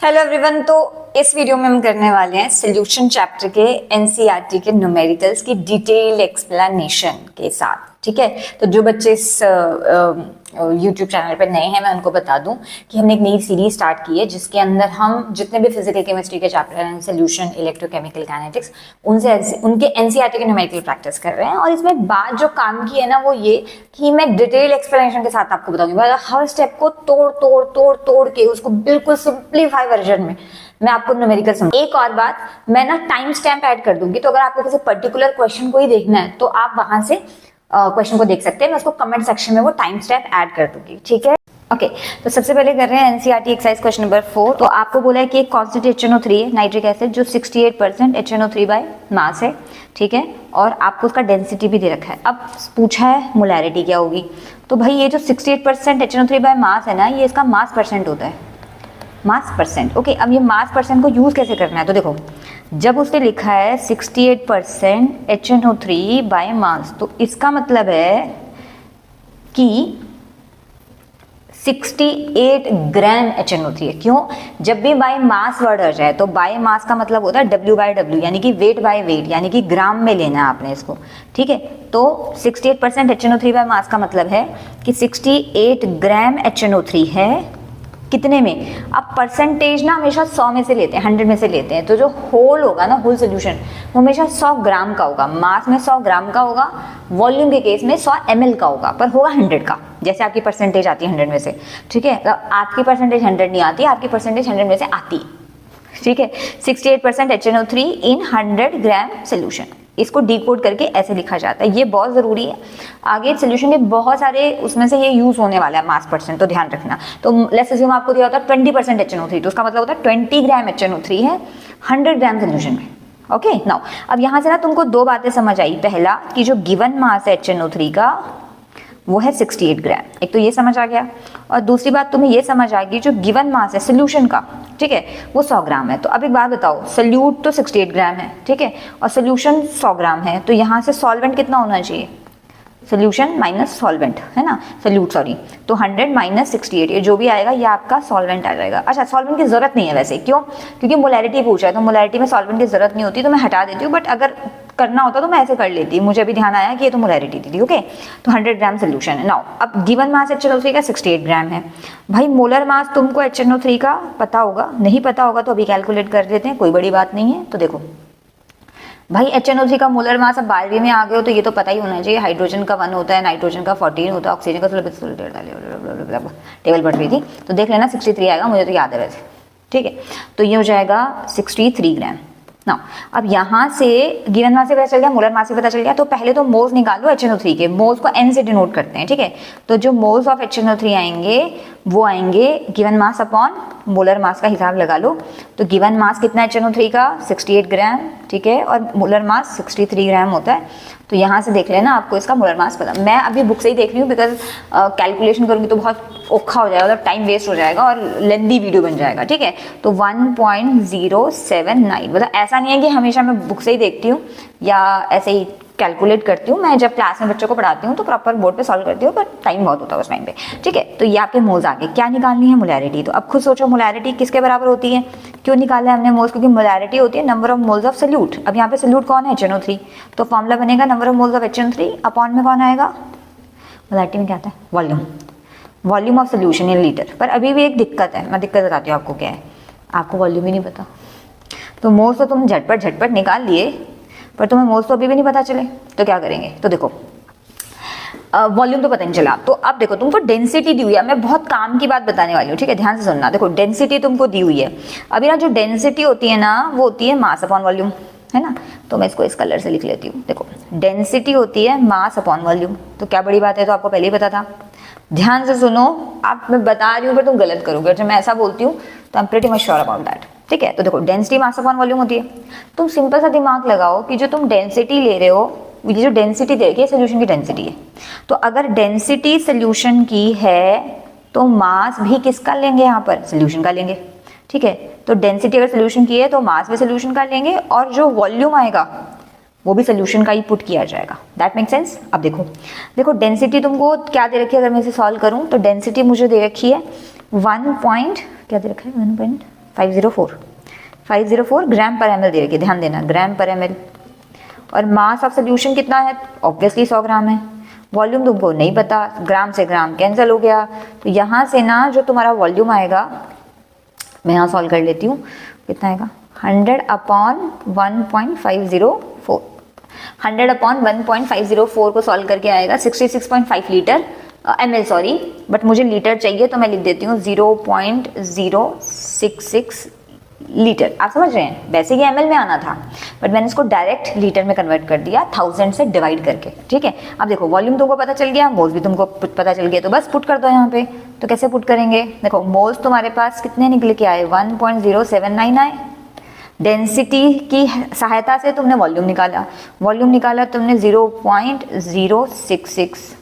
Hello everyone. तो इस video में हम करने वाले हैं सॉल्यूशन चैप्टर के एनसीईआरटी के न्यूमेरिकल्स की डिटेल एक्सप्लेनेशन के साथ। ठीक है, तो जो बच्चे इस यूट्यूब चैनल पर नए हैं मैं उनको बता दूं कि हमने एक नई सीरीज स्टार्ट की है जिसके अंदर हम जितने भी फिजिकल केमिस्ट्री के चैप्टर हैं, सॉल्यूशन, इलेक्ट्रोकेमिकल काइनेटिक्स, उनके एनसीईआरटी के न्यूमेरिकल प्रैक्टिस कर रहे हैं। और इसमें बात जो काम की है ना वो ये कि मैं डिटेल एक्सप्लेनेशन के साथ आपको बताऊंगी, मतलब हर स्टेप को तोड़ के उसको बिल्कुल सिंप्लीफाई वर्जन में मैं आपको न्यूमेरिकल समझ। एक और बात, मैं ना टाइम स्टैम्प ऐड कर दूंगी, तो अगर आपको किसी पर्टिकुलर क्वेश्चन को ही देखना है तो आप वहां से क्वेश्चन को देख सकते हैं। मैं उसको कमेंट सेक्शन में वो टाइम स्टैम्प ऐड कर दूंगी। ठीक है, ओके। तो सबसे पहले कर रहे हैं एनसीईआरटी एक्सरसाइज क्वेश्चन नंबर 4। तो आपको बोला है कि एक कॉन्स्टेंट HNO3 है, नाइट्रिक एसिड, जो 68% HNO3 बाय मास है। ठीक है, और आपको उसका डेंसिटी भी दे रखा है। अब पूछा है मोलैरिटी क्या होगी। तो भाई ये जो 68% HNO3 बाय मास है ना, ये इसका मास परसेंट होता है, मास परसेंट। ओके, अब ये मास परसेंट को यूज कैसे करना है, तो देखो जब उसने लिखा है 68% HNO3 बाय मास, तो इसका मतलब है कि 68 ग्राम HNO3 है। क्यों? जब भी बाय मास वर्ड आ जाए तो बाय मास का मतलब होता है W/W, यानी कि वेट बाय वेट, यानी कि ग्राम में लेना है आपने इसको। ठीक है, तो 68% HNO3 बाय मास का मतलब है कि 68 ग्राम HNO3 है। कितने में? अब परसेंटेज ना हमेशा 100 में से लेते हैं, 100 में से लेते हैं, तो जो होल होगा ना, होल सोल्यूशन, वो हमेशा 100 ग्राम का होगा। मास में 100 ग्राम का होगा, वॉल्यूम के केस में 100 ml का होगा, पर होगा 100 का, जैसे आपकी परसेंटेज आती है 100 में से। ठीक है, तो आपकी परसेंटेज 100 नहीं आती, आपकी परसेंटेज 100 में से आती है। ठीक है, 68% HNO3 इन 100 ग्राम सोल्यूशन, इसको डिकोड करके ऐसे लिखा जाता है। ये बहुत जरूरी है, आगे सोल्यूशन के बहुत सारे उसमें से ये यूज होने वाला है मास परसेंट, तो ध्यान रखना। तो लेट्स अज्यूम आपको दिया होता है 20% HNO3, तो उसका मतलब होता है 20 ग्राम HNO3 है 100 ग्राम सोल्यूशन में। ओके, नाउ अब यहां से ना तुमको दो बातें समझ आई। पहला कि जो गिवन मास है HNO3 का वो है 68 ग्राम, एक तो ये समझ आ गया। और दूसरी बात तुम्हें ये समझ आ गई, जो गिवन मास है सोल्यूशन का, ठीक है, वो 100 ग्राम है। तो अब एक बात बताओ, सोल्यूट तो 68 ग्राम है, ठीक है, और सोल्यूशन 100 ग्राम है, तो यहाँ से सॉल्वेंट कितना होना चाहिए? सोल्यूशन माइनस सॉल्वेंट, है ना, सोल्यूट सॉरी, तो 100 माइनस 68, ये जो भी आएगा ये आपका सॉल्वेंट आ जाएगा। अच्छा, सॉल्वेंट की जरूरत नहीं है वैसे, क्यों? क्योंकि मोलैरिटी पूछा है, तो मोलैरिटी में सॉल्वेंट की जरूरत नहीं होती, तो मैं हटा देती हूँ, बट अगर करना होता तो मैं ऐसे कर लेती। मुझे अभी ध्यान आया कि ये तो मोलैरिटी थी। ओके, तो 100 ग्राम सोल्यूशन है। नाउ अब गिवन मास HNO3 का 68 ग्राम है। भाई मोलर मास तुमको HNO3 का पता होगा, नहीं पता होगा तो अभी कैलकुलेट कर लेते हैं, कोई बड़ी बात नहीं है। तो देखो भाई HNO3 का मोलर मास, अब 12वीं में आ गए हो तो ये तो पता ही होना चाहिए। हाइड्रोजन का 1 होता है, नाइट्रोजन का 14 होता है, ऑक्सीजन का टेबल पढ़ रही थी तो देख लेना 63 आएगा, मुझे तो याद है वैसे। ठीक है, तो ये हो जाएगा 63 ग्राम। ना अब यहाँ से गिवन मास से पता चल गया, मोलर मास से पता चल गया, तो पहले तो मोल्स निकालो HNO3 के। मोल्स को N से डिनोट करते हैं, ठीक है, तो जो मोल्स ऑफ HNO3 आएंगे वो आएंगे गिवन मास अपॉन मोलर मास का हिसाब लगा लो। तो गिवन मास कितना है HNO3 का? 68 ग्राम, ठीक है, और मोलर मास 63 ग्राम होता है। तो यहाँ से देख लेना, आपको इसका मोलर मास पता। मैं अभी बुक से ही देख रही हूँ, बिकॉज कैलकुलेशन करूँगी तो बहुत औखा हो जाएगा, मतलब टाइम वेस्ट हो जाएगा और लेंदी वीडियो बन जाएगा। ठीक है, तो 1.079, मतलब ऐसा नहीं है कि हमेशा मैं बुक से ही देखती हूँ या ऐसे ही कैलकुलेट करती हूँ। मैं जब क्लास में बच्चों को पढ़ाती हूँ तो प्रॉपर बोर्ड पे सॉल्व करती हूँ, पर टाइम बहुत होता है उस टाइम पे। ठीक है, तो ये आपके मोल्स आगे क्या निकालनी है? मोलैरिटी। तो अब खुद सोचो मोलैरिटी किसके बराबर होती है? क्यों निकाला है हमने मोल्स? क्योंकि मोलैरिटी होती है number of moles of solute. अब यहाँ पे सोल्यूट कौन है? HNO3, तो फॉर्मूला बनेगा number of moles of HNO3 upon में कौन आएगा? मोलैरिटी में क्या आता है? Volume, volume of solution in litre. पर अभी भी एक दिक्कत है, मैं दिक्कत बताती हूँ आपको क्या है। आपको वॉल्यूम ही नहीं पता, तो मोल्स तो तुम झटपट निकाल लिए, पर तुम्हें मोल्स तो अभी भी नहीं पता चले, तो क्या करेंगे? तो देखो वॉल्यूम तो पता नहीं चला, तो अब देखो तुमको डेंसिटी दी हुई है। मैं बहुत काम की बात बताने वाली हूँ, ठीक है, ध्यान से सुनना। देखो डेंसिटी तुमको दी हुई है। अभी ना जो डेंसिटी होती है ना, वो होती है मास अपॉन वॉल्यूम, है ना, तो मैं इसको इस कलर से लिख लेती हूँ। देखो डेंसिटी होती है मास अपॉन वॉल्यूम, तो क्या बड़ी बात है, तो आपको पहले ही पता था। ध्यान से सुनो, आप मैं बता रही हूँ पर तुम गलत करोगे जब मैं ऐसा बोलती हूँ, तो I am pretty much sure about that. ठीक है, तो देखो डेंसिटी मास अपॉन वॉल्यूम होती है। तुम सिंपल सा दिमाग लगाओ कि जो तुम डेंसिटी ले रहे हो, ये जो डेंसिटी दे रही है सोल्यूशन की डेंसिटी है, तो अगर डेंसिटी सोल्यूशन की है तो मास भी किसका लेंगे? यहाँ पर सोल्यूशन का लेंगे। ठीक है, तो डेंसिटी अगर सोल्यूशन की है तो मास भी सोल्यूशन का लेंगे, और जो वॉल्यूम आएगा वो भी सोल्यूशन का ही पुट किया जाएगा। That make sense? अब देखो डेंसिटी तुमको क्या दे रखी है, अगर मैं इसे सॉल्व करूं तो डेंसिटी मुझे दे रखी है 1 पॉइंट क्या दे रखा है, 1 पॉइंट 504 ग्राम पर ml दे रखी है, ध्यान देना, ग्राम पर ml। और मास ऑफ सोल्यूशन कितना है, ऑब्वियसली 100 ग्राम है। वॉल्यूम तुमको नहीं पता, ग्राम से ग्राम कैंसिल हो गया, तो यहाँ से ना जो तुम्हारा वॉल्यूम आएगा, मैं यहाँ सॉल्व कर लेती हूँ, कितना आएगा 100/1.504, 100/1.504 को सॉल्व करके आएगा 66.5 लीटर ml, सॉरी, बट मुझे लीटर चाहिए तो मैं लिख देती हूँ 0.066 लीटर। आप समझ रहे हैं, वैसे ये ml में आना था बट मैंने इसको डायरेक्ट लीटर में कन्वर्ट कर दिया 1000 से डिवाइड करके, ठीक है। अब देखो वॉल्यूम तुमको पता चल गया, मोल्स भी तुमको पता चल गया, तो बस पुट कर दो यहाँ पे। तो कैसे पुट करेंगे, देखो मोल्स तुम्हारे पास कितने निकल के आए, 1.079 आए। डेंसिटी की सहायता से तुमने वॉल्यूम निकाला तुमने 0.066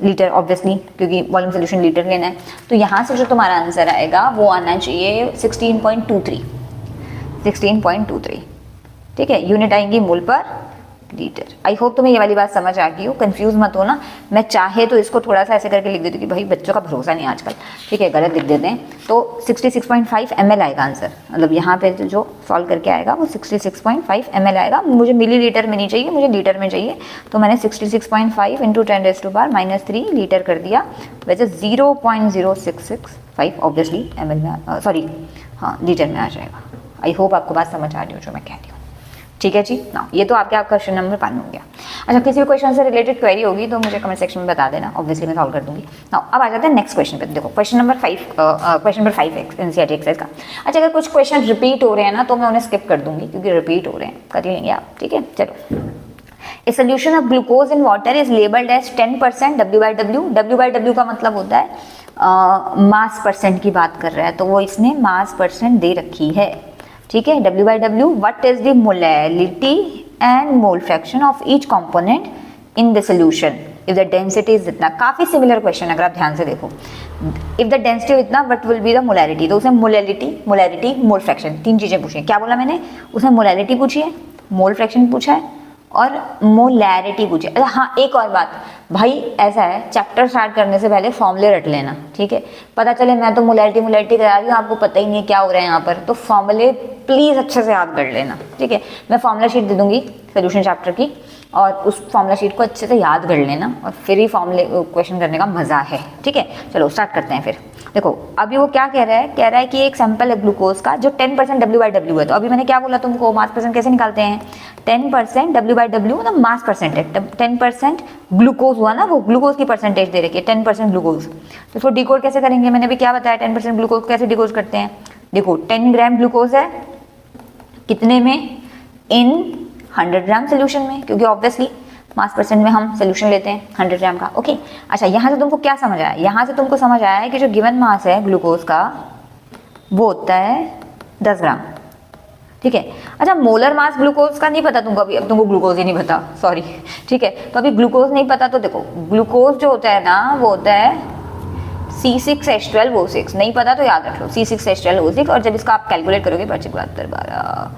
लीटर, ऑब्वियसली क्योंकि वॉल्यूम सोल्यूशन लीटर लेना है। तो यहाँ से जो तुम्हारा आंसर आएगा वो आना चाहिए 16.23, ठीक है। यूनिट आएंगी मोल पर लीटर। आई होप तुम्हें ये वाली बात समझ आ गई हो, कंफ्यूज मत हो ना। मैं चाहे तो इसको थोड़ा सा ऐसे करके लिख देती हूँ कि भाई बच्चों का भरोसा नहीं आजकल, ठीक है, गलत लिख देते हैं। तो 66.5 ml आएगा आंसर, मतलब यहाँ पे जो सॉल्व करके आएगा वो 66.5 ml आएगा। मुझे मिलीलीटर में नहीं चाहिए, मुझे लीटर में चाहिए, तो मैंने 66.5 × 10⁻³ लीटर कर दिया। वैसे 0.0665 ऑब्वियसली ml में, सॉरी हाँ लीटर में आ जाएगा। आई होप आपको बात समझ आ रही हो जो मैं कह रही हूँ, ठीक है जी ना। ये तो आपका क्वेश्चन नंबर 1 हो गया। अच्छा, किसी भी क्वेश्चन से रिलेटेड क्वेरी होगी तो मुझे कमेंट सेक्शन में बता देना, ऑब्वियसली मैं सॉल्व कर दूंगी ना। अब आ जाते हैं नेक्स्ट क्वेश्चन पे। देखो क्वेश्चन नंबर 5 एनसीईआरटी एक्सरसाइज का। अच्छा, अगर कुछ क्वेश्चन रिपीट हो रहे हैं ना तो मैं उन्हें स्किप कर दूंगी, क्योंकि रिपीट हो रहे हैं, कर ही लेंगे आप, ठीक है। चलो, a solution of glucose in water is labelled as 10% W/W। W/W का मतलब होता है मास परसेंट की बात कर रहा है, तो वो इसने मास परसेंट दे रखी है, ठीक है। W/W, what is the molality and mole fraction of each component in the solution if the density is इतना। काफी सिमिलर क्वेश्चन, अगर आप ध्यान से देखो, इफ द डेंसिटी इतना what will be the molality, तो उसने मोलैलिटी मोल फ्रैक्शन 3 चीजें पूछी हैं। क्या बोला मैंने, उसने मोलैलिटी पूछी है, मोल फ्रैक्शन पूछा है और मोलैरिटी पूछी है। अच्छा हाँ, एक और बात भाई, ऐसा है चैप्टर स्टार्ट करने से पहले फॉर्मूले रट लेना, ठीक है। पता चले मैं तो मोलैरिटी करा रही हूँ, आपको पता ही नहीं क्या हो रहा है यहाँ पर, तो फॉर्मूले प्लीज अच्छे से याद कर लेना, ठीक है। मैं फॉर्मूला शीट दे दूंगी सोल्यूशन चैप्टर की, और उस फॉर्मूला शीट को अच्छे से याद कर लेना, और फिर ही फॉर्मूले क्वेश्चन करने का मजा है, ठीक है। चलो स्टार्ट करते हैं फिर। देखो अभी वो क्या कह रहा है कि एक सैंपल है ग्लूकोज का जो 10% W/W है। तो अभी मैंने क्या बोला तुमको, मास परसेंट कैसे निकालते हैं, 10% W/W मतलब मास परसेंट है, 10% ग्लूकोज हुआ ना, वो ग्लूकोज की परसेंटेज दे रखी है 10% ग्लूकोज। तो इसको डिकोड कैसे करेंगे, मैंने अभी क्या बताया, 10% ग्लूकोज कैसे डिकोड करते हैं। देखो 10 ग्राम ग्लूकोज है, कितने में, इन 100 ग्राम सोल्यूशन में, क्योंकि ऑब्वियसली मास परसेंट में हम सोल्यूशन लेते हैं 100 ग्राम का, ओके। अच्छा, यहाँ से तुमको क्या समझ आया, यहाँ से तुमको समझ आया है कि जो गिवन मास है ग्लूकोज का वो होता है 10 ग्राम, ठीक है। अच्छा, मोलर मास ग्लूकोज का नहीं पता तुमको, अभी अब तुमको ग्लूकोज ही नहीं पता, सॉरी, ठीक है। तो अभी ग्लूकोज नहीं पता, तो देखो ग्लूकोज जो होता है ना वो होता है C6H12O6, नहीं पता तो याद रख लो C6H12O6। और जब इसका आप कैलकुलेट करोगे 25 72 12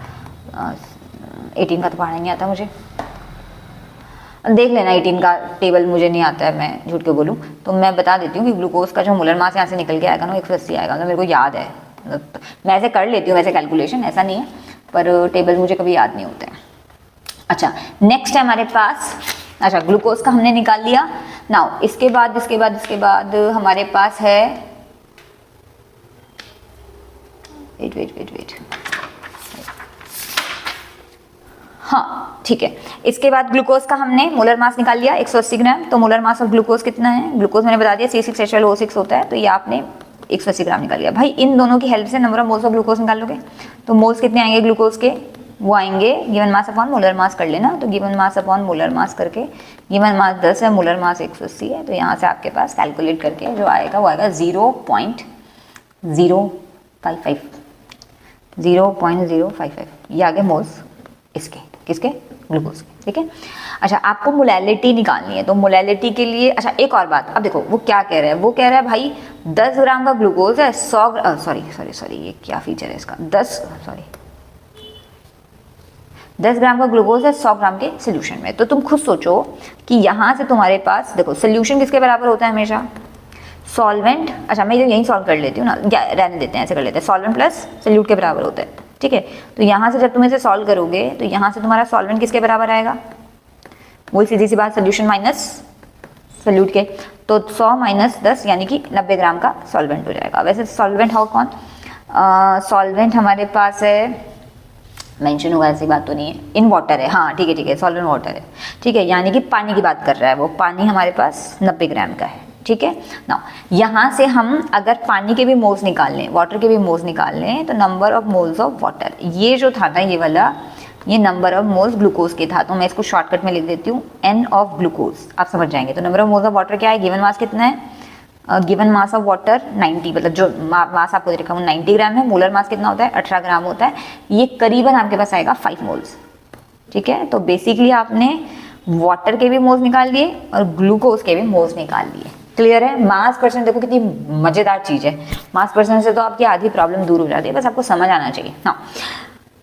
18 का तो पढ़ना नहीं आता मुझे, देख लेना 18 का टेबल मुझे नहीं आता है, मैं झूठ के बोलूँ तो मैं बता देती हूँ कि ग्लूकोज का जो मोलर मास यहाँ से निकल के आएगा ना 180 आएगा, मतलब मेरे को याद है, मैं ऐसे कर लेती हूँ वैसे कैलकुलेशन, ऐसा नहीं है, पर टेबल मुझे कभी याद नहीं होते हैं। अच्छा, नेक्स्ट है हमारे पास, अच्छा ग्लूकोज का हमने निकाल लिया। नाउ इसके बाद हमारे पास है, वेट, हाँ ठीक है, इसके बाद ग्लूकोज का हमने मोलर मास निकाल लिया 180 ग्राम। तो मोलर मास ऑफ ग्लूकोज कितना है, ग्लूकोज मैंने बता दिया C6H12O6 होता है, तो ये आपने 180 ग्राम निकाल लिया। भाई इन दोनों की हेल्प से number of moles of glucose निकाल लोगे, तो मोल्स कितने आएंगे ग्लूकोज के, वो आएंगे गिवन मास अपॉन मोलर मास कर लेना, तो गिवन मास अपॉन मोलर मास करके, गिवन मास 10 है, मोलर मास 180 है, तो यहाँ से आपके पास कैलकुलेट करके जो आएगा वो आएगा 0.055, ये आगे मोल्स इसके, किसके, ग्लूकोज के, ठीक है। अच्छा, आपको मोलैलिटी निकालनी है, तो मोलैलिटी के लिए, अच्छा एक और बात, अब देखो वो क्या कह रहा है, वो कह रहा है भाई 10 ग्राम का ग्लूकोज है 100 सॉरी ये क्या फीचर है इसका, 10 ग्राम का ग्लूकोज है 100 ग्राम के सोल्यूशन में। तो तुम खुद सोचो कि यहाँ से तुम्हारे पास देखो सोल्यूशन किसके बराबर होता है हमेशा, सॉल्वेंट, अच्छा मैं यही सॉल्व कर लेती हूँ ना, रहने देते हैं, ऐसे कर लेते हैं, सॉल्वेंट प्लस सल्यूट के बराबर होता है, ठीक है। तो यहाँ से जब तुम इसे सॉल्व करोगे तो यहाँ से तुम्हारा सॉल्वेंट किसके बराबर आएगा, वही सीधी सी बात, सोल्यूशन माइनस सल्यूट के, तो 100 माइनस 10 यानी कि 90 ग्राम का सॉल्वेंट हो जाएगा। वैसे सॉल्वेंट हो कौन, सॉल्वेंट हमारे पास है, मेंशन हुआ ऐसी बात तो नहीं है, इन वाटर है, हाँ ठीक है, सॉल्वेंट वाटर है, ठीक है, यानी कि पानी की बात कर रहा है वो, पानी हमारे पास 90 ग्राम का है, ठीक है ना। यहाँ से हम अगर पानी के भी मोल्स निकाल लें, वाटर के भी मोल्स निकाल लें, तो number of moles of water, ये जो था ना ये वाला, ये नंबर ऑफ मोल्स ग्लूकोज के था, तो मैं इसको शॉर्टकट में लिख देती हूँ n ऑफ ग्लूकोज, आप समझ जाएंगे। तो number of moles of water क्या है, गिवन मास कितना है, गिवन मास ऑफ वाटर 90, मतलब जो मास आपको देखा वो 90 ग्राम है, मोलर मास कितना होता है 18 ग्राम होता है, ये करीबन आपके पास आएगा 5 मोल्स, ठीक है। तो बेसिकली आपने वाटर के भी मोल्स निकाल लिए और ग्लूकोज के भी मोल्स निकाल लिए, क्लियर है। मास परसेंट देखो कितनी मजेदार चीज है, मास परसेंट से तो आपकी आधी प्रॉब्लम दूर हो जाती है, बस आपको समझ आना चाहिए, हाँ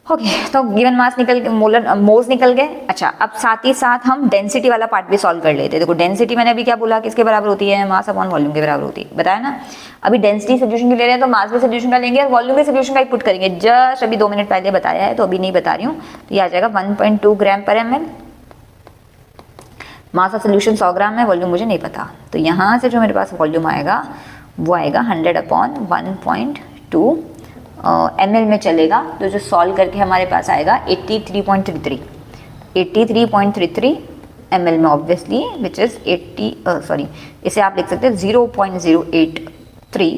ओके। तो गिवन मास निकल गए, मोलर मोल्स निकल गए। अच्छा अब साथ ही साथ हम डेंसिटी वाला पार्ट भी सॉल्व कर लेते हैं। देखो डेंसिटी मैंने अभी क्या बोला, किसके बराबर होती है, मास अपॉन वॉल्यूम के बराबर होती है, बताया ना। अभी डेंसिटी सोल्यूशन की ले रहे हैं तो मास भी सोल्यूशन का लेंगे और वॉल्यूम भी सोल्यूशन का ही पुट करेंगे, जस्ट अभी 2 मिनट पहले बताया है तो अभी नहीं बता रही हूँ। तो ये आ जाएगा 1.2 ग्राम पर ml, मास ऑफ सोल्यूशन 100 ग्राम है, वॉल्यूम मुझे नहीं पता, तो यहाँ से जो मेरे पास वॉल्यूम आएगा वो आएगा 100 अपॉन 1.2 ml में चलेगा, तो जो सॉल्व करके हमारे पास आएगा 83.33 ml में ऑब्वियसली, विच इज 80 सॉरी इसे आप लिख सकते हैं 0.083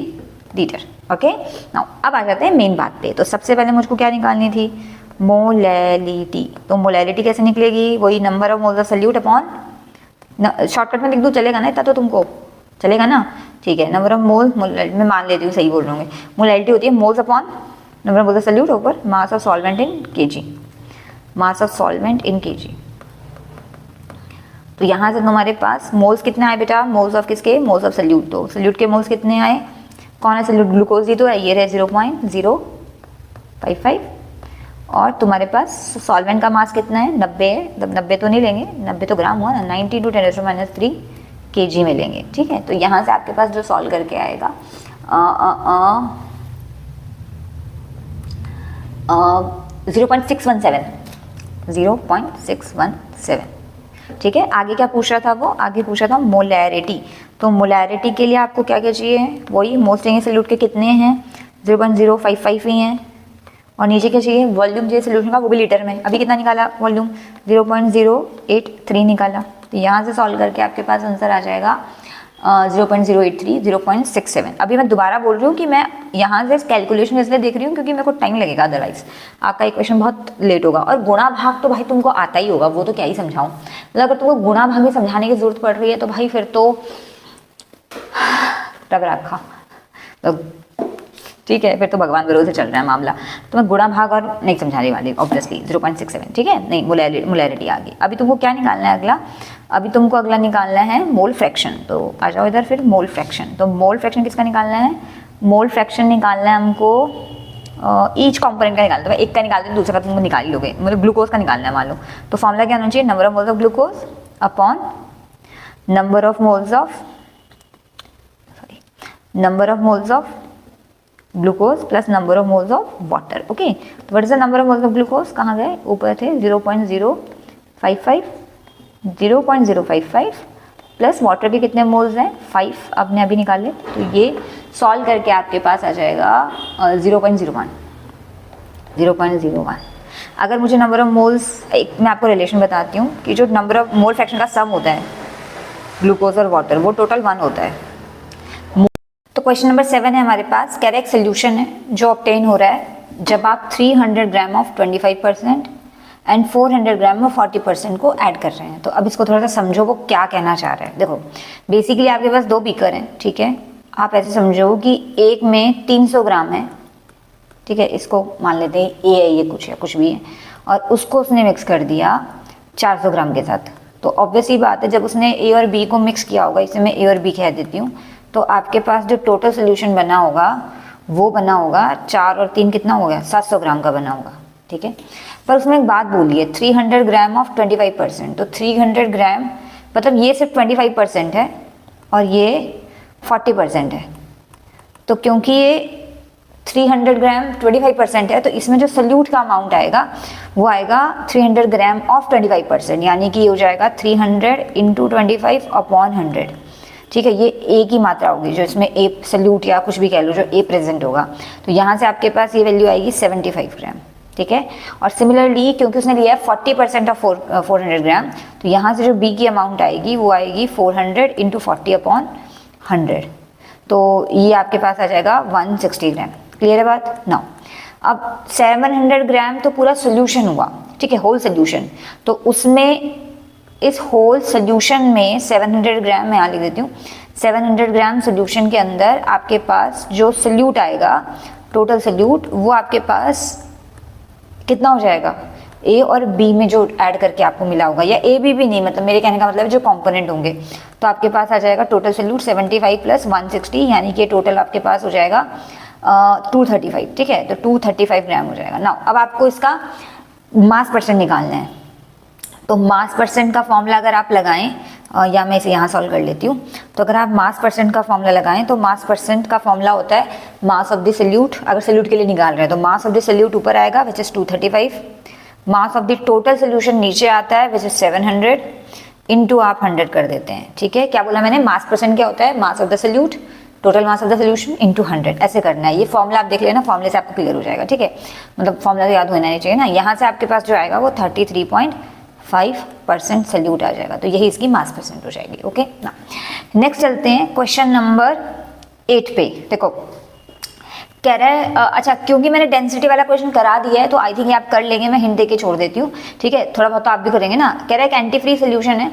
लीटर, ओके। नाउ अब आ जाते हैं मेन बात पे। तो सबसे पहले मुझको क्या निकालनी थी, मोलैलिटी। तो मोलैलिटी कैसे निकलेगी, वही number of moles of salute upon, shortcut में लिख दूँ चलेगा ना, इतना तो तुमको चलेगा ना, ठीक है। नंबर ऑफ मोल, मैं मान लेती हूँ सही बोल रहा हूँ, मोलैलिटी होती है moles upon number of moles of salute over mass of solvent in kg, mass of solvent in kg. तो यहाँ से तुम्हारे पास मोल्स कितने आए बेटा, मोल्स ऑफ किसके, मोल्स ऑफ सल्यूट। तो सल्यूट के मोल्स कितने आए, कौन है सल्यूट, ग्लूकोज ही तो है, ये रहे 0.055, और तुम्हारे पास सॉल्वेंट का मास कितना है 90 है, 90 तो नहीं लेंगे, 90 तो ग्राम हुआ ना, 90 × 10⁻³ kg में लेंगे, ठीक है। तो यहाँ से आपके पास जो सॉल्व करके आएगा 0.617, ठीक है। आगे क्या पूछ रहा था वो, आगे पूछ रहा था मोलैरिटी। तो मोलैरिटी के लिए आपको क्या क्या चाहिए, वही मोल्स चाहिए सल्यूट के कितने हैं 0.055 ही हैं, और नीचे क्या चाहिए, वॉल्यूम चाहिए सोल्यूशन का, वो भी लीटर में। अभी कितना निकाला वॉल्यूम, 0.083 निकाला। तो यहाँ से सॉल्व करके आपके पास आंसर आ जाएगा 0.083, 0.67। अभी मैं दोबारा बोल रही हूँ कि मैं यहाँ से कैलकुलेशन इसलिए देख रही हूँ क्योंकि मेरे को टाइम लगेगा, अदरवाइज आपका इक्वेशन बहुत लेट होगा। और गुणा भाग तो भाई तुमको आता ही होगा, वो तो क्या ही समझाऊँ, मतलब अगर तुमको गुणा भाग भी समझाने की जरूरत पड़ रही है तो भाई फिर तो रब रखा, तो ठीक है, फिर तो भगवान भरोसे चल रहा है मामला। तो मैं गुणा भाग और नहीं समझाने वाली ऑब्वियसली, 0.67, ठीक है। नहीं मोलैरिटी आ गई। अभी तुमको क्या निकालना है अगला, अभी तुमको अगला निकालना है मोल फ्रैक्शन। तो आ जाओ इधर फिर, मोल फ्रैक्शन। तो मोल फ्रैक्शन किसका निकालना है, मोल फ्रैक्शन निकालना है हमको ईच कॉम्पोनेंट का निकालना है। एक का निकालते हैं, दूसरा का तुमको निकाल ही लोगे, मतलब ग्लूकोज का निकालना है मान लो। तो फॉर्मूला क्या होना चाहिए, number of moles of glucose upon number of moles of glucose plus number of moles of water, okay. तो what is the number of moles of glucose, कहाँ गए, ऊपर थे 0.055 प्लस वाटर के कितने मोल्स हैं 5, आपने अभी निकाले। तो ये सॉल्व करके आपके पास आ जाएगा 0.01। अगर मुझे नंबर ऑफ मोल्स, एक मैं आपको रिलेशन बताती हूँ कि जो नंबर ऑफ मोल फ्रैक्शन का सम होता है ग्लूकोज और वाटर, वो टोटल 1 होता है। तो क्वेश्चन नंबर 7 है हमारे पास, करेक्ट सोल्यूशन है जो ऑब्टेन हो रहा है जब आप 300 gram of 25% and 400 gram of 40% को ऐड कर रहे हैं। तो अब इसको थोड़ा सा समझो वो क्या कहना चाह रहा है। देखो बेसिकली आपके पास 2 बीकर हैं, ठीक है। आप ऐसे समझो कि एक में 300 ग्राम है, ठीक है, इसको मान लेते हैं ए है, ये कुछ भी है, और उसको उसने मिक्स कर दिया 400 ग्राम के साथ। तो ऑब्वियसली बात है जब उसने ए और बी को मिक्स किया होगा, इसे मैं ए और बी कह देती हूँ, तो आपके पास जो टोटल सोल्यूशन बना होगा वो बना होगा 4 और 3 कितना हो गया 700 ग्राम का बना होगा, ठीक है। पर उसमें एक बात बोली है 300 ग्राम ऑफ 25%, तो 300 ग्राम मतलब ये सिर्फ 25% है और ये 40% है, तो क्योंकि ये 300 ग्राम 25% है, तो इसमें जो सल्यूट का अमाउंट आएगा वो आएगा 300 ग्राम ऑफ 25%, यानी कि ये हो जाएगा 300 इंटू 25 अपॉन 100। ठीक है, ये ए की मात्रा होगी जो इसमें ए सल्यूट या कुछ भी कह लो जो ए प्रेजेंट होगा, तो यहाँ से आपके पास ये वैल्यू आएगी 75 ग्राम। ठीक है, और सिमिलरली क्योंकि उसने लिया है 40% ऑफ 400 ग्राम, तो यहाँ से जो बी की अमाउंट आएगी वो आएगी 400 इंटू 40 अपॉन 100, तो ये आपके पास आ जाएगा 160 ग्राम। क्लियर है बात? नाउ अब 700 ग्राम तो पूरा सोल्यूशन हुआ, ठीक है, होल सोल्यूशन, तो उसमें इस होल सोल्यूशन में 700 ग्राम मैं यहाँ लिख देती हूँ, 700 ग्राम सोल्यूशन के अंदर आपके पास जो सोल्यूट आएगा, टोटल सोल्यूट, वो आपके पास कितना हो जाएगा, ए और बी में जो ऐड करके आपको मिला होगा, या ए बी भी नहीं, मतलब मेरे कहने का मतलब जो कंपोनेंट होंगे, तो आपके पास आ जाएगा टोटल सोल्यूट 75 प्लस 160, यानी कि टोटल आपके पास हो जाएगा 235। ठीक है, तो 235 ग्राम हो जाएगा। नाउ अब आपको इसका मास परसेंट निकालना है, तो मास परसेंट का फॉर्मूला अगर आप लगाएं, या मैं इसे यहाँ सॉल्व कर लेती हूँ, तो अगर आप मास परसेंट का फॉर्मूला लगाएं तो मास परसेंट का फॉर्मूला होता है मास ऑफ द सोल्यूट, अगर सोल्यूट के लिए निकाल रहे हैं तो मास ऑफ द सोल्यूट ऊपर आएगा which is 235, mass of the total solution नीचे आता है विच इज 700 इंटू आप 100 कर देते हैं। ठीक है, क्या बोला मैंने, मास परसेंट क्या होता है, mass of the solute total mass of the solution into 100, ऐसे करना है। ये फॉर्मूला आप देख लेना, फॉर्मूले से आपको क्लियर हो जाएगा। ठीक है, मतलब फॉर्मूला तो याद होना नहीं चाहिए ना। यहाँ से आपके पास जो आएगा वो 33.5% सोल्यूट आ जाएगा, तो यही इसकी मास परसेंट हो जाएगी। ओके ना, नेक्स्ट चलते हैं क्वेश्चन नंबर 8 पे। देखो कह रहा है अच्छा, क्योंकि मैंने डेंसिटी वाला क्वेश्चन करा दिया है तो आई थिंक आप कर लेंगे, मैं हिंट दे के छोड़ देती हूँ। ठीक है, थोड़ा बहुत तो आप भी करेंगे ना। कह रहा है एंटी फ्री सोल्यूशन है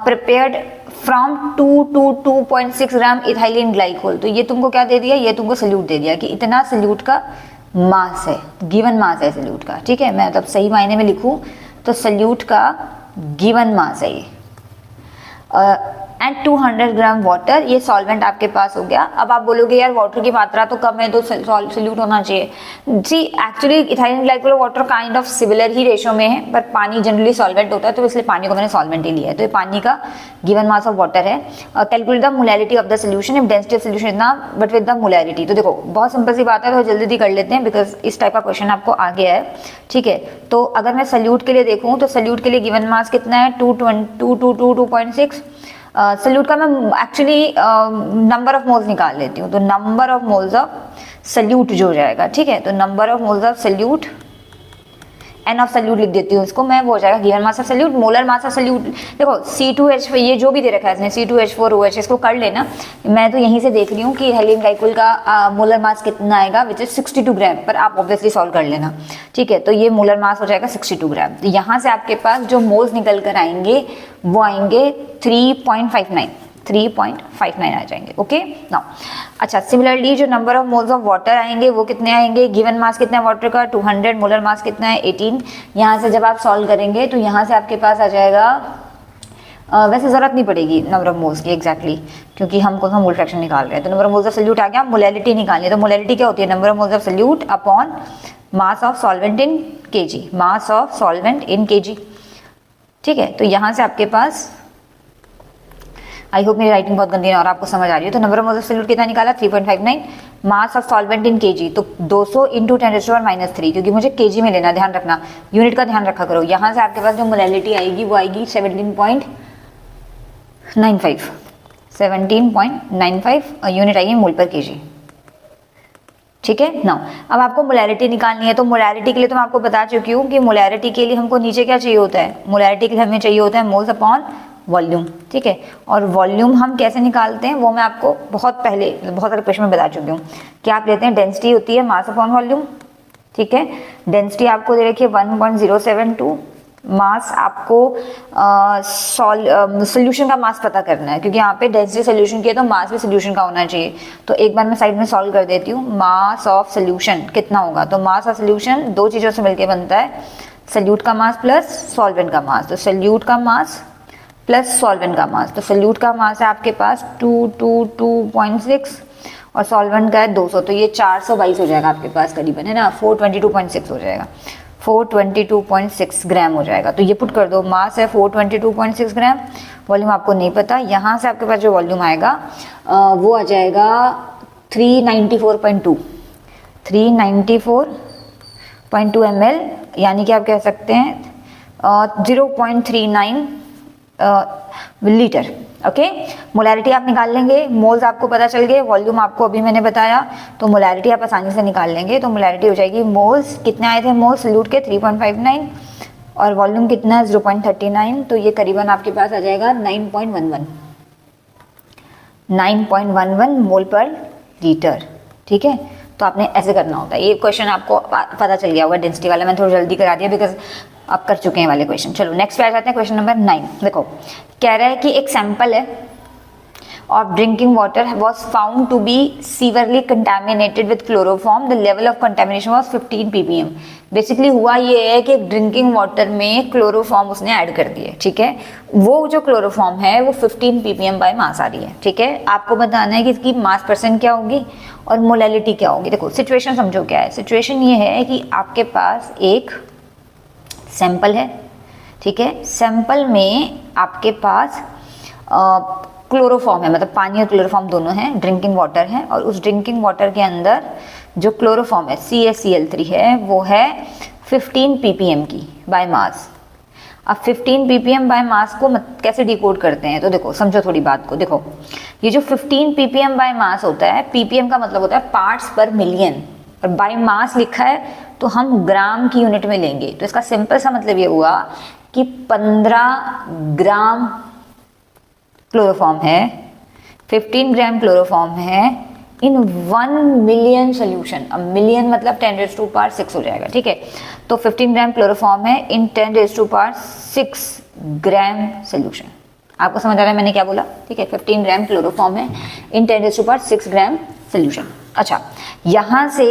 prepared from 2 to 2.6 gram ethylene glycol, तो ये तुमको क्या दे दिया, ये तुमको सोल्यूट दे दिया कि इतना सोल्यूट का मास है, गिवन मास है सोल्यूट का। ठीक है, मैं मतलब सही मायने में लिखूं तो सोल्यूट का गिवन मास है ये, एंड 200 ग्राम वाटर, ये सॉल्वेंट आपके पास हो गया। अब आप बोलोगे यार वाटर की मात्रा तो कम है तो सोल्यूट होना चाहिए। जी actually ethylene glycol water kind of similar ही रेशो में है, पर पानी जनरली सॉल्वेंट होता है, तो इसलिए पानी को मैंने सॉल्वेंट ही लिया है। तो ये पानी का गिवन मास ऑफ वाटर है। Calculate the molarity of the solution if density of solution इतना बट विद द मोलैरिटी। तो देखो बहुत सिंपल सी बात है, तो जल्दी कर लेते हैं बिकॉज इस टाइप का क्वेश्चन आपको आ गया है। ठीक है, तो अगर मैं सोल्यूट के लिए देखूँ तो सोल्यूट के लिए गिवन मास कितना है 2.6। सोल्यूट का मैं एक्चुअली नंबर ऑफ मोल्स निकाल लेती हूँ, तो number of moles of solute जो हो जाएगा। ठीक है, तो number of moles of solute, N of solute लिख देती हूँ इसको मैं, वो हो जाएगा given mass of solute. Molar mass of solute देखो C2H, ये जो भी दे रखा है इसने C2H4OH, इसको कर लेना। मैं तो यहीं से देख रही हूँ कि इथाइलिन ग्लाइकोल का मोलर मास कितना आएगा विच इज 62 ग्राम, पर आप ऑब्वियसली सॉल्व कर लेना। ठीक है, तो ये मोलर मास हो जाएगा 62 ग्राम। तो यहाँ से आपके पास जो मोल्स निकल कर आएंगे वो आएंगे 3.59 आ जाएंगे। ओके नाउ अच्छा, सिमिलरली जो number of moles of water आएंगे वो कितने आएंगे, गिवन मास कितना है वाटर का 200, मोलर मास कितना है 18। यहाँ से जब आप सॉल्व करेंगे तो यहाँ से आपके पास आ जाएगा, वैसे जरूरत नहीं पड़ेगी नंबर ऑफ मोल्स की एग्जैक्टली, क्योंकि हम कौन सा मोल फ्रैक्शन निकाल रहे हैं। तो number of moles of solute आ गया, मोलैरिटी निकालनी है। तो मोलैरिटी क्या होती है, number of moles of solute upon mass of solvent in kg, mass of solvent in kg. ठीक है, तो यहाँ से आपके पास, आई होप मेरी राइटिंग बहुत गंदी है और आपको समझ आ रही है। तो number of moles of solute कितना निकाला 3.59, मास ऑफ सॉल्वेंट इन केजी, तो 200 इंटू 10⁻⁻3, क्योंकि मुझे केजी में लेना, ध्यान रखना, यूनिट का ध्यान रखा करो। यहाँ से आपके पास जो मोलैरिटी आएगी वो आएगी 17.95 यूनिट आएगी मोल पर केजी। ठीक है नाउ, अब आपको मोलैरिटी निकालनी है। तो मोलैरिटी के लिए तो मैं आपको बता चुकी हूँ कि मोलैरिटी के लिए हमको नीचे क्या चाहिए होता है, मोलैरिटी के लिए हमें चाहिए होता है मोल्स अपॉन वॉल्यूम। ठीक है, और वॉल्यूम हम कैसे निकालते हैं वो मैं आपको बहुत पहले बहुत सारे क्वेश्चन में बता चुकी हूँ कि आप लेते हैं डेंसिटी होती है मास अपॉन वॉल्यूम। ठीक है, डेंसिटी आपको दे रखी है 1.072, मास आपको सोल्यूशन का मास पता करना है, क्योंकि यहाँ पे डेंसिटी सोल्यूशन की है तो मास भी सोल्यूशन का होना चाहिए। तो एक बार मैं साइड में सॉल्व कर देती हूँ, मास ऑफ सोल्यूशन कितना होगा, तो मास ऑफ सोल्यूशन दो चीज़ों से मिलकर बनता है, सोल्यूट का मास प्लस सॉल्वेंट का मास। तो सोल्यूट का मास प्लस सॉल्वेंट का मास, तो सोल्यूट का मास है आपके पास 222.6 और सॉल्वेंट का है 200, तो ये 422 हो जाएगा आपके पास करीबन, है ना, 422.6 हो जाएगा। 422.6 ग्राम हो जाएगा। तो ये पुट कर दो, मास है 422.6 ग्राम, वॉल्यूम आपको नहीं पता। यहाँ से आपके पास जो वॉल्यूम आएगा वो आ जाएगा 394.2 ml, यानी कि आप कह सकते हैं 0.39 लीटर। ओके, मोलैरिटी आप निकाल लेंगे, मोल्स आपको पता चल गए, वॉल्यूम आपको अभी मैंने बताया, तो मोलैरिटी आप आसानी से निकाल लेंगे। तो मोलैरिटी हो जाएगी, मोल्स कितने आए थे मोल्स सल्यूट के 3.59 और वॉल्यूम कितना है 0.39, तो ये करीबन आपके पास आ जाएगा 9.11 मोल पर लीटर। ठीक है, तो आपने ऐसे करना होता है। ये क्वेश्चन आपको पता चल गया होगा डेंसिटी वाला, मैं थोड़ा जल्दी करा दिया बिकॉज आप कर चुके हैं वाले क्वेश्चन। चलो नेक्स्ट पे आ जाते हैं, क्वेश्चन नंबर 9। देखो कह रहा है कि एक सैंपल है of drinking water was found to be severely contaminated with chloroform, the level of contamination was 15 ppm। Basically हुआ ये है कि ड्रिंकिंग वाटर में क्लोरोफॉर्म उसने ऐड कर दिए। ठीक है, वो जो क्लोरोफॉर्म है वो 15 ppm बाय मास आ रही है। ठीक है, आपको बताना है कि इसकी मास परसेंट क्या होगी और मोलैलिटी क्या होगी। देखो सिचुएशन समझो क्या है। सिचुएशन ये है कि आपके पास एक सैंपल है। ठीक है, सैंपल में आपके पास क्लोरोफॉर्म है, मतलब पानी और क्लोरोफॉर्म दोनों हैं, ड्रिंकिंग वाटर है, और उस ड्रिंकिंग वाटर के अंदर जो क्लोरोफॉर्म है CaCl3 है वो है 15 ppm की बाय मास। अब 15 ppm बाय मास को कैसे डिकोड करते हैं, तो देखो समझो थोड़ी बात को। देखो ये जो 15 ppm बाय मास होता है, ppm का मतलब होता है पार्ट्स पर मिलियन, और बाय मास लिखा है तो हम ग्राम की यूनिट में लेंगे। तो इसका सिंपल सा मतलब ये हुआ कि 15 ग्राम क्लोरोफॉर्म है, 15 ग्राम क्लोरोफॉर्म है इन 1 मिलियन सोल्यूशन। अब मिलियन मतलब 10⁶ हो जाएगा। ठीक है, तो 15 ग्राम क्लोरोफॉर्म है इन 10⁶ ग्राम सोल्यूशन। आपको समझ आ रहा है मैंने क्या बोला? ठीक है, 15 ग्राम क्लोरोफॉर्म है इन 10⁶ ग्राम सोल्यूशन। अच्छा, यहाँ से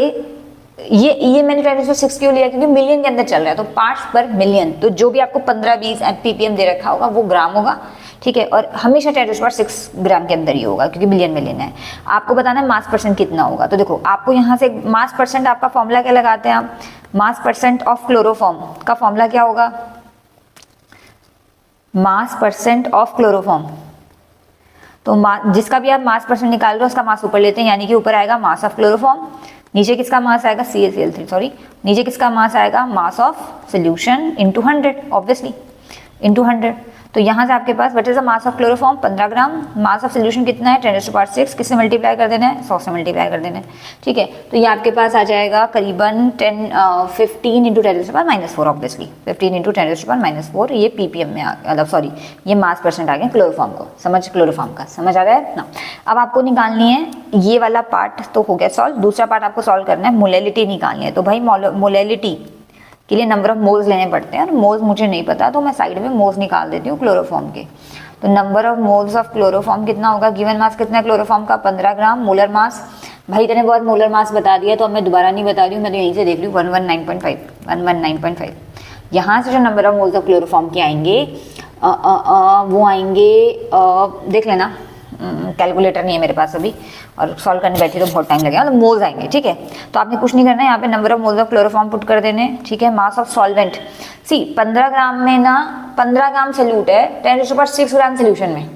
ये मैंने 10⁶ क्यों लिया, क्योंकि मिलियन के अंदर चल रहा है, तो पार्ट्स पर मिलियन, तो जो भी आपको 15-20 ppm दे रखा होगा वो ग्राम होगा। ठीक है, और हमेशा 10⁶ ग्राम के अंदर ही होगा क्योंकि मिलियन में लेना है। आपको बताना है मास परसेंट कितना होगा। तो देखो आपको यहाँ से मास परसेंट, आपका फॉर्मूला क्या लगाते हैं आप, मास परसेंट ऑफ क्लोरोफॉर्म का फॉर्मूला क्या होगा, मास परसेंट ऑफ क्लोरोफॉर्म। तो जिसका भी आप मास परसेंट निकाल रहे हो उसका मास ऊपर लेते हैं, यानी कि ऊपर आएगा मास ऑफ क्लोरोफॉर्म, नीचे किसका मास आएगा CaCl3, सॉरी नीचे किसका मास आएगा mass of solution into 100, obviously into 100। तो यहाँ से आपके पास what is the mass of chloroform 15 gram, mass of solution कितना है 10⁶, किससे मल्टीप्लाई कर देना है 100 से मल्टीप्लाई कर देना है। ठीक है, तो ये आपके पास आ जाएगा करीबन 15 इंटू 10⁻⁴, ऑब्वियसली 15 इंटू 10⁻⁴, ये ppm में मतलब सॉरी ये मास परसेंट आ गया क्लोरोफॉर्म को। क्लोरोफॉर्म का समझ आ रहा है ना। अब आपको निकालनी है ये वाला पार्ट तो हो गया सॉल्व, दूसरा पार्ट आपको सॉल्व करना है, मोलैलिटी निकालनी है। तो भाई मोलैलिटी के लिए नंबर ऑफ मोल्स लेने पड़ते हैं, और मोल्स मुझे नहीं पता तो मैं साइड में मोल्स निकाल देती हूँ क्लोरोफॉर्म के। तो number of moles of chloroform कितना होगा, गिवन मास कितना है क्लोरोफॉर्म का 15 ग्राम, मोलर मास भाई इतने बहुत मोलर मास बता दिया तो अब मैं दोबारा नहीं बता रही हूँ, मैं तो यहीं से देख रही हूँ 119.5। यहाँ से जो number of moles of chloroform के आएंगे वो आएंगे, देख लेना कैलकुलेटर नहीं है मेरे पास अभी, और सॉल्व करने बैठी तो बहुत टाइम लगेगा, तो मोल्स आएंगे। ठीक है, तो आपने कुछ नहीं करना है, यहाँ पे number of moles of chloroform put कर देने। ठीक है, मास ऑफ सॉल्वेंट 15 ग्राम में ना 15 ग्राम सोल्यूट है 10⁶ ग्राम सोल्यूशन में,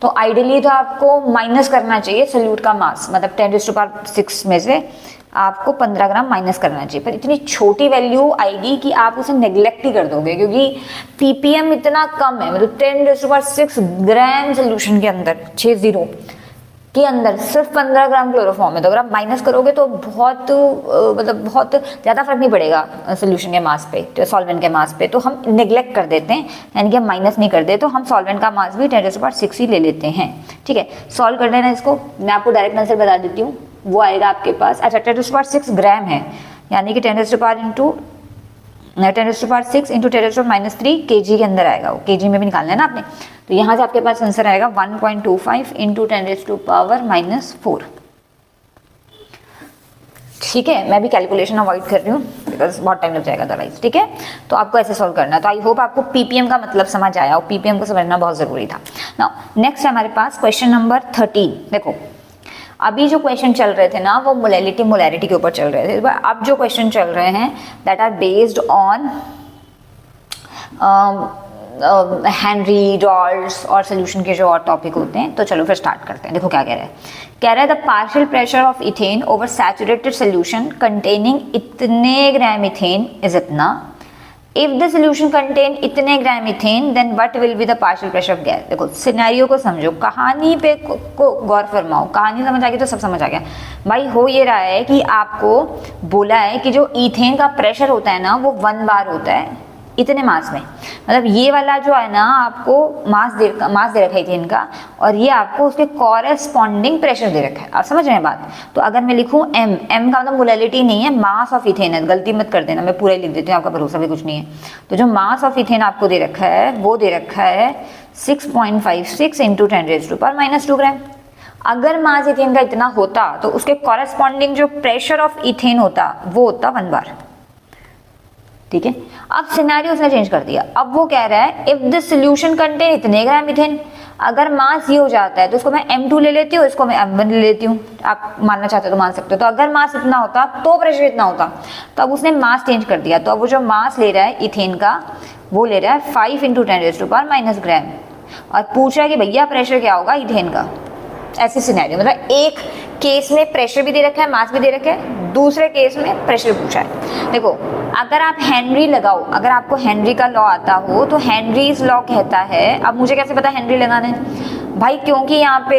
तो आइडियली तो आपको माइनस करना चाहिए सोल्यूट का मास, मतलब 10⁶ में से आपको 15 ग्राम माइनस करना चाहिए, पर इतनी छोटी वैल्यू आएगी कि आप उसे नेग्लेक्ट ही कर दोगे, क्योंकि ppm इतना कम है, मतलब 10⁶ ग्राम सोल्यूशन के अंदर 60 के अंदर सिर्फ 15 ग्राम क्लोरोफॉर्म है, तो अगर आप माइनस करोगे तो बहुत मतलब बहुत ज़्यादा फर्क नहीं पड़ेगा सोल्यूशन के मास पे, तो सॉल्वेंट के मास पे, तो हम नेग्लेक्ट कर देते हैं, यानी कि हम माइनस नहीं करते, तो हम सॉल्वेंट का मास भी 10⁶ ही ले लेते हैं। ठीक है, सॉल्व कर लेना इसको, मैं आपको डायरेक्ट आंसर बता देती हूँ, वो आएगा आपके पास, अच्छा 10⁶ ग्राम है, यानी कि 10⁻⁻⁶ इंटू 10⁻³ kg के अंदर आएगा, वो kg में भी निकालना है ना आपने। तो यहाँ से आपके पास आंसर आएगा 1.25 इंटू 10⁻⁴। ठीक है, मैं भी कैलकुलेशन अवॉइड कर रही हूँ बिकॉज बहुत टाइम लग जाएगा अदरवाइज। ठीक है, तो आपको ऐसे सॉल्व करना है। तो आई होप आपको ppm का मतलब समझ आया, और ppm को समझना बहुत ज़रूरी था। नाउ नेक्स्ट है हमारे पास क्वेश्चन नंबर 13। देखो अभी जो क्वेश्चन चल रहे थे ना वो मोलैरिटी के ऊपर चल रहे थे, अब जो क्वेश्चन चल रहे हैं that are based on Henry, Raoult's और सोल्यूशन के जो और टॉपिक होते हैं। तो चलो फिर स्टार्ट करते हैं। देखो क्या कह रहा है, कह रहा है the partial pressure of ethane over saturated solution containing इतने ग्राम इथेन इज इतना। इफ द सोल्यूशन कंटेन इतने gram ethane then what will be the partial pressure of gas. देखो सिनेरियो को समझो, कहानी पे को गौर फरमाओ, कहानी समझ आ गई तो सब समझ आ गया भाई। हो ये रहा है कि आपको बोला है कि जो इथेन का प्रेशर होता है ना वो 1 बार होता है इतने मास में, मतलब ये वाला जो है ना आपको मास दे रखा है इथेन का, और ये आपको उसके कॉरेस्पॉन्डिंग प्रेशर दे रखा है। आप समझ रहे हैं बात। तो अगर मैं लिखूं m का मतलब मोलैलिटी नहीं है, मास ऑफ इथेन है, गलती मत कर देना, मैं पूरा ही लिख देती हूँ, आपका भरोसा भी कुछ नहीं है। तो जो मास ऑफ इथेन आपको दे रखा है वो दे रखा है 6.56 इंटू 10⁻² ग्राम। अगर मास इथेन का इतना होता तो उसके कॉरेस्पॉन्डिंग जो प्रेशर ऑफ इथेन होता वो होता 1 बार। ठीक है, अब सिनेरियो उसने चेंज कर दिया। अब वो कह रहा है इफ द सॉल्यूशन कंटेन इतने ग्राम इथेन, अगर मास ये हो जाता है तो उसको मैं m2 ले लेती हूँ, इसको मैं m1 ले लेती हूँ। आप मानना चाहते हो तो मान सकते हो। तो अगर मास इतना होता तो प्रेशर इतना होता। तो अब उसने मास चेंज कर दिया। तो अब वो जो मास ले रहा है इथेन का वो ले रहा है 5 इंटू 10⁻³ ग्राम, और पूछ रहा है कि भैया प्रेशर क्या होगा इथेन का। ऐसे सिनेरियो मतलब एक केस में प्रेशर भी दे रखा है, मास भी दे रखा है, दूसरे केस में प्रेशर पूछा है। देखो अगर आप हेनरी लगाओ, अगर आपको हेनरी का लॉ आता हो तो हेनरीज लॉ कहता है, अब मुझे कैसे पता हेनरी लगाना है भाई, क्योंकि यहाँ पे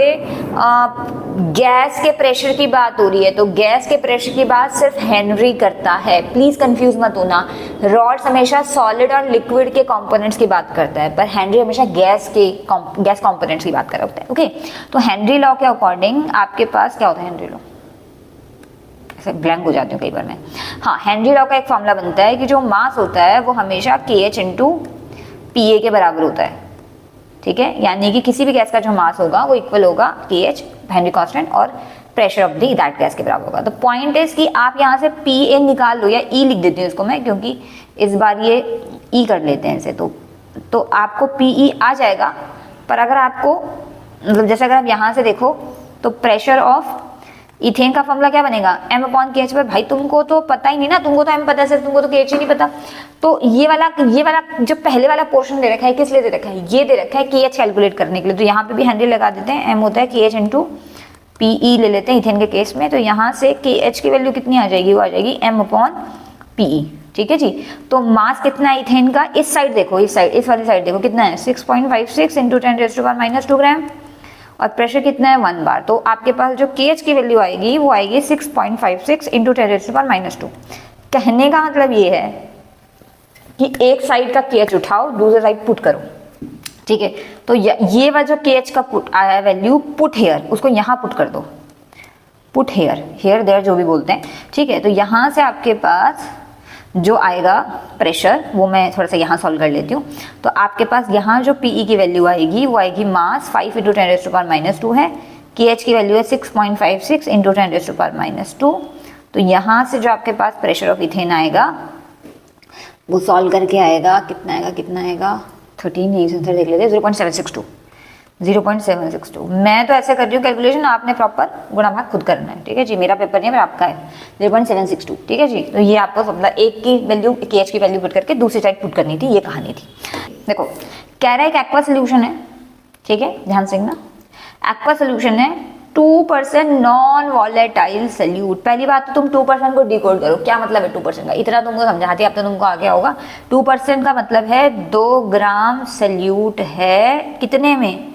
गैस के प्रेशर की बात हो रही है, तो गैस के प्रेशर की बात सिर्फ हेनरी करता है। प्लीज कंफ्यूज मत होना, रॉड्स हमेशा सॉलिड और लिक्विड के कंपोनेंट्स की बात करता है, पर हेनरी हमेशा गैस कंपोनेंट्स की बात कर रहा होता है। ओके, तो हेनरी लॉ के अकॉर्डिंग आपके पास क्या होता है, हेनरी लॉ ब्लैंक हो जाती हूँ कई बार मैं। हाँ, हेनरी लॉ का एक फॉर्मूला बनता है कि जो मास होता है वो हमेशा KH इंटू PA के बराबर होता है। ठीक है, यानी कि किसी भी गैस का जो मास होगा वो इक्वल होगा KH हेनरी कांस्टेंट और pressure of the that gas के बराबर होगा। तो पॉइंट इज कि आप यहाँ से PA निकाल लो, या E लिख देती हूँ इसको मैं, क्योंकि इस बार ये E कर लेते हैं इसे। तो आपको PE आ जाएगा। पर अगर आपको मतलब जैसे अगर आप यहाँ से देखो तो प्रेशर ऑफ इथेन का फॉर्मूला क्या बनेगा, m/kh। पर भाई तुमको तो पता ही नहीं ना, तुमको तो m पता है सिर्फ, तुमको तो kh ही नहीं पता। तो ये वाला जो पहले वाला पोर्शन दे रखा है किस लिए दे रखा है, ये दे रखा है kh कैलकुलेट करने के लिए। तो यहाँ पे भी हेनरी लगा देते हैं, m होता है kh इंटू PE ले लेते हैं इथेन के केस में। तो यहाँ से kh की वैल्यू कितनी आ जाएगी, वो आ जाएगी m/PE। ठीक है जी। तो मास कितना है इथेन का, इस साइड देखो, इस वाली साइड देखो कितना है, 6.56 इंटू 10⁻² ग्राम, और प्रेशर कितना है 1 बार। तो आपके पास जो KH की वैल्यू आएगी वो आएगी 6.56 इंटू 10⁻²। कहने का मतलब ये है कि एक साइड का KH उठाओ, दूसरे साइड पुट करो। ठीक है, तो ये वाला जो KH का पुट आया वैल्यू, पुट हेयर, उसको यहाँ पुट कर दो, पुट हेयर देयर जो भी बोलते हैं। ठीक है, तो यहाँ से आपके पास जो आएगा प्रेशर, वो मैं थोड़ा सा यहाँ सॉल्व कर लेती हूँ। तो आपके पास यहाँ जो PE की वैल्यू आएगी वो आएगी, मास 5 इंटू 10⁻² है, KH की वैल्यू है 6.56 इंटू 10⁻²। तो यहाँ से जो आपके पास प्रेशर ऑफ इथेन आएगा वो सॉल्व करके आएगा, कितना आएगा 13 देख लेते हैं, 0.762। मैं तो ऐसे कर रही हूँ कैलकुलेशन, आपने प्रॉपर गुणा भाग खुद करना है। ठीक है जी, मेरा पेपर नहीं है, आपका है 0.762। ठीक है जी, तो ये आपको मतलब एक की वैल्यू KH की वैल्यू पुट करके दूसरी साइड पुट करनी थी, ये कहानी थी। देखो कह रहा है एक एक्वा सोल्यूशन है। ठीक है, ध्यान से ना, एक्वा सोल्यूशन है 2% नॉन वॉलेटाइल सोल्यूट। पहली बात तो तुम 2% को डिकोड करो, क्या मतलब है 2% का, इतना तुमको समझाती है, अब तो तुमको आ गया होगा। 2% का मतलब है 2 ग्राम सोल्यूट है कितने में,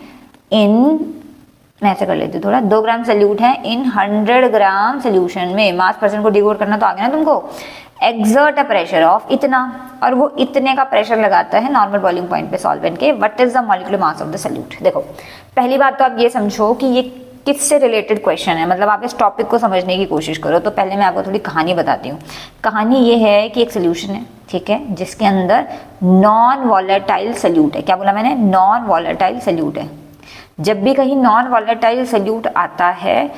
मैं ऐसे कर लेती हूँ थोड़ा, 2 ग्राम सोल्यूट है इन 100 ग्राम सोल्यूशन में। मास परसेंट को डिकोड करना तो आ गया ना तुमको। एक्सर्ट अ प्रेशर ऑफ इतना, और वो इतने का प्रेशर लगाता है नॉर्मल बॉइलिंग पॉइंट पे सॉल्वेंट के। What is the molecular mass of the solute. देखो पहली बात तो आप ये समझो कि ये किससे रिलेटेड क्वेश्चन है, मतलब आप इस टॉपिक को समझने की कोशिश करो। तो पहले मैं आपको थोड़ी कहानी बताती हूँ। कहानी ये है कि एक सोल्यूशन है, ठीक है, जिसके अंदर नॉन वॉलेटाइल सोल्यूट है। क्या बोला मैंने, नॉन वॉलेटाइल सोल्यूट है। जब भी कहीं नॉन वॉलेटाइल सोल्यूट आता है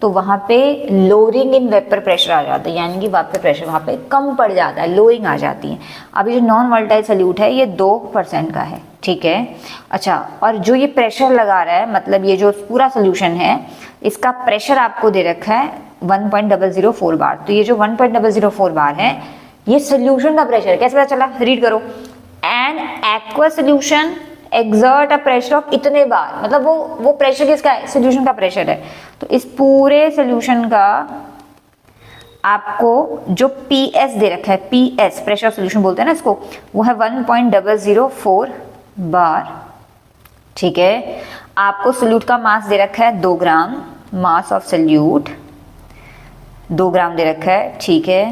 तो वहाँ पे लोअरिंग इन वेपर प्रेशर आ जाता है, यानी कि वेपर प्रेशर वहाँ पे कम पड़ जाता है, लोइंग आ जाती है। अभी जो नॉन वॉलेटाइल सोल्यूट है ये 2% का है, ठीक है। अच्छा, और जो ये प्रेशर लगा रहा है, मतलब ये जो पूरा सोल्यूशन है इसका प्रेशर आपको दे रखा है 1.004 बार। तो ये जो 1.004 बार है ये सोल्यूशन का प्रेशर, कैसे पता चला, रीड करो। N aqua solution exert a pressure of इतने बार, मतलब वो प्रेशर किसका है, सोल्यूशन का प्रेशर है। तो इस पूरे सोल्यूशन का आपको जो PS दे रखा है, PS प्रेशर ऑफ सोल्यूशन बोलते हैं ना इसको, वो है 1.004 बार। ठीक है, आपको सोल्यूट का मास दे रखा है 2 ग्राम, मास ऑफ सोल्यूट 2 ग्राम दे रखा है। ठीक है,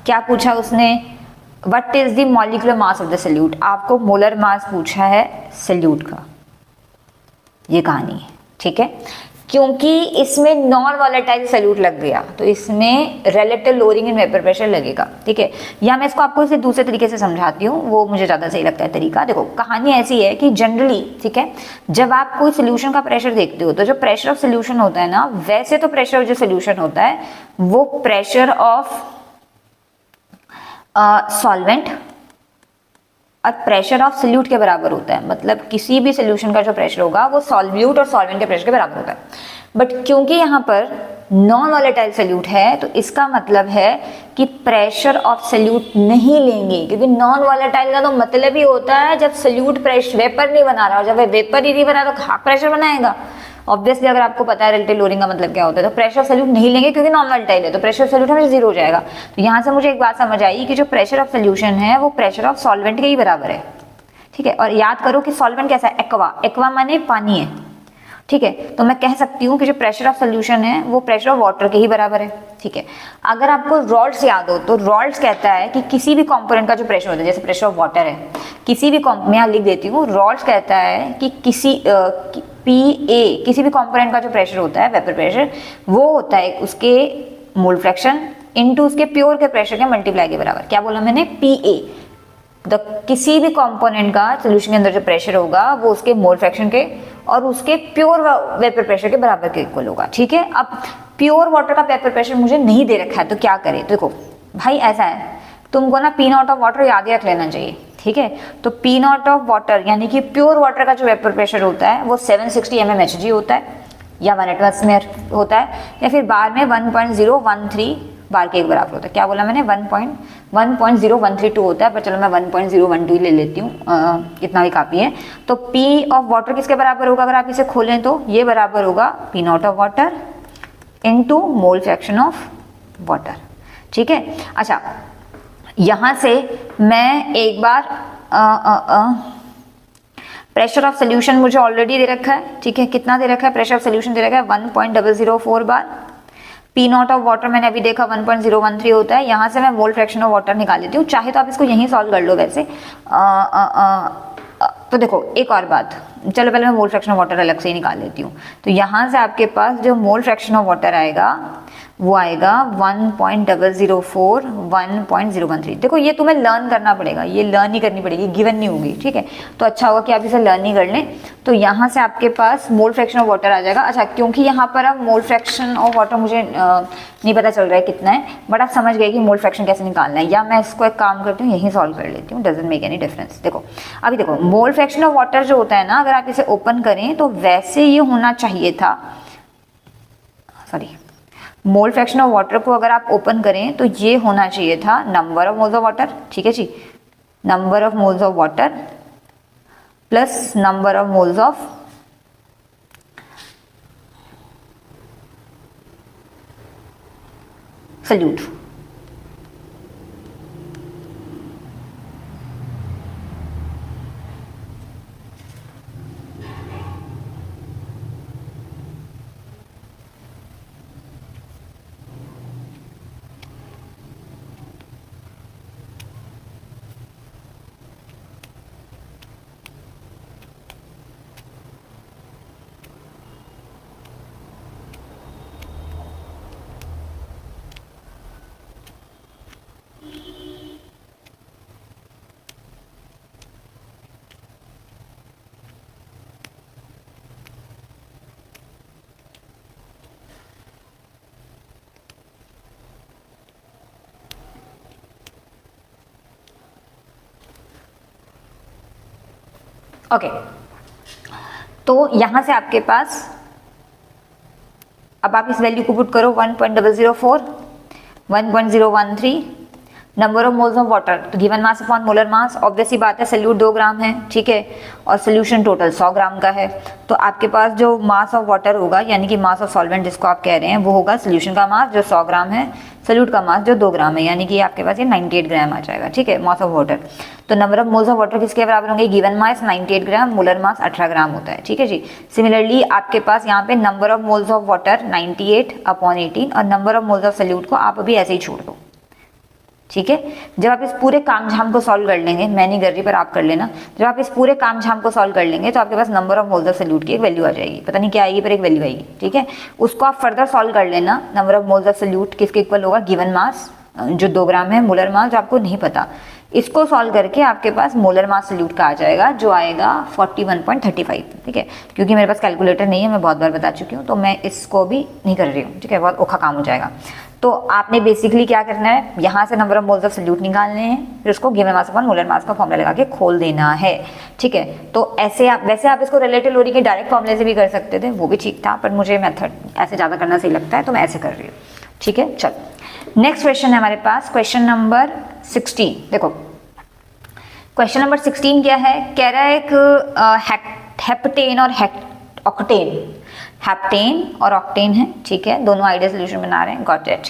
क्या पूछा उसने, what is the molecular mass of the solute, आपको मोलर मास पूछा है सोल्यूट का, ये कहानी है। ठीक है, क्योंकि इसमें नॉन वॉलेटाइल सोल्यूट लग गया तो इसमें relative lowering in vapour pressure लगेगा। ठीक है, या मैं इसको आपको इसे दूसरे तरीके से समझाती हूँ, वो मुझे ज़्यादा सही लगता है तरीका। देखो कहानी ऐसी है कि जनरली, ठीक है, जब आप कोई सोल्यूशन का प्रेशर देखते हो तो जो प्रेशर ऑफ सोल्यूशन होता है ना, वैसे तो प्रेशर ऑफ जो सोल्यूशन होता है वो प्रेशर ऑफ सॉल्वेंट और प्रेशर ऑफ सोल्यूट के बराबर होता है। मतलब किसी भी सोल्यूशन का जो प्रेशर होगा वो सॉल्व्यूट और सॉल्वेंट के प्रेशर के बराबर होता है। बट क्योंकि यहाँ पर नॉन वॉलेटाइल सोल्यूट है तो इसका मतलब है कि प्रेशर ऑफ सोल्यूट नहीं लेंगे, क्योंकि नॉन वॉलेटाइल का तो मतलब ही होता है जब सोल्यूट प्रेशर वेपर नहीं बना रहा, और जब वेपर ही नहीं बना रहा तो कहाँ प्रेशर बनाएगा। ऑब्वियसली अगर आपको पता है रिलेटिव लोअरिंग का मतलब क्या होता है, तो प्रेशर ऑफ सोल्यूट नहीं लेंगे क्योंकि नॉन वॉलेटाइल है, तो प्रेशर ऑफ सोल्यूट हमेशा 0 हो जाएगा। तो यहाँ से मुझे एक बात समझ आई कि जो प्रेशर ऑफ सोल्यूशन है वो प्रेशर ऑफ सॉल्वेंट के ही बराबर है। ठीक है, और याद करो कि सॉल्वेंट कैसा है, एक्वा, एक्वा माने पानी है। ठीक है, तो मैं कह सकती हूँ कि जो प्रेशर ऑफ सोल्यूशन है वो प्रेशर ऑफ वाटर के ही बराबर है। ठीक है, अगर आपको रॉल्ड्स याद हो तो रॉल्ड्स कहता है कि किसी भी कंपोनेंट का जो प्रेशर होता है, जैसे प्रेशर ऑफ वाटर है, किसी भी मैं यहाँ लिख देती हूँ, रॉल्ड्स कहता है कि किसी PA किसी भी कंपोनेंट का जो प्रेशर होता है, वेपर प्रेशर, वो होता है उसके मोल फ्रैक्शन इनटू उसके प्योर के प्रेशर के मल्टीप्लाई के बराबर। क्या बोला मैंने, PA। किसी भी कंपोनेंट का सोल्यूशन के अंदर जो प्रेशर होगा वो उसके मोल फ्रैक्शन के और उसके प्योर वेपर प्रेशर के बराबर के इक्वल होगा। ठीक है, अब प्योर वाटर का वेपर प्रेशर मुझे नहीं दे रखा है तो क्या करें। देखो भाई ऐसा है, तुमको ना P नॉट ऑफ वाटर याद ही रख लेना चाहिए। ठीक है, तो P नॉट ऑफ वाटर यानी कि प्योर वाटर का जो वेपर प्रेशर होता है वो 760 mmHg होता है, या 1 एटमॉस्फेयर होता है, या फिर बार में 1.013 बार के एक बराबर होता है। क्या बोला मैंने, 1.013 होता है, पर चलो मैं 1.012 ले लेती हूँ, इतना भी काफ़ी है। तो P ऑफ वाटर किसके बराबर होगा, अगर आप इसे खोलें तो ये बराबर होगा P not of water into mole fraction of water. ठीक है, अच्छा यहाँ से मैं एक बार प्रेशर ऑफ सोल्यूशन मुझे ऑलरेडी दे रखा है। ठीक है, कितना दे रखा है, प्रेशर ऑफ सोल्यूशन दे रखा है 1.004 बार। P नॉट ऑफ वाटर मैंने अभी देखा 1.013 होता है। यहाँ से मैं मोल फ्रैक्शन ऑफ वाटर निकाल लेती हूँ, चाहे तो आप इसको यहीं सॉल्व कर लो वैसे। तो देखो एक और बात, चलो पहले मैं मोल फ्रैक्शन ऑफ वाटर अलग से ही निकाल लेती हूँ। तो यहाँ से आपके पास जो मोल फ्रैक्शन ऑफ वाटर आएगा वो आएगा 1.004 1.013। देखो ये तुम्हें लर्न करना पड़ेगा, ये लर्न ही करनी पड़ेगी, गिवन नहीं होगी। ठीक है, तो अच्छा होगा कि आप इसे लर्न ही कर लें। तो यहाँ से आपके पास मोल फ्रैक्शन ऑफ वाटर आ जाएगा। अच्छा, क्योंकि यहाँ पर अब मोल फ्रैक्शन ऑफ वाटर मुझे नहीं पता चल रहा है कितना है, बट आप समझ गए कि मोल फ्रैक्शन कैसे निकालना है, या मैं इसको एक काम करती हूँ यहीं सॉल्व कर लेती हूँ, डजंट मेक एनी डिफरेंस। देखो अभी देखो मोल फ्रैक्शन ऑफ वाटर जो होता है ना, अगर आप इसे ओपन करें तो वैसे ये होना चाहिए था, sorry, mole fraction of water को अगर आप ओपन करें तो ये होना चाहिए था number of moles of water. ठीक है जी, number of moles of water plus number of moles of solute. Okay, तो यहां से आपके पास अब आप इस वैल्यू को पुट करो 1.004, 1.013, number of moles of water, तो given mass upon molar mass, obvious सी बात है सल्यूट 2 ग्राम है, ठीक है, और सोल्यूशन टोटल 100 ग्राम का है, तो आपके पास जो मास ऑफ वाटर होगा यानी कि मास ऑफ सॉल्वेंट जिसको आप कह रहे हैं वो होगा सोल्यूशन का मास जो 100 ग्राम है, सल्यूट का मास जो 2 ग्राम है, यानी कि आपके पास ये 98 ग्राम आ जाएगा, ठीक है, मास ऑफ वाटर। तो number of moles of water किसके बराबर होंगे, गिवन मास 98 ग्राम, मोलर मास 18 ग्राम होता है, ठीक है जी। सिमिलरली आपके पास यहाँ पे number of moles of water 98/18 और number of moles of salute को आप अभी ऐसे ही छोड़ दो, ठीक है। जब आप इस पूरे काम झाम को सॉल्व कर लेंगे, मैं नहीं कर रही पर आप कर लेना, जब आप इस पूरे काम झाम को सॉल्व कर लेंगे तो आपके पास number of moles of solute की एक वैल्यू आ जाएगी, पता नहीं क्या आएगी पर एक वैल्यू आएगी, ठीक है। उसको आप फर्दर सॉल्व कर लेना, number of moles of salute किसके इक्वल होगा, गिवन मास जो 2 ग्राम है, मोलर मास जो आपको नहीं पता, इसको सॉल्व करके आपके पास मोलर मास सल्यूट का आ जाएगा जो आएगा 41.35, ठीक है। क्योंकि मेरे पास कैलकुलेटर नहीं है, मैं बहुत बार बता चुकी हूँ, तो मैं इसको भी नहीं कर रही हूँ, ठीक है, बहुत औखा काम हो जाएगा। तो आपने बेसिकली क्या करना है, यहाँ से number of moles of salute निकालने हैं, फिर उसको गिवन मास अपॉन मोलर मास का फॉर्मूला लगा के खोल देना है, ठीक है। तो ऐसे आप, वैसे आप इसको रिलेटिव लोरी के डायरेक्ट फॉर्मूले से भी कर सकते थे, वो भी ठीक था, पर मुझे मेथड ऐसे ज़्यादा करना सही लगता है तो मैं ऐसे कर रही हूँ, ठीक है। चलो नेक्स्ट क्वेश्चन है हमारे पास, क्वेश्चन नंबर 16। देखो क्वेश्चन नंबर 16 क्या है, कह रहा है एक हेप्टेन और ऑक्टेन, हेप्टेन और ऑक्टेन है, ठीक है, दोनों आइडियल सोल्यूशन बना रहे हैं, गॉट इट।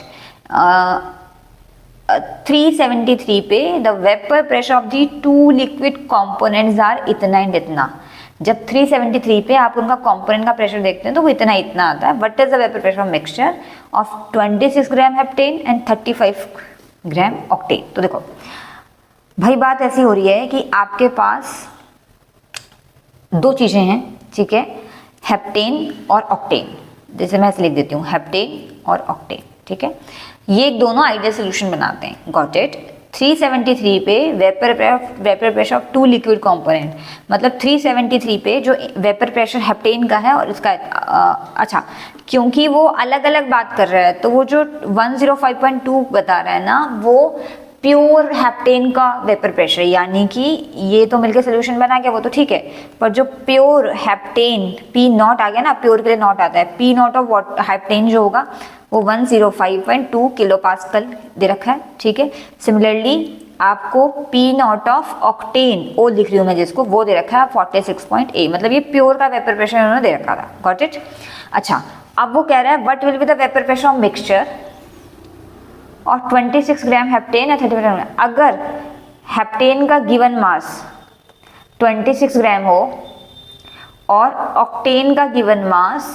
373 पे the vapour pressure of the 2 liquid components are इतना एंड इतना। जब 373 पे आप उनका कंपोनेंट का प्रेशर देखते हैं तो वो इतना इतना आता है। What is the vapour pressure of mixture of 26 gram heptane and 35 gram octane. तो देखो भाई बात ऐसी हो रही है कि आपके पास 2 चीजें हैं, ठीक है, हेप्टेन और ऑक्टेन, जैसे मैं ऐसे लिख देती हूँ हेप्टेन और ऑक्टेन, ठीक है, ये दोनों आइडियल सोल्यूशन बनाते हैं, गॉट इट। 373 पे vapour pressure of 2 liquid component, मतलब 373 पे जो वेपर प्रेशर हेप्टेन का है और इसका अच्छा, क्योंकि वो अलग अलग बात कर रहा है तो वो जो 105.2 बता रहा है ना वो प्योर हेप्टेन का वेपर प्रेशर, यानी कि ये तो मिलके सोल्यूशन बना गया वो तो ठीक है, पर जो प्योर हेप्टेन पी नॉट आ गया ना, प्योर के लिए नॉट आता है, पी नॉट ऑफ हेप्टेन जो होगा वो 105.2 किलो पास्कल दे रखा है, ठीक है। सिमिलरली आपको पी नॉट ऑफ ऑक्टेन, ओ लिख रही हूँ मैं जिसको, वो दे रखा है 46.8, मतलब ये प्योर का वेपर प्रेशर उन्होंने दे रखा था, गॉट इट। अच्छा अब वो कह रहा है what will be the vapour pressure of mixture और 26 ग्राम हेप्टेन या 35 ग्राम। अगर हेप्टेन का गिवन मास 26 ग्राम हो और ऑक्टेन का गिवन मास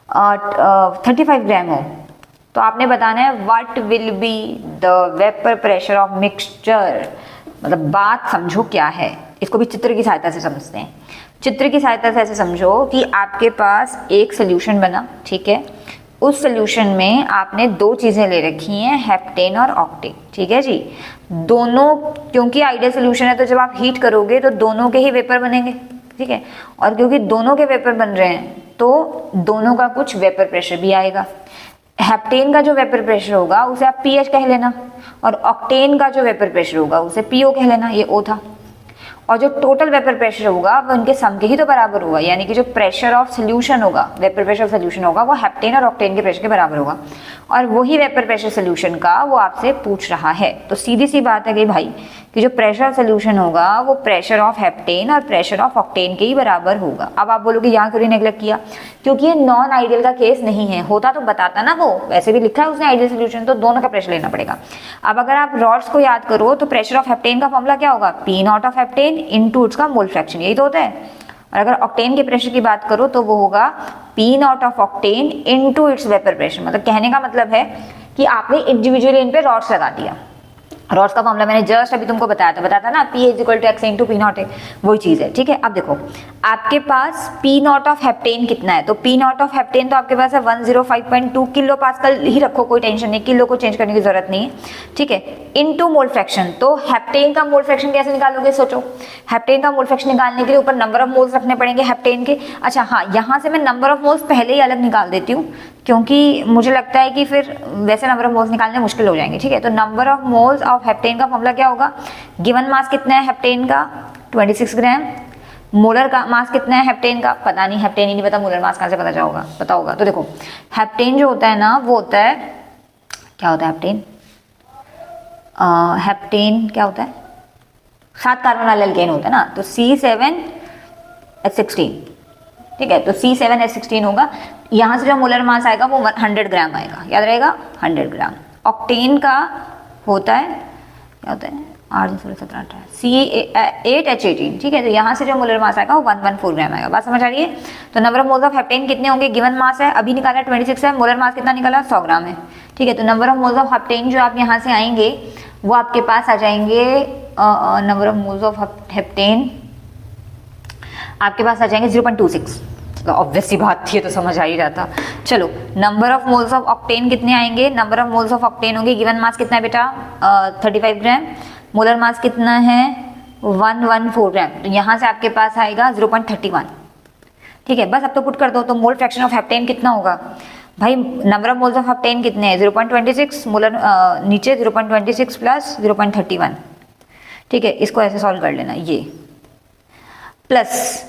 35 ग्राम हो तो आपने बताना है what will be the vapour pressure of mixture. मतलब बात समझो क्या है, इसको भी चित्र की सहायता से समझते हैं। चित्र की सहायता से ऐसे समझो कि आपके पास एक सोल्यूशन बना, ठीक है, उस सोल्यूशन में आपने 2 चीजें ले रखी हैं, हेप्टेन और ऑक्टेन, ठीक है जी। दोनों, क्योंकि आइडियल सोल्यूशन है तो जब आप हीट करोगे तो दोनों के ही वेपर बनेंगे, ठीक है, और क्योंकि दोनों के वेपर बन रहे हैं तो दोनों का कुछ वेपर प्रेशर भी आएगा। हेप्टेन का जो वेपर प्रेशर होगा उसे आप पीएच कह लेना और ऑक्टेन का जो वेपर प्रेशर होगा उसे पीओ कह लेना, ये ओ था। और जो टोटल वेपर प्रेशर होगा वो उनके सम के ही तो बराबर होगा, यानी कि जो प्रेशर ऑफ सोल्यूशन होगा, वेपर प्रेशर ऑफ सोल्यूशन होगा वो हेप्टेन और ऑक्टेन के प्रेशर के बराबर होगा, और वही वेपर प्रेशर सोल्यूशन का वो आपसे पूछ रहा है। तो सीधी सी बात है कि भाई कि जो प्रेशर ऑफ सोल्यूशन होगा वो प्रेशर ऑफ हेप्टेन और प्रेशर ऑफ ऑक्टेन के ही बराबर होगा। अब आप बोलोगे यहाँ क्यों नेगलेक्ट किया, क्योंकि ये नॉन आइडियल का केस नहीं है, होता तो बताता ना, वो वैसे भी लिखा है उसने आइडियल सोल्यूशन, तो दोनों का प्रेशर लेना पड़ेगा। अब अगर आप रॉड्स को याद करो तो प्रेशर ऑफ हेप्टेन का फॉर्मूला क्या होगा, P naught of heptane into इसका मोल फ्रैक्शन, यही तो होता है। और अगर ऑक्टेन के प्रेशर की बात करो तो वो होगा P naught of octane into its vapour pressure. मतलब कहने का मतलब है कि आपने इंडिविजुअली इन पे रॉड्स लगा दिया। रॉड्स का मामला मैंने जस्ट अभी तुमको बताया था ना, P is equal to X into P naught है, वही चीज है, ठीक है। अब देखो आपके पास पी नॉट ऑफ हेप्टेन कितना है, तो पी नॉट ऑफ हेप्टेन तो आपके पास है 105.2 किलो पास्कल ही रखो, कोई टेंशन नहीं, किलो को चेंज करने की जरूरत नहीं है, ठीक है, इनटू मोल फ्रैक्शन। तो हेप्टेन का मोल फ्रैक्शन कैसे निकालोगे, सोचो, हेप्टेन का मोल फ्रैक्शन निकालने के लिए ऊपर नंबर ऑफ मोल्स रखने पड़ेंगे हेप्टेन के। अच्छा हाँ, यहाँ से मैं नंबर ऑफ मोल्स पहले ही अलग निकाल देती हूँ क्योंकि मुझे लगता है कि फिर वैसे नंबर ऑफ मोल्स निकालने मुश्किल हो जाएंगे, ठीक है। तो number of moles of heptane का फॉर्मूला क्या होगा, गिवन मास कितना है हेप्टेन का 26 ग्राम, मोलर का मास कितना है हेप्टेन का, पता नहीं, हेप्टेन ही नहीं पता, मोलर मास कहाँ से पता होगा। तो देखो हेप्टेन जो होता है ना वो होता है, क्या होता है हेप्टेन, हेप्टेन क्या होता है, 7 कार्बन वाला एल्केन होता है ना, तो C7H16, ठीक है, तो C7H16 होगा। यहाँ से जो मोलर मास आएगा वो 100 ग्राम आएगा, याद रहेगा 100 ग्राम। ऑक्टेन का होता है, क्या होता है, 8 C8H18, ठीक है, तो यहाँ से जो मोलर मास आएगा वो 114 ग्राम आएगा। बात समझ आ रही है। तो number of moles of heptane कितने होंगे, गिवन मास है, अभी निकाला 26 है, मोलर मास कितना निकाला 100 ग्राम है, ठीक है। तो number of moles of heptane जो आप यहाँ से आएंगे वो आपके पास आ जाएंगे, number of moles of heptane आपके पास आ जाएंगे 0.26, तो ऑब्वियस सी बात थी, तो समझ आ ही जाता। चलो number of moles of octane कितने आएंगे, number of moles of octane होंगे, गिवन मास कितना है बेटा 35 ग्राम, मोलर मास कितना है 114 ग्राम, तो यहाँ से आपके पास आएगा 0.31, ठीक है। बस अब तो पुट कर दो, तो मोल फ्रैक्शन ऑफ हेप्टेन कितना होगा भाई, number of moles of heptane कितने हैं 0.26, मोलर नीचे 0.26 प्लस 0.31, ठीक है, इसको ऐसे सॉल्व कर लेना, ये प्लस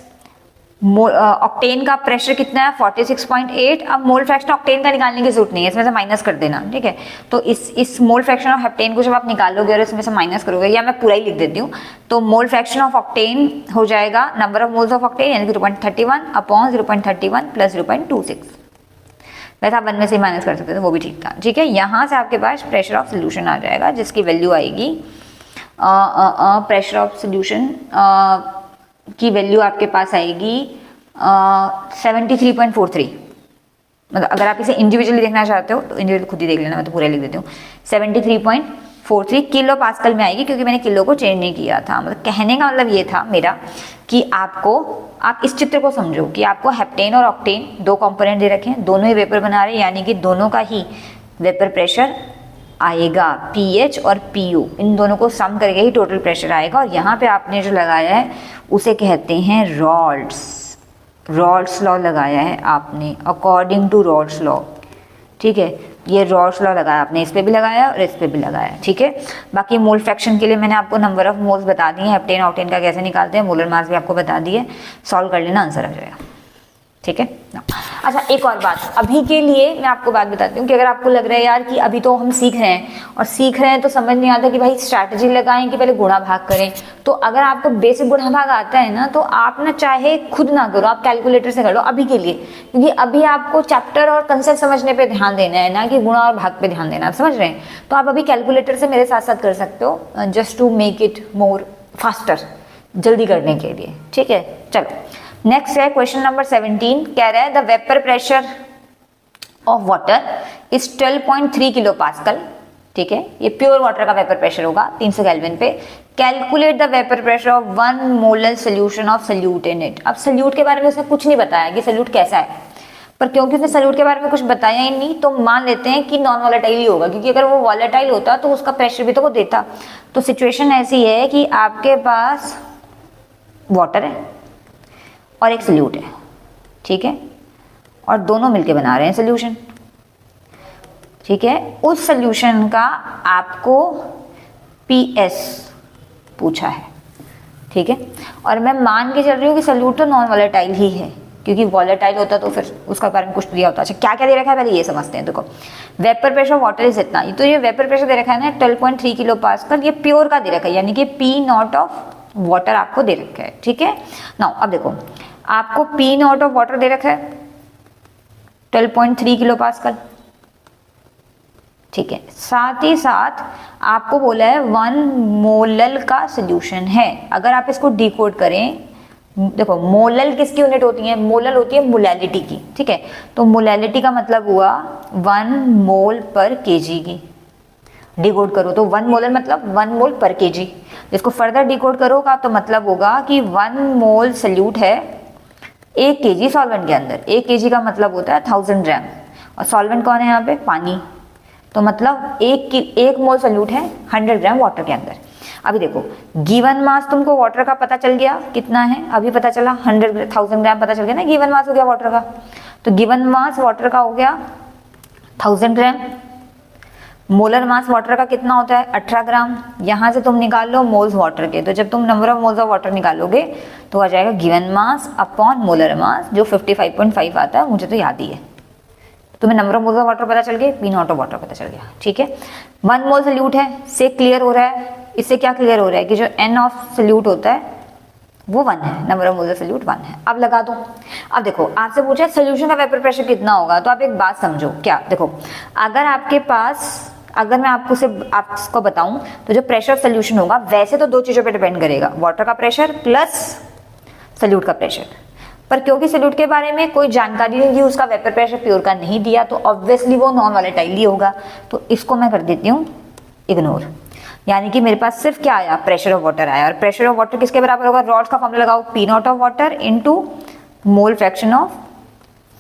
ऑक्टेन का प्रेशर कितना है 46.8। अब मोल फ्रैक्शन ऑक्टेन का निकालने की जरूरत नहीं है, इसमें से माइनस कर देना, ठीक है। तो इस मोल फ्रैक्शन ऑफ हेप्टेन को जब आप निकालोगे और इसमें से माइनस करोगे, या मैं पूरा ही लिख देती हूँ, तो मोल फ्रैक्शन ऑफ ऑक्टेन हो जाएगा number of moles of octane यानी 0.31 अपॉन 0.31 प्लस 0.26। वैसे आप 1 में से माइनस कर सकते थे, वो भी ठीक था, ठीक है। यहाँ से आपके पास प्रेशर ऑफ सोल्यूशन आ जाएगा, जिसकी वैल्यू आएगी प्रेशर ऑफ सोल्यूशन की वैल्यू आपके पास आएगी 73.43। मतलब अगर आप इसे इंडिविजुअली देखना चाहते हो तो इंडिविजुअल खुद ही देख लेना, मैं तो पूरा लिख देती हूँ। 73.43 किलो पास्कल में आएगी, क्योंकि मैंने किलो को चेंज नहीं किया था। मतलब कहने का मतलब ये था मेरा कि आप इस चित्र को समझो कि आपको हेप्टेन और ऑक्टेन 2 कंपोनेंट दे रखे हैं, दोनों ही वेपर बना रहे हैं, यानी कि दोनों का ही वेपर प्रेशर आएगा पीएच और पीयू, इन दोनों को सम करके ही टोटल प्रेशर आएगा। और यहाँ पे आपने जो लगाया है उसे कहते हैं रॉल्ड्स लॉ लगाया है आपने, अकॉर्डिंग टू रॉल्ड्स लॉ, ठीक है। ये रॉल्ड्स लॉ लगाया आपने, इस पे भी लगाया और इस पे भी लगाया, ठीक है। बाकी मोल फ्रैक्शन के लिए मैंने आपको नंबर ऑफ मोल्स बता दिए, हेप्टेन ऑक्टेन का कैसे निकालते हैं, मोलर मास भी आपको बता दिए, सॉल्व कर लेना, आंसर आ जाएगा, ठीक है। अच्छा एक और बात, अभी के लिए मैं आपको बात बताती हूँ कि अगर आपको लग रहा है यार कि अभी तो हम सीख रहे हैं तो समझ नहीं आता कि भाई स्ट्रैटेजी लगाएं कि पहले गुणा भाग करें, तो अगर आपको बेसिक गुणा भाग आता है ना, तो आप ना चाहे खुद ना करो, आप कैलकुलेटर से कर लो अभी के लिए, क्योंकि अभी आपको चैप्टर और कंसेप्ट समझने पे ध्यान देना है, ना कि गुणा और भाग पे ध्यान देना, समझ रहे हैं। तो आप अभी कैलकुलेटर से मेरे साथ साथ कर सकते हो, just to make it more faster, जल्दी करने के लिए, ठीक है। चलो नेक्स्ट है क्वेश्चन नंबर 17, कह रहा है the vapour pressure of water is 12.3 kilo pascal, ठीक है। ये प्योर वाटर का वेपर प्रेशर होगा 300 केल्विन पे। Calculate the vapour pressure of 1 molar solution of solute in it. अब सल्यूट के बारे में उसने कुछ नहीं बताया कि सल्यूट कैसा है, पर क्योंकि उसने सल्यूट के बारे में कुछ बताया ही नहीं, तो मान लेते हैं कि नॉन वॉलेटाइल ही होगा, क्योंकि अगर वो वॉलेटाइल होता तो उसका प्रेशर भी तो वो देता। तो सिचुएशन ऐसी है कि आपके पास वाटर है और एक सल्यूट है, ठीक है, और दोनों मिलके बना रहे हैं सोल्यूशन, ठीक है। उस सोल्यूशन का आपको पीएस पूछा है, ठीक है, और मैं मान के चल रही हूँ कि सल्यूट तो नॉन वॉलेटाइल ही है, क्योंकि वॉलेटाइल होता तो फिर उसका बारे में कुछ दिया होता। अच्छा क्या क्या दे रखा है पहले ये समझते हैं। देखो वेपर प्रेशर वाटर इज इतना, तो ये वेपर प्रेशर दे रखा है ना 12.3 किलो पास्कल, ये प्योर का दे रखा है, यानी कि पी नॉट ऑफ वाटर आपको दे रखा है, ठीक है। नाउ अब देखो आपको पी नॉट ऑफ वाटर दे रखा है 12.3 किलो पास्कल, ठीक है। साथ ही साथ आपको बोला है 1 मोलल का सोल्यूशन है। अगर आप इसको डिकोड करें, देखो मोलल किसकी यूनिट होती है, मोलल होती है मोलैलिटी की, ठीक है। तो मोलैलिटी का मतलब हुआ 1 मोल पर केजी की, डिकोड करो तो 1 मोलर मतलब 1 मोल पर केजी। इसको फर्दर डिकोड करोगा तो मतलब होगा कि 1 मोल सल्यूट है 1 केजी सॉल्वेंट के अंदर। 1 केजी का मतलब होता है 1000 ग्राम, और सॉल्वेंट कौन है यहाँ पे, पानी, तो मतलब 1 मोल सल्यूट है 100 ग्राम वाटर के अंदर। अभी देखो गिवन मास तुमको वाटर का पता चल गया कितना है, अभी पता चला 1000 ग्राम पता चल गया ना, गिवन मास हो गया वाटर का। तो गिवन मास वाटर का हो गया 1000 ग्राम, मोलर मास वाटर का कितना होता है 18 ग्राम। यहाँ से तुम निकाल लो मोल्स वाटर के, तो जब तुम number of moles of water निकालोगे तो आ जाएगा गिवन मास अपॉन मोलर मास, जो 55.5 आता है, मुझे तो याद ही है। तुम्हें number of moles of water पता चल गया, पी नॉट ऑफ वाटर पता चल गया, ठीक है। 1 मोल सोल्यूट है, से क्लियर हो रहा है, इससे क्या क्लियर हो रहा है कि जो n ऑफ सोल्यूट होता है वो 1 है, number of moles of solute 1 है। अब लगा दो। अब देखो आपसे पूछा सोल्यूशन का वेपर प्रेशर कितना होगा, तो आप एक बात समझो, क्या देखो, अगर आपके पास, अगर मैं आपको बताऊं तो जो प्रेशर ऑफ सोल्यूशन होगा वैसे तो 2 चीजों पे डिपेंड करेगा, वाटर का प्रेशर प्लस सोल्यूट का प्रेशर। पर क्योंकि सोल्यूट के बारे में कोई जानकारी नहीं दी, उसका वेपर प्रेशर प्योर का नहीं दिया, तो ऑब्वियसली वो नॉन वॉलेटाइल ही होगा, तो इसको मैं कर देती हूँ इग्नोर। यानी कि मेरे पास सिर्फ क्या आया, प्रेशर ऑफ वाटर आया। और प्रेशर ऑफ वाटर किसके बराबर होगा, रॉड्स का फॉर्मूला लगाओ, P naught of water into mole fraction of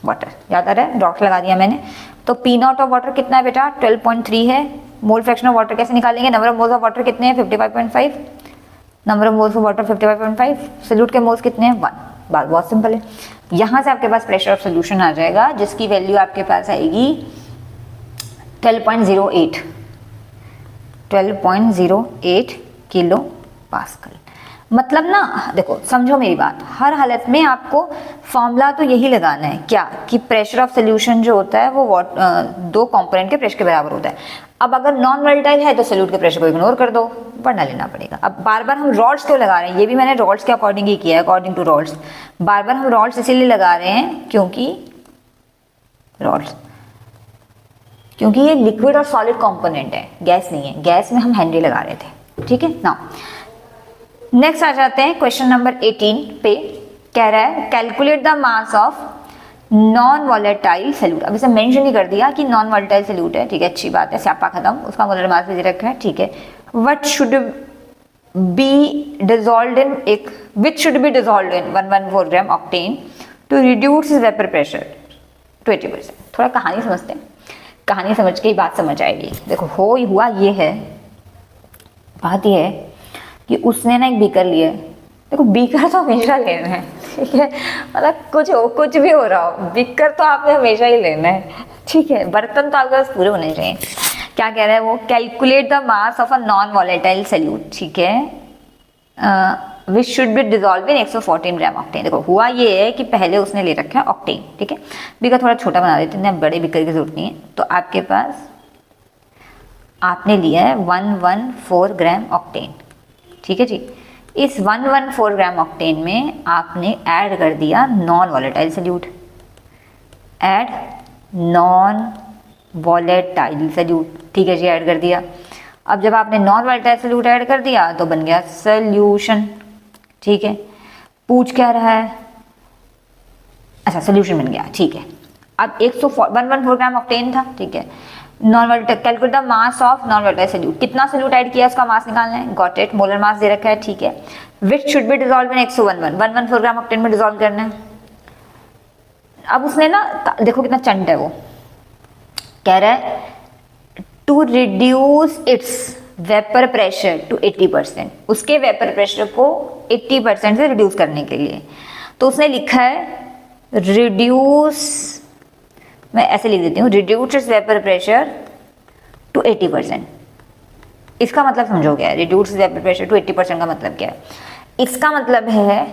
water. याद आ रहा है, डॉट्स लगा दिया मैंने। तो पी नॉट ऑफ वाटर कितना है बेटा, 12.3 है। मोल फ्रैक्शन ऑफ वाटर कैसे निकालेंगे, number of moles of water कितने हैं, 55.5। Number of moles of water 55.5, solute के मोल्स कितने हैं, 1। बात बहुत सिंपल है। यहाँ से आपके पास प्रेशर ऑफ सोल्यूशन आ जाएगा, जिसकी वैल्यू आपके पास आएगी 12.08 किलो पास्कल। मतलब ना देखो, समझो मेरी बात, हर हालत में आपको फॉर्मूला तो यही लगाना है, क्या कि प्रेशर ऑफ सोल्यूशन जो होता है वो 2 कंपोनेंट के प्रेशर के बराबर होता है। अब अगर नॉन वोलेटाइल है तो सोल्यूट के प्रेशर को इग्नोर कर दो, पढ़ना लेना पड़ेगा। अब बार बार हम रॉड्स क्यों लगा रहे हैं, ये भी मैंने रॉड्स के अकॉर्डिंग ही किया है, अकॉर्डिंग टू रॉड्स। बार बार हम रॉड्स इसीलिए लगा रहे हैं क्योंकि ये लिक्विड और सॉलिड कंपोनेंट है, गैस नहीं है। गैस में हम हेनरी लगा रहे थे, ठीक है ना। नेक्स्ट आ जाते हैं क्वेश्चन नंबर 18 पे। कह रहा है calculate the mass of non volatile solute. अब इसे मेंशन ही कर दिया कि नॉन वॉलेटाइल सोल्यूट है, ठीक है, अच्छी बात है, स्यापा खत्म, उसका मोलर मास भी दे रखा है, ठीक है। Which should be dissolved in 114 gram octane to reduce vapour pressure to 80%। थोड़ा कहानी समझते हैं, कहानी समझ के ही बात समझ आएगी। देखो हुआ ये है, बात ये है कि उसने ना एक बीकर लिया है। देखो बीकर तो हमेशा लेना है, ठीक है, मतलब कुछ भी हो रहा हो, बीकर तो आपने हमेशा ही लेना है, ठीक है। बर्तन तो आपके पास पूरे होने चाहिए। क्या कह रहा है वो, calculate the mass of a non volatile solute, ठीक है, which should be dissolve in 114 gram octane. देखो हुआ ये है कि पहले उसने ले रखा है ऑक्टेन, ठीक है, बीकर थोड़ा छोटा बना देते हैं, बड़े बीकर की जरूरत नहीं है। तो आपके पास आपने लिया है 114 ग्राम ऑक्टेन, ठीक है जी। इस 114 ग्राम ऑक्टेन में आपने ऐड कर दिया non volatile solute, add non volatile solute, ठीक है जी, ऐड कर दिया। अब जब आपने नॉन वॉलेटाइल सोल्यूट ऐड कर दिया तो बन गया सोल्यूशन, ठीक है। पूछ क्या रहा है, अच्छा सोल्यूशन बन गया, ठीक है। अब 114 ग्राम ऑक्टेन था, ठीक है। Non volatile, calculate the mass of non volatile solute, कितना सोल्यूट ऐड किया उसका मास निकालना है, गॉट इट, मोलर मास दे रखा है, ठीक है। Which should be dissolve in 114 gram octane में डिसॉल्व करना है। अब उसने ना, देखो कितना चंट है वो, कह रहा है to reduce its vapour pressure to 80%, उसके वेपर प्रेशर को 80% से रिड्यूस करने के लिए। तो उसने लिखा है रिड्यूस, मैं ऐसे लिख देती हूँ, reduce its vapour pressure to 80%। इसका मतलब समझो क्या है, रिड्यूस वेपर प्रेशर टू 80% का मतलब क्या है। इसका मतलब है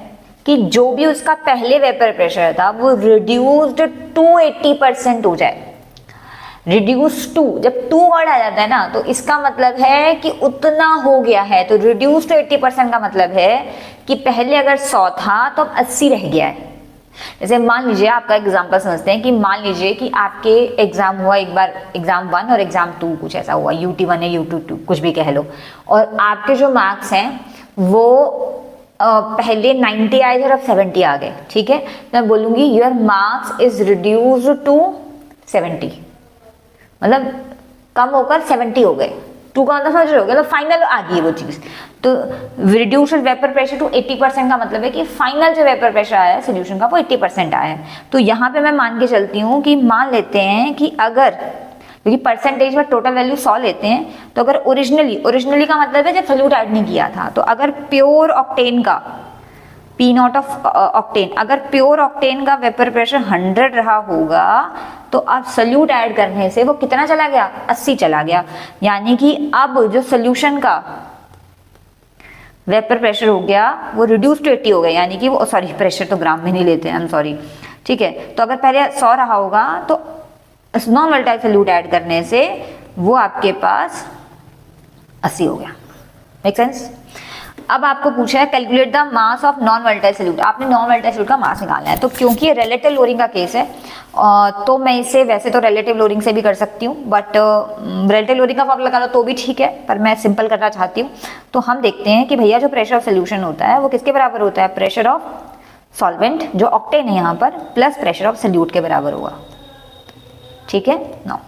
कि जो भी उसका पहले वेपर प्रेशर था वो रिड्यूस्ड टू 80% हो जाए। रिड्यूस टू, जब 2 वर्ड आ जाता है ना तो इसका मतलब है कि उतना हो गया है। तो रिड्यूस टू 80% का मतलब है कि पहले अगर 100 था तो अब 80 रह गया है। जैसे मान लीजिए, आपका एग्जाम्पल समझते हैं कि मान लीजिए कि आपके एग्जाम हुआ एक बार, एग्जाम 1 और एग्जाम 2 कुछ ऐसा हुआ, UT1 या UT2 कुछ भी कह लो, और आपके जो मार्क्स हैं वो पहले 90 आए थे और अब 70 आ गए, ठीक है। तो मैं बोलूंगी your marks is reduced to 70, मतलब कम होकर 70 हो गए। 2 का मतलब समझ रहे हो, मतलब फाइनल आ गई वो चीज। तो रिड्यूस वेपर प्रेशर टू 80% का मतलब है कि फाइनल जो वेपर प्रेशर आया है सोल्यूशन का वो 80% आया है। तो यहाँ पे मैं मान के चलती हूँ कि मान लेते हैं कि अगर, क्योंकि परसेंटेज में टोटल वैल्यू 100 लेते हैं, तो अगर ओरिजिनली का मतलब है जब सोल्यूट ऐड नहीं किया था, तो अगर प्योर ऑक्टेन का पी नॉट ऑफ ऑक्टेन, अगर प्योर ऑक्टेन का वेपर प्रेशर 100 रहा होगा तो अब सोल्यूट ऐड करने से वो कितना चला गया, 80 चला गया। यानी कि अब जो सोल्यूशन का वेपर प्रेशर हो गया वो रिड्यूस टू 80 हो गया, यानी कि वो सॉरी प्रेशर तो ग्राम में नहीं लेते हैं, आई एम सॉरी, ठीक है। तो अगर पहले 100 रहा होगा तो नॉन वोलेटाइल सोल्यूट ऐड करने से वो आपके पास 80 हो गया। Make sense? अब आपको पूछा है calculate the mass of non volatile solute, आपने नॉन वोलेटाइल सोल्यूट का मास निकालना है। तो क्योंकि ये रिलेटिव लोडिंग का केस है तो मैं इसे वैसे तो रिलेटिव लोडिंग से भी कर सकती हूँ, बट रिलेटिव लोडिंग का फॉर्मूला लगा लो तो भी ठीक है, पर मैं सिंपल करना चाहती हूँ। तो हम देखते हैं कि भैया जो प्रेशर ऑफ सोल्यूशन होता है वो किसके बराबर होता है, प्रेशर ऑफ सॉल्वेंट जो ऑक्टेन है यहाँ पर प्लस प्रेशर ऑफ सोल्यूट के बराबर होगा। ठीक है, नो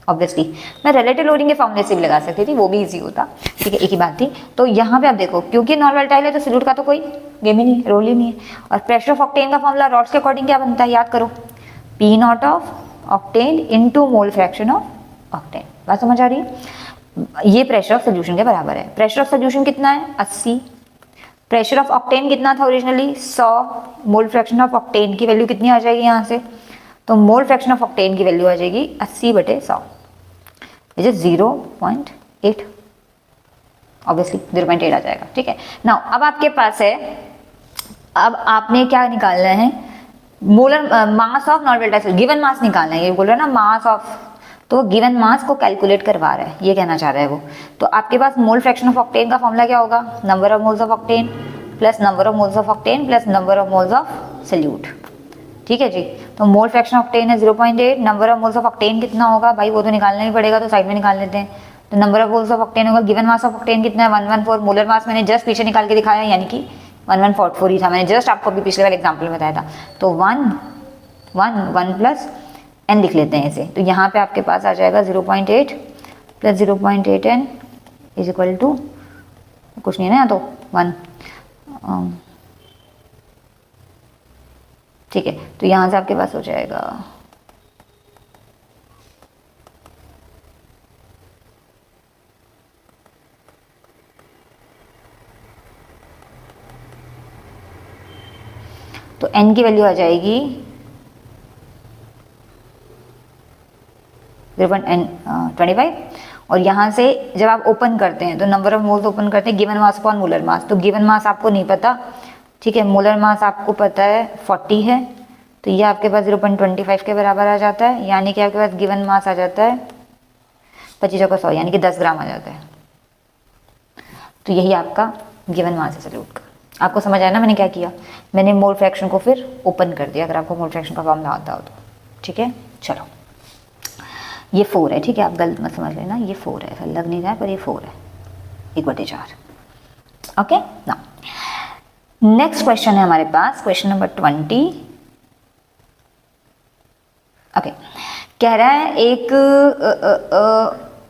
ऑब्वियसली मैं रिलेटिव लोडिंग के फॉर्मूले से भी लगा सकती थी, वो भी इजी होता, ठीक है, एक ही बात थी। तो यहाँ पे आप देखो क्योंकि नॉन वोलेटाइल है तो सोल्यूट का तो कोई गेम ही नहीं, रोल ही नहीं है। और प्रेशर ऑफ ऑक्टेन का फॉर्मूला रॉड्स के अकॉर्डिंग क्या बनता है, याद करो, P naught of octane into mole fraction of octane. बात समझ आ रही है? ये प्रेशर ऑफ सोल्यूशन के बराबर है। प्रेशर ऑफ सोल्यूशन कितना है, 80। प्रेशर ऑफ ऑक्टेन कितना था originally, 100। Mole fraction of octane की वैल्यू कितनी आ जाएगी यहाँ से, तो मोल फ्रैक्शन ऑफ ऑक्टेन की वैल्यू आ जाएगी 80/100, विच इज 0.8, ऑब्वियसली 0.8 आ जाएगा। ठीक है, नाउ अब आपके पास है, अब आपने क्या निकालना है, molar mass of non volatile given mass निकालना है। ये बोल रहा है ना मास ऑफ, तो गिवन मास को कैलकुलेट करवा रहा है, ये कहना चाह रहा है वो। तो आपके पास मोल फ्रैक्शन ऑफ ऑक्टेन का फॉर्मूला क्या होगा, number of moles of octane plus number of moles of octane plus number of moles of solute. ठीक है जी, तो मोल फ्रैक्शन ऑक्टेन है 0.8, number of moles of octane कितना होगा भाई वो तो निकालना ही पड़ेगा, तो साइड में निकाल लेते हैं। तो number of moles of octane होगा, गिवन मास ऑफ ऑक्टेन कितना है 114, मोलर मास मैंने जस्ट पीछे निकाल के दिखाया, यानी कि 1144 ही था, मैंने जस्ट आपको अभी पिछले वाले एग्जाम्पल में बताया था। तो 1 प्लस n लिख लेते हैं इसे, तो यहाँ पे आपके पास आ जाएगा 0.8 plus 0.8n is equal to कुछ नहीं है ना, तो 1। ठीक है, तो यहाँ से आपके पास हो जाएगा तो n की वैल्यू आ जाएगी 0.25। और यहाँ से जब आप ओपन करते हैं तो नंबर ऑफ मोल्स ओपन करते हैं, गिवन मास अपॉन मोलर मास, तो गिवन मास आपको नहीं पता, ठीक है, मोलर मास आपको पता है 40 है, तो ये आपके पास 0.25 के बराबर आ जाता है, यानी कि आपके पास गिवन मास आ जाता है 25×100 यानी कि 10 ग्राम आ जाता है। तो यही आपका गिवन मास है सोल्यूट का। आपको समझ आया ना मैंने क्या किया, मैंने मोल फ्रैक्शन को फिर ओपन कर दिया, अगर आपको मोल फ्रैक्शन का फॉर्मूला आता हो तो। ठीक है, चलो ये 4 है, ठीक है, आप गलत मत समझ लेना, ये 4 है, ऐसा लग नहीं रहा है पर ये 4 है, 1/4। ओके, ना नेक्स्ट क्वेश्चन है हमारे पास, क्वेश्चन नंबर 20। ओके, कह रहा है एक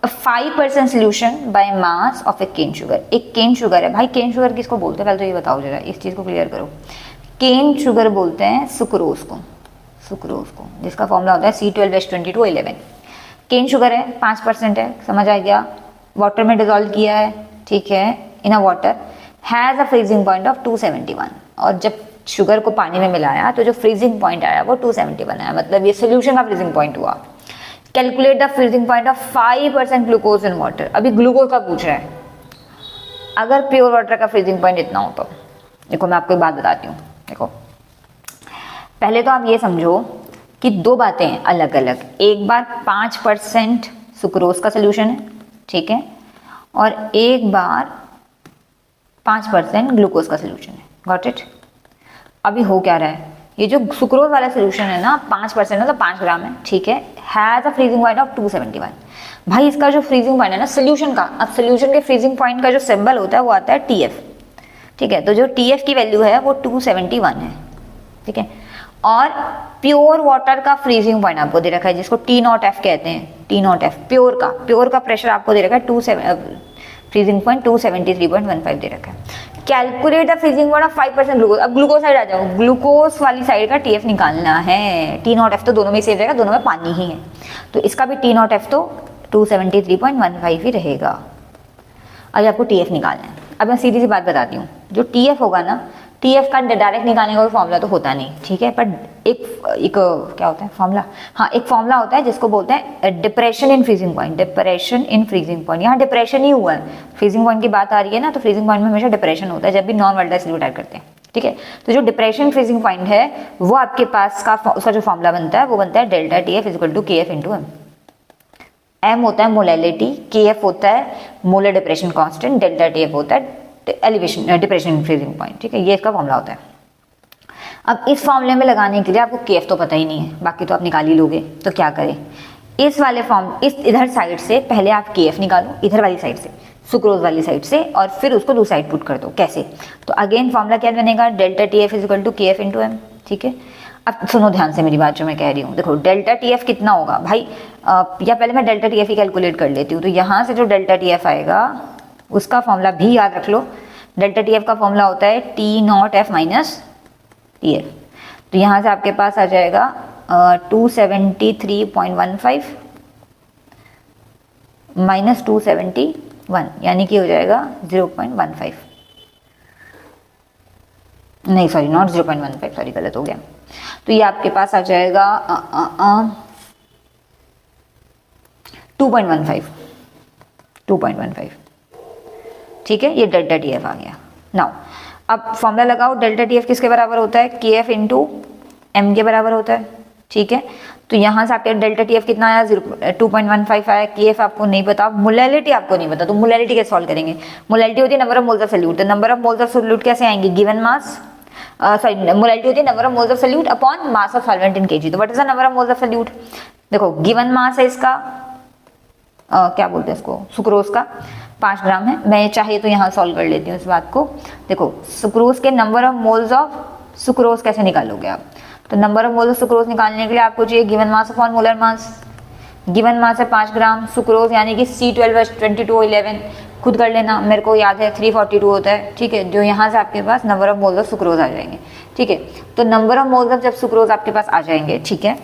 5% solution by mass of a cane sugar. एक केन शुगर है भाई, केन शुगर किसको बोलते हैं पहले तो ये बताओ जरा, इस चीज़ को क्लियर करो। केन शुगर बोलते हैं सुक्रोज को, सुक्रोज को, जिसका फॉर्मूला होता है C12H2211। केन शुगर है, 5% है, समझ आ गया, वाटर में डिजोल्व किया है, ठीक है, in a water, has a freezing point of 271। और जब शुगर को पानी में मिलाया तो जो फ्रीजिंग पॉइंट आया वो 271 है, मतलब ये सोल्यूशन का फ्रीजिंग पॉइंट हुआ। Calculate the freezing point of 5% glucose in water. अभी ग्लूकोज का पूछ रहा है, अगर प्योर वाटर का फ्रीजिंग पॉइंट इतना हो तो देखो मैं आपको एक बात बताती हूँ। देखो पहले तो आप ये समझो कि दो बातें हैं अलग अलग, एक बार 5% सुक्रोज का सोल्यूशन है, ठीक है, और एक बार 5% ग्लूकोज का सोल्यूशन है, गॉट इट। अभी हो क्या रहा है, ये जो सुक्रोज वाला सोल्यूशन है ना 5% है तो 5 ग्राम है, ठीक है, has a freezing point of 271। भाई इसका जो फ्रीजिंग पॉइंट है ना सोल्यूशन का, अब सोल्यूशन के फ्रीजिंग पॉइंट का जो सिंबल होता है वो आता है TF, ठीक है, तो जो TF की वैल्यू है वो 271 है, ठीक है। और प्योर वाटर का फ्रीजिंग पॉइंट आपको दे रखा है जिसको T0F कहते हैं, T0F प्योर का प्रेशर आपको दे रखा है फ्रीजिंग पॉइंट 273.15 दे रखा है। Calculate the freezing point of 5% glucose. अब ग्लूकोज साइड आ जाओ, ग्लूकोज वाली साइड का TF निकालना है, T0F तो दोनों में सेम रहेगा, दोनों में पानी ही है, तो इसका भी T0F तो 273.15 ही रहेगा। अभी आपको TF निकालना है। अब मैं सीधी सी बात बताती हूँ, जो TF होगा ना टीएफ का डायरेक्ट निकालने का कोई फॉर्मूला तो होता नहीं, ठीक है, पर एक क्या होता है फॉर्मूला, हाँ एक फॉर्मूला होता है जिसको बोलते हैं depression in freezing point, depression in freezing point. यहाँ डिप्रेशन ही हुआ है, फ्रीजिंग पॉइंट की बात आ रही है ना, तो फ्रीजिंग पॉइंट में हमेशा डिप्रेशन होता है जब भी नॉन वोलेटाइल सॉल्यूट ऐड करते हैं, ठीक है। तो जो डिप्रेशन फ्रीजिंग पॉइंट है वो आपके पास का उसका जो फॉर्मूला बनता है वो बनता है delta T F equal to K F into M. M होता है मोलैलिटी, के एफ होता है molar depression constant, delta T F होता है एलिवेशन डिप्रेशन फ्रीजिंग पॉइंट, ठीक है, ये इसका फॉर्मूला होता है। अब इस फॉर्मूले में लगाने के लिए आपको के एफ तो पता ही नहीं है, बाकी तो आप निकाल ही लोगे, तो क्या करें, इस वाले फॉर्म इस इधर साइड से पहले आप के एफ निकालो, इधर वाली साइड से सुक्रोज वाली साइड से, और फिर उसको दूसरी साइड पुट कर दो। कैसे, तो अगेन फॉर्मूला क्या बनेगा, delta T F is equal to K F into M, ठीक है। अब सुनो ध्यान से मेरी बात जो मैं कह रही हूँ, देखो डेल्टा टी एफ कितना होगा भाई, या पहले मैं डेल्टा टी एफ ही कैलकुलेट कर लेती हूँ। तो यहाँ से जो डेल्टा टी एफ आएगा उसका फॉर्मूला भी याद रख लो, डेल्टा टी एफ का फॉर्मूला होता है T not F minus T F. तो यहाँ से आपके पास आ जाएगा 273.15 माइनस 271, यानी कि हो जाएगा 0.15, नहीं सॉरी नॉट 0.15, सॉरी गलत हो गया। तो ये आपके पास आ जाएगा 2.15, ठीक है, ये डेल्टा टी एफ आ गया। नाउ अब फॉर्मूला लगाओ, डेल्टा टी एफ किसके बराबर होता है, के एफ इंटू एम के बराबर होता है, ठीक है। तो यहाँ से आपके डेल्टा टी एफ कितना आया, 2.15 आया, के एफ आपको नहीं पता, मोलैलिटी आपको नहीं पता, तो मोलैलिटी कैसे सॉल्व करेंगे, मोलैलिटी होती है number of moles of solute, तो number of moles of solute कैसे आएंगे, गिवन मास, सॉरी मोलैलिटी होती है number of moles of solute upon mass of solvent in kg. तो what is the number of moles of solute, देखो given mass है इसका क्या बोलते हैं इसको, सुक्रोज का 5 ग्राम है। मैं चाहे तो यहाँ सॉल्व कर लेती हूँ इस बात को। देखो सुक्रोज के number of moles of sucrose कैसे निकालोगे आप, तो number of moles of sucrose निकालने के लिए आपको चाहिए गिवन मास अपॉन मोलर मास। गिवन मास है 5 ग्राम, सुक्रोज यानी कि C12H2211 खुद कर लेना, मेरे को याद है 342 होता है, ठीक है। जो यहाँ से आपके पास number of moles of sucrose आ जाएंगे, ठीक है। तो नंबर ऑफ मोल्स ऑफ जब सुक्रोज आपके पास आ जाएंगे, ठीक है,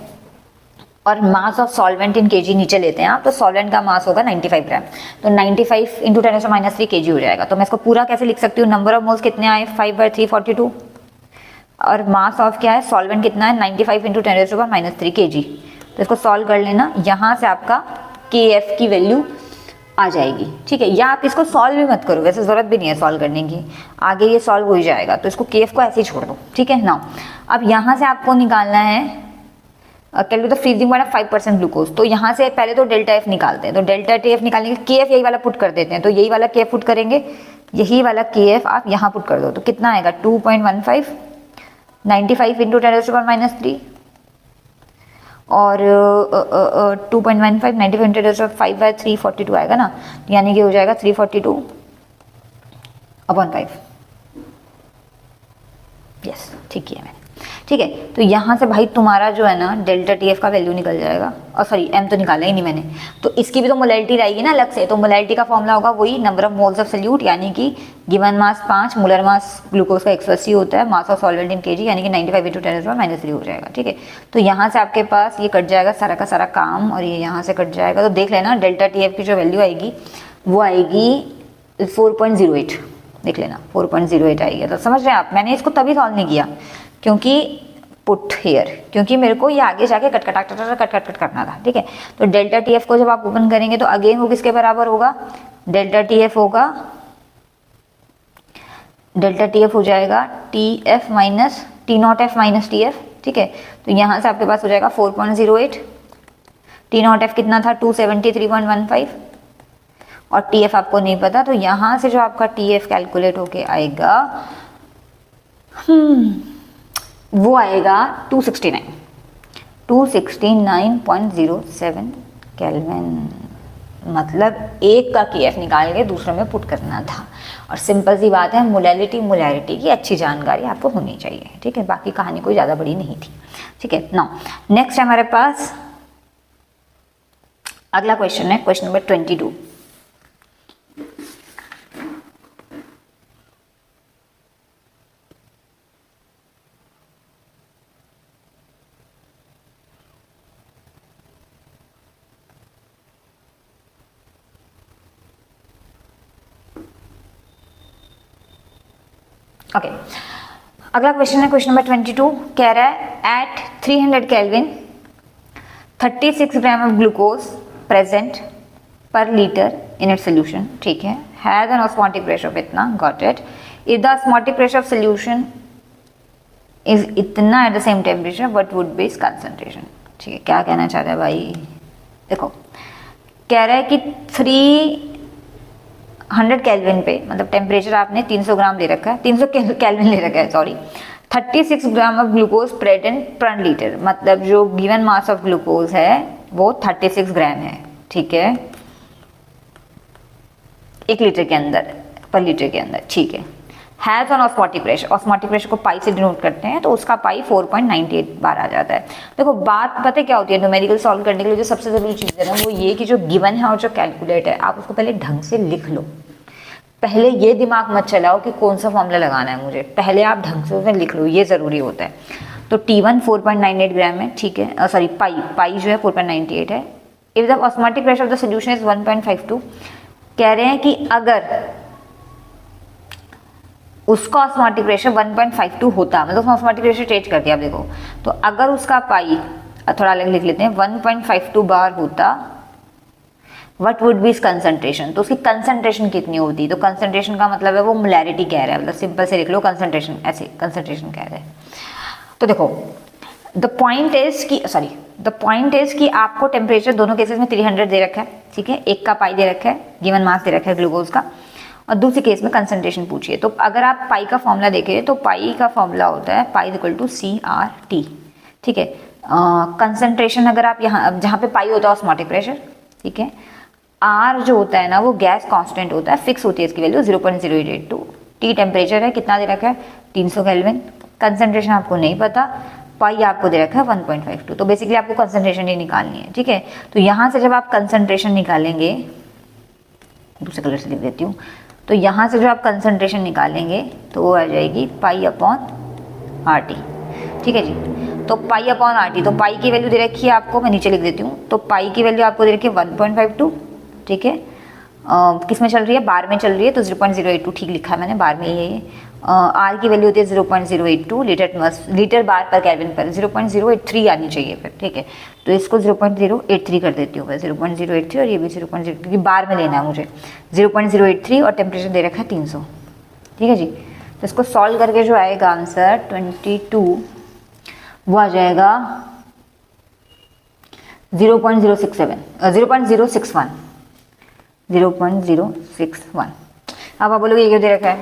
और mass of solvent in kg नीचे लेते हैं आप, तो सॉल्वेंट का मास होगा 95 ग्राम, तो 95 इंटू 10⁻³ केजी हो जाएगा। तो मैं इसको पूरा कैसे लिख सकती हूँ, नंबर ऑफ मोल्स कितने आए 5/342, और मास ऑफ क्या है सॉल्वेंट कितना है 95 इंटू 10⁻³ केजी। तो इसको सॉल्व कर लेना, यहाँ से आपका के एफ की वैल्यू आ जाएगी, ठीक है। या आप इसको सॉल्व भी मत करो, वैसे जरूरत भी नहीं है सॉल्व करने की, आगे ये सॉल्व हो ही जाएगा, तो इसको के एफ को ऐसे ही छोड़ दो, ठीक है ना। अब यहाँ से आपको निकालना है calculate the freezing point of 5% glucose. तो यहाँ से पहले तो डेल्टा एफ निकालते हैं, तो डेल्टा टी एफ निकालने के के एफ यही वाला पुट कर देते हैं, तो यही वाला के एफ पुट करेंगे, यही वाला के एफ आप यहाँ पुट कर दो, तो कितना आएगा 2.15 95 इंटू 10⁻³ और 2.15 95 इंटू 10⁵/342 आएगा ना, यानी कि हो जाएगा 342/5। यस ठीक है मैंने, ठीक है। तो यहाँ से भाई तुम्हारा जो है ना डेल्टा टी एफ का वैल्यू निकल जाएगा, और सॉरी एम तो निकाला ही नहीं मैंने, तो इसकी भी तो मोलैलिटी रहेगी ना अलग से, तो मोलैलिटी का फॉर्मूला होगा वही number of moles of solute, यानी कि given mass 5, molar mass glucose का 180 होता है, मास ऑफ सॉल्वेंट इन केजी यानी कि 95 इंटू 10⁻³ हो जाएगा, ठीक है। तो यहाँ से आपके पास ये कट जाएगा सारा का सारा काम, और ये यहाँ से कट जाएगा, तो देख लेना डेल्टा टी एफ की जो वैल्यू आएगी वो आएगी 4.08, देख लेना 4.08 आएगी। तो समझ रहे हैं आप, मैंने इसको तभी सॉल्व नहीं किया क्योंकि पुट हेयर, क्योंकि मेरे को ये आगे जाके कट करना था, ठीक है। तो डेल्टा टी एफ को जब आप ओपन करेंगे तो अगेन वो किसके बराबर होगा, डेल्टा टी एफ होगा, डेल्टा टी एफ हो जाएगा T F minus T not F minus T F, ठीक है। तो यहाँ से आपके पास हो जाएगा 4.08, टी नॉट एफ कितना था 273.15, और टी एफ आपको नहीं पता, तो यहाँ से जो आपका टी एफ कैलकुलेट होके आएगा वो आएगा 269.07 केल्विन। मतलब एक का के एफ निकाल के दूसरे में पुट करना था, और सिंपल सी बात है मोलैरिटी की अच्छी जानकारी आपको होनी चाहिए, ठीक है। बाकी कहानी कोई ज़्यादा बड़ी नहीं थी, ठीक है। नाउ नेक्स्ट हमारे पास अगला क्वेश्चन है, क्वेश्चन नंबर 22। ओके अगला क्वेश्चन है क्वेश्चन नंबर 22, कह रहा है at 300 kelvin 36 gram of glucose present per litre in it solution, ठीक है, has an osmotic pressure of इतना, got it. If the osmotic pressure of solution is इतना at the same temperature what would be its concentration, ठीक है। क्या कहना चाहता है भाई, देखो कह रहा है कि 300 केल्विन पे, मतलब टेम्परेचर आपने 300 ग्राम ले रखा है, 300 केल्विन ले रखा है, sorry, 36 gram of glucose present per litre, मतलब जो गिवन मास ऑफ ग्लूकोज है वो 36 ग्राम है, ठीक है, 1 लीटर के अंदर, पर लीटर के अंदर, ठीक है। Has on osmotic pressure, osmotic pressure को पाई से डिनोट करते हैं, तो उसका पाई 4.98 बार आ जाता है। देखो बात पता है क्या होती है, न्यूमेरिकल सॉल्व करने के लिए जो सबसे जरूरी चीज़ है ना वो ये कि जो गिवन है और जो कैलकुलेट है आप उसको पहले ढंग से लिख लो। पहले ये दिमाग मत चलाओ कि कौन सा फॉर्मूला लगाना है मुझे, पहले आप ढंग से उसे लिख लो, ये ज़रूरी होता है। तो T1 4.98 ग्राम है, ठीक है, सॉरी पाई जो है 4.98 है। If the osmotic pressure of the solution is 1.52, कह रहे हैं कि अगर उसका ऑस्मोटिक प्रेशर 1.52 होता, मतलब ऑस्मोटिक प्रेशर चेंज कर दिया आप देखो, तो अगर उसका पाई थोड़ा अलग लिख लेते हैं 1.52 बार होता, व्हाट वुड बी इस कंसंट्रेशन, तो उसकी कंसंट्रेशन कितनी होती, तो कंसंट्रेशन का मतलब है वो मोलैरिटी कह रहा है, मतलब सिंपल से लिख लो कंसंट्रेशन, ऐसे कंसंट्रेशन कह रहा है। तो देखो द पॉइंट इज कि आपको टेम्परेचर दोनों केसेस में 300 दे रखा है, ठीक है, एक का पाई दे रखा है, गिवन मास दे रखा है ग्लूकोज का, और दूसरे केस में कंसंट्रेशन पूछिए। तो अगर आप पाई का फॉर्मूला देखें तो पाई का फॉर्मूला होता है पाई इक्वल टू CRT, ठीक है। कंसंट्रेशन अगर आप यहाँ जहाँ पे पाई होता है ऑस्मोटिक प्रेशर, ठीक है, R जो होता है ना वो गैस कांस्टेंट होता है, फिक्स होती है इसकी वैल्यू 0.082, T टेम्परेचर है कितना दे रखा है 300 केल्विन, कंसंट्रेशन आपको नहीं पता, पाई आपको दे रखा है 1.52, तो बेसिकली आपको कंसंट्रेशन ही निकालनी है, ठीक है। तो यहाँ से जब आप कंसंट्रेशन निकालेंगे, दूसरे कलर से लिख देती हूँ, तो यहाँ से जो आप कंसंट्रेशन निकालेंगे तो वो आ जाएगी पाई अपॉन RT, ठीक है जी। तो पाई अपॉन RT, तो पाई की वैल्यू दे रखी है आपको, मैं नीचे लिख देती हूँ, तो पाई की वैल्यू आपको दे रखी है 1.52, ठीक है। किस में चल रही है, बार में चल रही है, तो 0.082 ठीक लिखा है मैंने, बार में ही है। R की वैल्यू होती है 0.082 लीटर बार पर केल्विन पर, 0.083 आनी चाहिए फिर, ठीक है। तो इसको 0.083 कर देती हूँ मैं, 0.083 और ये भी 0.0, क्योंकि बार में लेना है मुझे, 0.083 और टेम्परेचर दे रखा है 300, ठीक है जी। तो इसको सॉल्व करके जो आएगा आंसर 22 वो आ जाएगा 0.061। अब आप बोलोगे ये क्यों दे रखा है,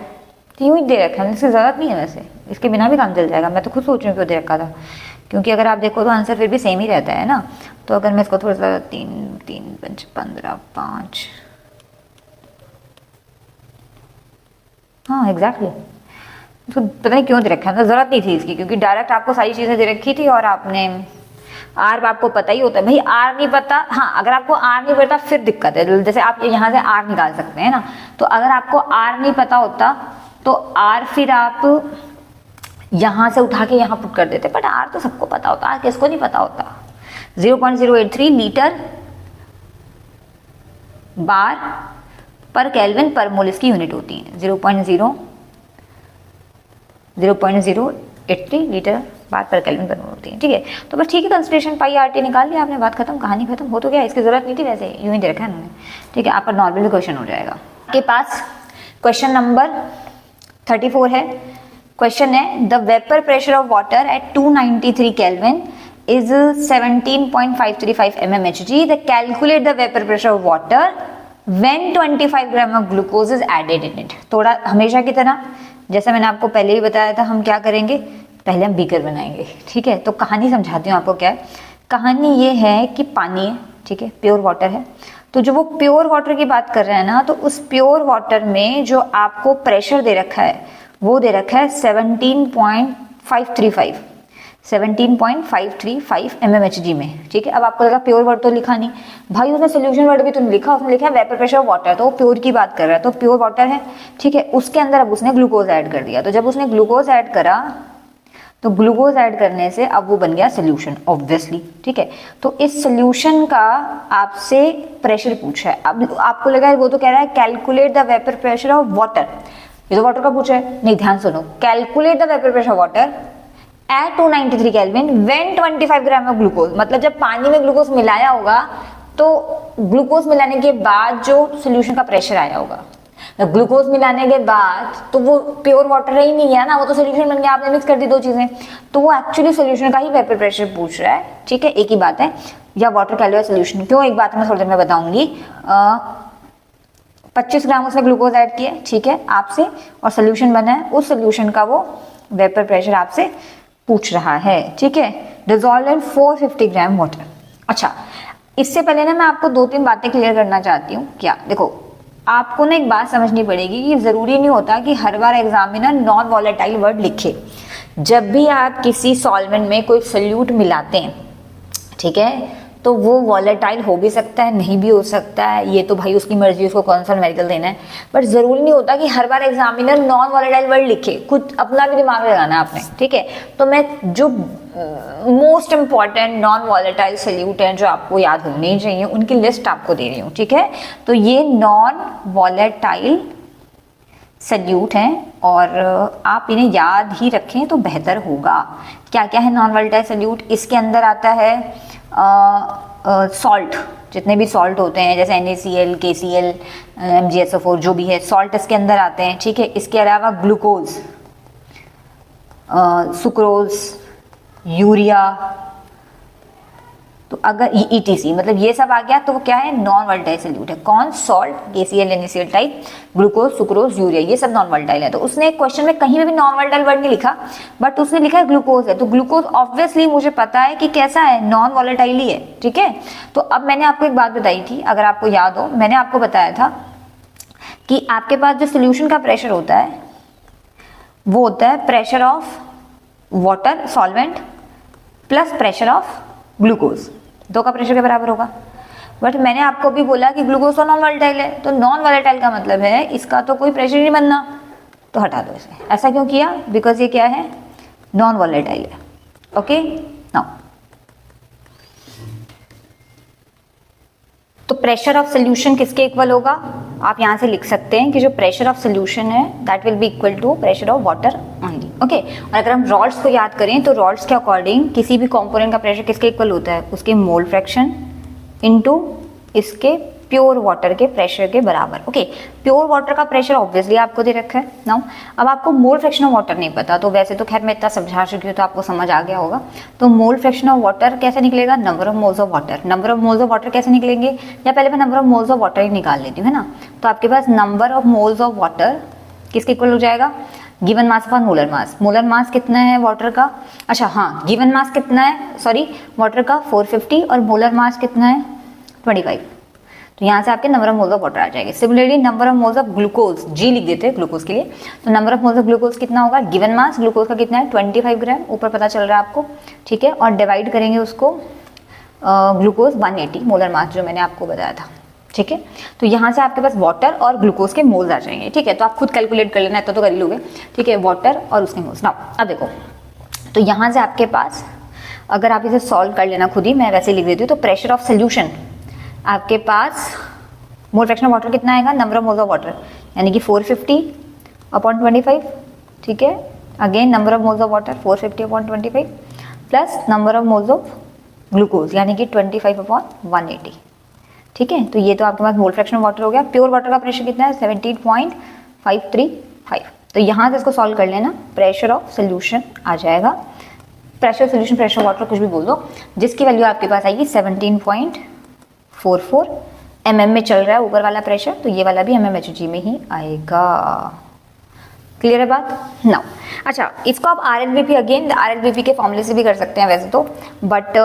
तो यूँ ही दे रखा है, इसकी ज़रूरत नहीं है, वैसे इसके बिना भी काम चल जाएगा, मैं तो खुद सोच रही हूँ क्यों दे रखा था, क्योंकि अगर आप देखो तो आंसर फिर भी सेम ही रहता है ना। तो अगर मैं इसको थोड़ा सा 3 3 5 15 5, हाँ एग्जैक्टली, उसको पता नहीं क्यों दे रखा है, ज़रूरत नहीं थी इसकी, क्योंकि डायरेक्ट आपको सारी चीज़ें दे रखी थी और आपने R आपको पता ही होता है भाई, R नहीं पता, हाँ अगर आपको R नहीं पता फिर दिक्कत है, जैसे आप यहाँ से R निकाल सकते हैं ना, तो अगर आपको R नहीं पता होता तो R फिर आप यहाँ से उठा के यहाँ पुट कर देते, बट R तो सबको पता होता, R किसको नहीं पता होता। 0.083 लीटर बार पर केल्विन पर मोल इसकी यूनिट होती है, 0.083 लीटर बार पर केल्विन पर मोल होती है, ठीक है। तो बस ठीक है, कंसंट्रेशन पाई RT निकाल लिया आपने, बात खत्म, कहानी खत्म, हो तो गया, इसकी जरूरत नहीं थी, वैसे यूं ही दे रखा है उन्होंने, ठीक है। आपका नॉर्मल क्वेश्चन हो जाएगा। आपके पास क्वेश्चन नंबर 34 है। क्वेश्चन है the vapour pressure of water at 293 kelvin is 17.535 mmHg. The calculate the vapor pressure of water when 25 gram of glucose is added in it. थोड़ा हमेशा की तरह जैसा मैंने आपको पहले ही बताया था, हम क्या करेंगे, पहले हम बीकर बनाएंगे, ठीक है। तो कहानी समझाती हूँ आपको क्या है। कहानी ये है कि पानी है, ठीक है, प्योर वाटर है, तो जो वो प्योर वाटर की बात कर रहे हैं ना, तो उस प्योर वाटर में जो आपको प्रेशर दे रखा है वो दे रखा है 17.535 mmHg में, ठीक है। अब आपको लगा प्योर वर्ड तो लिखा नहीं भाई, उसने सोल्यूशन वर्ड भी तो नहीं लिखा, उसने लिखा है वेपर प्रेशर ऑफ वाटर, तो वो प्योर की बात कर रहा है, तो प्योर वाटर है, ठीक है। उसके अंदर अब उसने ग्लूकोज ऐड कर दिया, तो जब उसने ग्लूकोज ऐड करा तो ग्लूकोज ऐड करने से अब वो बन गया सोल्यूशन ऑब्वियसली, ठीक है। तो इस सोल्यूशन का आपसे प्रेशर पूछा है, अब आपको लगा है वो तो कह रहा है calculate the vapour pressure of water, ये तो वाटर का पूछा है। नहीं, ध्यान सुनो, calculate the vapour pressure water at 293 kelvin when 25 gram of glucose. मतलब जब पानी में ग्लूकोज मिलाया होगा तो ग्लूकोज मिलाने के बाद जो सोल्यूशन का प्रेशर आया होगा, ग्लूकोज मिलाने के बाद तो वो प्योर वाटर ही नहीं है ना, वो तो सोल्यूशन बन गया, आपने मिक्स कर दी दो चीजें, तो वो एक्चुअली सोल्यूशन का ही वेपर प्रेशर पूछ रहा है। ठीक है, एक ही बात है, या वाटर कैलोरी सोल्यूशन। क्यों, एक बात मैं थोड़ी देर में बताऊंगी। 25 ग्राम उसने ग्लूकोज ऐड किया, ठीक है, आपसे, और सोल्यूशन बना है, उस सोल्यूशन का वो वेपर प्रेशर आपसे पूछ रहा है। ठीक है, डिजॉल्व इन 450 ग्राम वाटर। अच्छा, इससे पहले ना मैं आपको 2-3 बातें क्लियर करना चाहती हूँ। क्या, देखो, आपको ना एक बात समझनी पड़ेगी कि जरूरी नहीं होता कि हर बार एग्जामिनर नॉन वॉलेटाइल वर्ड लिखे। जब भी आप किसी सॉल्वेंट में कोई सोल्यूट मिलाते हैं, ठीक है, तो वो वॉलेटाइल हो भी सकता है, नहीं भी हो सकता है, ये तो भाई उसकी मर्जी, उसको कौन सा न्यूमेरिकल देना है। बट जरूरी नहीं होता कि हर बार एग्जामिनर नॉन वॉलेटाइल वर्ड लिखे, खुद अपना भी दिमाग लगाना है आपने। ठीक है, तो मैं जो most important non volatile solute हैं जो आपको याद होने चाहिए, उनकी लिस्ट आपको दे रही हूँ। ठीक है, तो ये नॉन वॉलेटाइल सोल्यूट हैं और आप इन्हें याद ही रखें तो बेहतर होगा। क्या क्या है नॉन वॉलेटाइल सोल्यूट? इसके अंदर आता है सॉल्ट, जितने भी सॉल्ट होते हैं जैसे NaCl, KCl, MgSO4, जो भी है सॉल्ट इसके अंदर आते हैं। ठीक है, इसके अलावा ग्लूकोज, सुक्रोज, यूरिया, तो अगर ETC मतलब ये सब आ गया तो वो क्या है, नॉन वॉलेटाइल सोल्यूट है। कौन? Salt, KCl, NaCl type, glucose, sucrose, urea, ये सब नॉन वॉलेटाइल है। तो उसने एक क्वेश्चन में कहीं भी नॉन वॉलेटाइल वर्ड नहीं लिखा, बट उसने लिखा है ग्लूकोज है, तो ग्लूकोज ऑब्वियसली मुझे पता है कि कैसा है, नॉन वॉलेटाइल ही है। ठीक है, तो अब मैंने आपको एक बात बताई थी, अगर आपको याद हो, मैंने आपको बताया था कि आपके पास जो सोल्यूशन का प्रेशर होता है वो होता है pressure of water solvent plus pressure of glucose, दो का प्रेशर के बराबर होगा। बट मैंने आपको भी बोला कि ग्लूकोज तो नॉन वॉलेटाइल है, तो नॉन वॉलेटाइल का मतलब है इसका तो कोई प्रेशर नहीं बनना, तो हटा दो इसे। ऐसा क्यों किया? बिकॉज ये क्या है, नॉन वॉलेटाइल है। ओके, नाउ तो प्रेशर ऑफ सोल्यूशन किसके इक्वल होगा? आप यहां से लिख सकते हैं कि जो प्रेशर ऑफ सोल्यूशन है that will be equal to pressure of water only. Okay, और अगर हम रॉड्स को याद करें तो रॉड्स के अकॉर्डिंग किसी भी कंपोनेंट का प्रेशर किसके इक्वल होता है, उसके मोल फ्रैक्शन इनटू इसके प्योर वाटर के प्रेशर के बराबर। ओके, प्योर वाटर का प्रेशर ऑब्वियसली आपको दे रखा है। नाउ अब आपको मोल फ्रैक्शन ऑफ वाटर नहीं पता, तो वैसे तो खैर मैं इतना समझा चुकी हूँ तो आपको समझ आ गया होगा। तो मोल फ्रैक्शन ऑफ वाटर कैसे निकलेगा? Number of moles of water. Number of moles of water कैसे निकलेंगे? या पहले मैं number of moles of water ही निकाल लेती हूँ, है ना। तो आपके पास number of moles of water किसके इक्वल हो जाएगा? Given mass upon molar mass. Molar mass कितना है वाटर का? अच्छा हाँ, गिवन मास कितना है, सॉरी वाटर का 450, और मोलर मास कितना है 25। तो यहाँ से आपके number of moles of water आ जाएंगे। Similarly number of moles of glucose, G लिख देते हैं ग्लूकोज के लिए, तो number of moles of glucose कितना होगा? गिवन मास ग्लूकोज का कितना है 25 ग्राम, ऊपर पता चल रहा है आपको। ठीक है, और डिवाइड करेंगे उसको ग्लूकोज 180 मोलर मास जो मैंने आपको बताया था। ठीक है, तो यहाँ से आपके पास वाटर और ग्लूकोज के मोल्स आ जाएंगे। ठीक है, तो आप खुद कैलकुलेट कर लेना है तो कर ही लोगे। ठीक है, वाटर और उसके मोल्स। नाउ अब देखो, तो यहाँ से आपके पास अगर आप इसे सॉल्व कर लेना खुद ही, मैं वैसे लिख देती हूँ, तो प्रेशर ऑफ सोल्यूशन आपके पास मोल फ्रैक्शन ऑफ वाटर कितना आएगा? Number of moles of water यानी कि 450 अपॉन 25। ठीक है, again number of moles of water 450 upon 25 plus number of moles of glucose यानी कि 25 अपॉन 180। ठीक है, तो ये तो आपके पास मोल फ्रैक्शन ऑफ वाटर हो गया। प्योर वाटर का प्रेशर कितना है? 17.535। तो यहाँ से इसको सॉल्व कर लेना, प्रेशर ऑफ सोल्यूशन आ जाएगा। प्रेशर सोल्यूशन, प्रेशर वाटर कुछ भी बोल दो, जिसकी वैल्यू आपके पास आएगी 17.44 mm में चल रहा है ऊपर वाला प्रेशर, तो ये वाला भी mmHg में ही आएगा। क्लियर है बात? नाउ अच्छा, इसको आप RLBP, अगेन RLBP के फॉर्मूले से भी कर सकते हैं वैसे तो, बट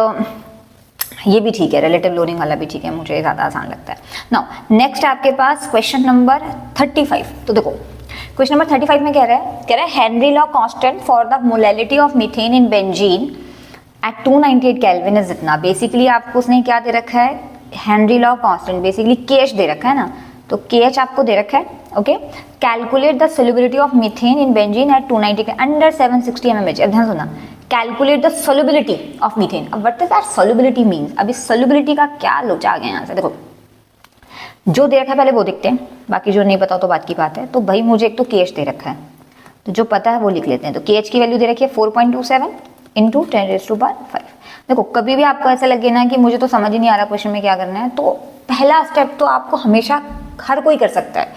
ये भी ठीक है, रिलेटिव लोडिंग वाला भी ठीक है, मुझे ज़्यादा आसान लगता है। नाउ नेक्स्ट आपके पास क्वेश्चन नंबर 35। तो देखो क्वेश्चन नंबर 35 में कह रहा है Henry law constant for the molality of methane in benzene at 298 kelvin is इतना। बेसिकली आपको उसने क्या दे रखा है? Henry law constant, basically KH दे रखा है ना, तो KH आपको दे रखा है। Okay, calculate the solubility of methane in benzene at 290 under 760 mmHg। अब ध्यान सुना, calculate the solubility of methane. अब what does that solubility means? अब इस सोल्युबिलिटी का क्या लोचा आ गया यहाँ से? देखो, जो दे रखा है पहले वो देखते हैं, बाकी जो नहीं पता तो बात की बात है। तो भाई मुझे एक तो KH दे रखा है, तो जो पता है वो लिख लेते हैं। तो KH की वैल्यू दे रखी है 4.27 इंटू 10⁵ देखो कभी भी आपको ऐसा लगे ना कि मुझे तो समझ ही नहीं आ रहा क्वेश्चन में क्या करना है, तो पहला स्टेप तो आपको हमेशा हर कोई कर सकता है,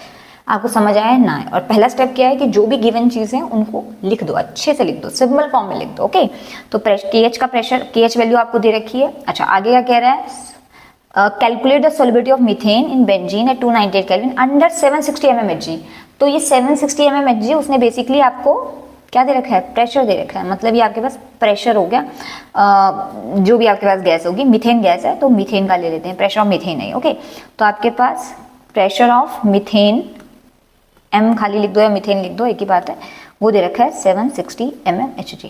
आपको समझ आया ना आए। और पहला स्टेप क्या है कि जो भी गिवन चीज़ है उनको लिख दो, अच्छे से लिख दो, सिंपल फॉर्म में लिख दो। ओके, तो KH का प्रेशर, KH वैल्यू आपको दे रखी है। अच्छा आगे क्या कह रहा है, calculate the solubility of methane in benzene at 298 kelvin under 760 mmHg। तो ये 760 mmHg उसने बेसिकली आपको क्या दे रखा है, प्रेशर दे रखा है। मतलब ये आपके पास प्रेशर हो गया, जो भी आपके पास गैस होगी, मीथेन गैस है तो मीथेन का ले लेते हैं, प्रेशर ऑफ मीथेन है। ओके, तो आपके पास प्रेशर ऑफ मीथेन, M खाली लिख दो या मीथेन लिख दो, एक ही बात है, वो दे रखा है 760 mmHg।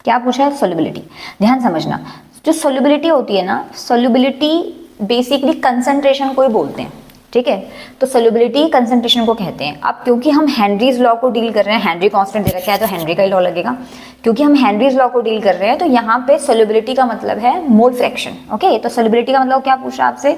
क्या पूछा है, सोल्युबिलिटी। ध्यान समझना, जो सोल्युबिलिटी होती है ना, सोल्युबिलिटी बेसिकली कंसंट्रेशन को ही बोलते हैं, ठीक है। तो सोल्युबिलिटी कंसंट्रेशन को कहते हैं। अब क्योंकि हम हेनरीज लॉ को डील कर रहे हैं, हेनरी कांस्टेंट दे रखा है तो हेनरी का ही लॉ लगेगा। क्योंकि हम हेनरीज लॉ को डील कर रहे हैं तो यहाँ पे सोल्युबिलिटी का मतलब है मोल फ्रैक्शन। ओके, तो सोल्युबिलिटी का मतलब क्या पूछ रहा है आपसे,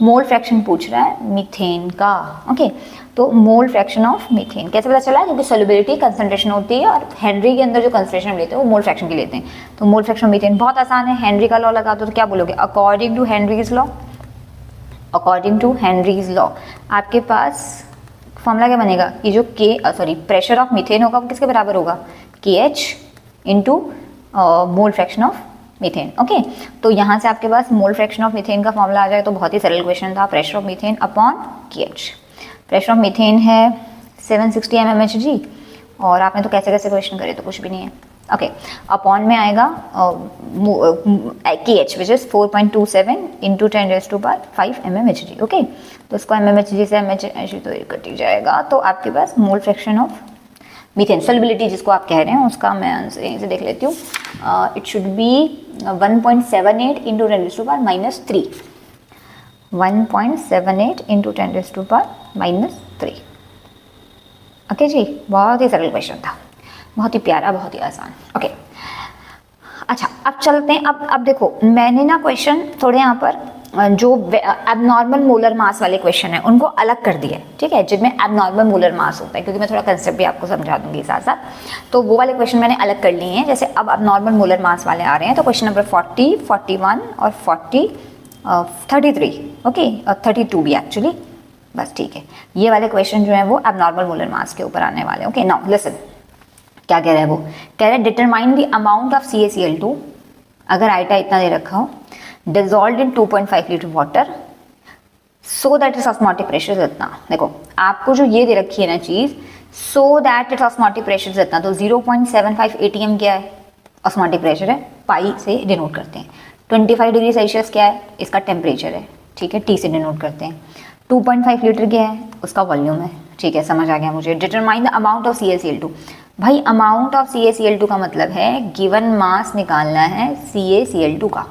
मोल फ्रैक्शन पूछ रहा है मीथेन का। ओके, तो मोल फ्रैक्शन ऑफ मीथेन कैसे पता चला, क्योंकि सोल्युबिलिटी कंसंट्रेशन होती है और हेनरी के अंदर जो कंसंट्रेशन हम लेते हैं वो मोल फ्रैक्शन की लेते हैं। तो मोल फ्रैक्शन मीथेन बहुत आसान है, हेनरी का लॉ लगा दो तो क्या बोलोगे, according to Henry's law. According to Henry's law आपके पास फॉर्मूला क्या बनेगा कि जो प्रेशर ऑफ मीथेन होगा वो किसके बराबर होगा, KH into mole fraction of methane. Okay, तो यहाँ से आपके पास मोल फ्रैक्शन ऑफ मीथेन का फॉर्मूला आ जाए तो बहुत ही सरल क्वेश्चन था, pressure of methane upon KH। Pressure of methane है 760 mmHg और आपने तो कैसे कैसे क्वेश्चन करे तो कुछ भी नहीं है। ओके, अपॉन में आएगा KH which is 4.27 into 10⁵ mmHg। Okay, तो इसको mmHg से mmHg तो कट ही जाएगा, तो आपके पास mole fraction of methane solubility जिसको आप कह रहे हैं उसका मैं आंसर यहीं से देख लेती हूँ। It should be 1.78 into 10⁻³ 1.78 into 10⁻³ okay जी, बहुत ही सरल क्वेश्चन था, बहुत ही प्यारा, बहुत ही आसान। ओके, अच्छा अब चलते हैं। अब देखो मैंने ना क्वेश्चन थोड़े यहाँ पर जो एबनॉर्मल मोलर मास वाले क्वेश्चन है उनको अलग कर दिया है, ठीक है, जिनमें एबनॉर्मल मोलर मास होता है, क्योंकि मैं थोड़ा कंसेप्ट भी आपको समझा दूंगी साथ साथ, तो वो वाले क्वेश्चन मैंने अलग कर लिए हैं। जैसे अब एबनॉर्मल मोलर मास वाले आ रहे हैं, तो क्वेश्चन नंबर 40, 41 और 33 ओके, और 32 भी एक्चुअली, बस ठीक है, ये वाले क्वेश्चन जो है वो एबनॉर्मल मोलर मास के ऊपर आने वाले हैं। ओके, नाउ लिसन, क्या कह रहा है वो, कह रहा है determine the amount of CaCl2, अगर आइटा इतना दे रखा हो, dissolve in 2.5 litre water so that it's osmotic pressure इतना। देखो आपको जो ये दे रखी है ना चीज, so that it's osmotic pressure इतना, तो 0.75 ATM क्या है, ऑस्मोटिक प्रेशर है, पाई से डिनोट करते हैं। 25 डिग्री सेल्सियस क्या है, इसका टेम्परेचर है, ठीक है, T से डिनोट करते हैं। 2.5 लीटर क्या है, उसका वॉल्यूम है, ठीक है, समझ आ गया मुझे। Determine the amount of CaCl2, भाई अमाउंट ऑफ CaCl2 का मतलब है गिवन मास निकालना है CaCl2 का,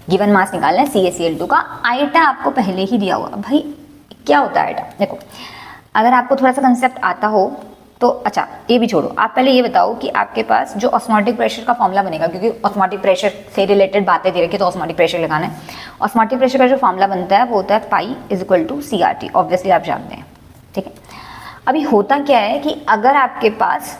गिवन मास निकालना है CaCl2 का। आइटा आपको पहले ही दिया हुआ। भाई क्या होता है आइटा, देखो अगर आपको थोड़ा सा कंसेप्ट आता हो तो, अच्छा ये भी छोड़ो, आप पहले ये बताओ कि आपके पास जो ऑस्मोटिक प्रेशर का फॉर्मूला बनेगा, क्योंकि ऑस्मोटिक प्रेशर से रिलेटेड बातें दे रखी तो ऑस्मोटिक प्रेशर लगाना है। ऑस्मोटिक प्रेशर का जो फॉर्मूला बनता है वो होता है pi is equal to CRT, obviously आप जानते हैं, ठीक है। अभी होता क्या है कि अगर आपके पास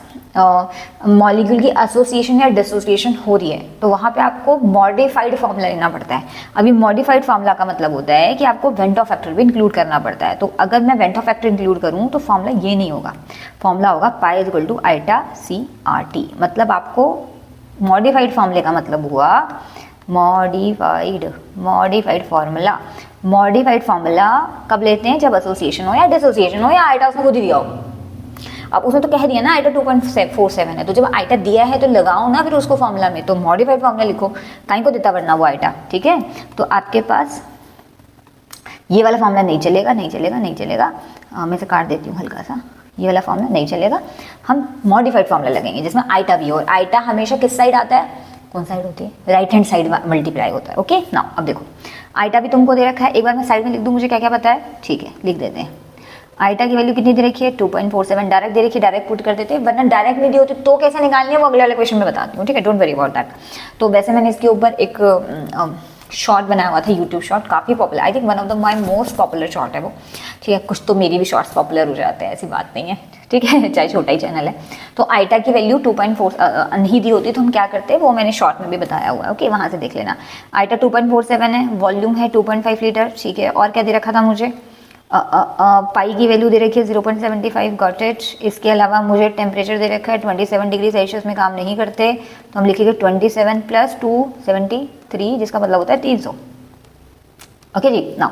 मॉलिक्यूल की एसोसिएशन या डिसोसिएशन हो रही है तो वहाँ पे आपको मॉडिफाइड फार्मूला लेना पड़ता है। अभी मॉडिफाइड फार्मूला का मतलब होता है कि आपको वेंटो फैक्टर भी इंक्लूड करना पड़ता है। तो अगर मैं वेंटो फैक्टर इंक्लूड करूँ तो फार्मूला ये नहीं होगा, फार्मूला होगा pi is equal to iota CRT। मतलब आपको मॉडिफाइड फार्मूले का मतलब हुआ मॉडिफाइड फार्मूला। मॉडिफाइड फार्मूला कब लेते हैं, जब एसोसिएशन हो या डिसोसिएशन हो या आइटा उसने खुद ही दिया हो। अब उसने तो कह दिया ना आइटा 2.47 है, तो जब आइटा दिया है तो लगाओ ना फिर उसको फॉर्मूला में, तो मॉडिफाइड फार्मूला लिखो, कहीं को देता वरना वो आइटा, ठीक है। तो आपके पास ये वाला फॉर्मूला नहीं चलेगा, नहीं चलेगा, नहीं चलेगा। मैं से काट देती हूँ हल्का सा, ये वाला फॉर्मूला नहीं चलेगा, हम मॉडिफाइड फार्मूला लगेंगे जिसमें आइटा भी हो। और आइटा हमेशा किस साइड आता है, कौन साइड होती है, राइट हैंड साइड मल्टीप्लाई होता है। ओके नाउ अब देखो आइटा भी तुमको दे रखा है, एक बार मैं साइड में लिख दूँ, मुझे क्या क्या पता है, ठीक है लिख देते हैं। आइटा की वैल्यू कितनी दे रखी है 2.47, डायरेक्ट दे रखी है, डायरेक्ट पुट कर देते हैं, वरना डायरेक्ट नहीं दी होती तो कैसे निकालनी है वो अगले वाले क्वेश्चन में बताती हूँ, ठीक है, डोंट वरी अबाउट दैट। तो वैसे मैंने इसके ऊपर एक शॉर्ट बनाया हुआ था, यूट्यूब शॉर्ट, काफ़ी popular, I think one of the my most popular short है वो। ठीक है, कुछ तो मेरी भी शॉर्ट्स पॉपुलर हो जाते हैं, ऐसी बात नहीं है, ठीक है, चाहे छोटा ही चैनल है। तो आईटा की वैल्यू 2.4 नहीं दी होती तो हम क्या करते हैं, वो मैंने शॉर्ट में भी बताया हुआ है, ओके, वहाँ से देख लेना। आईटा 2.47 है, वॉल्यूम है 2.5 लीटर, ठीक है। और क्या दे रखा था मुझे, पाई की वैल्यू दे रखी है 0.75, गॉट इट। इसके अलावा मुझे टेम्परेचर दे रखा है 27 डिग्री सेल्सियस में काम नहीं करते, तो हम लिखेंगे 27 + 273, जिसका मतलब होता है 300। ओके जी, नाउ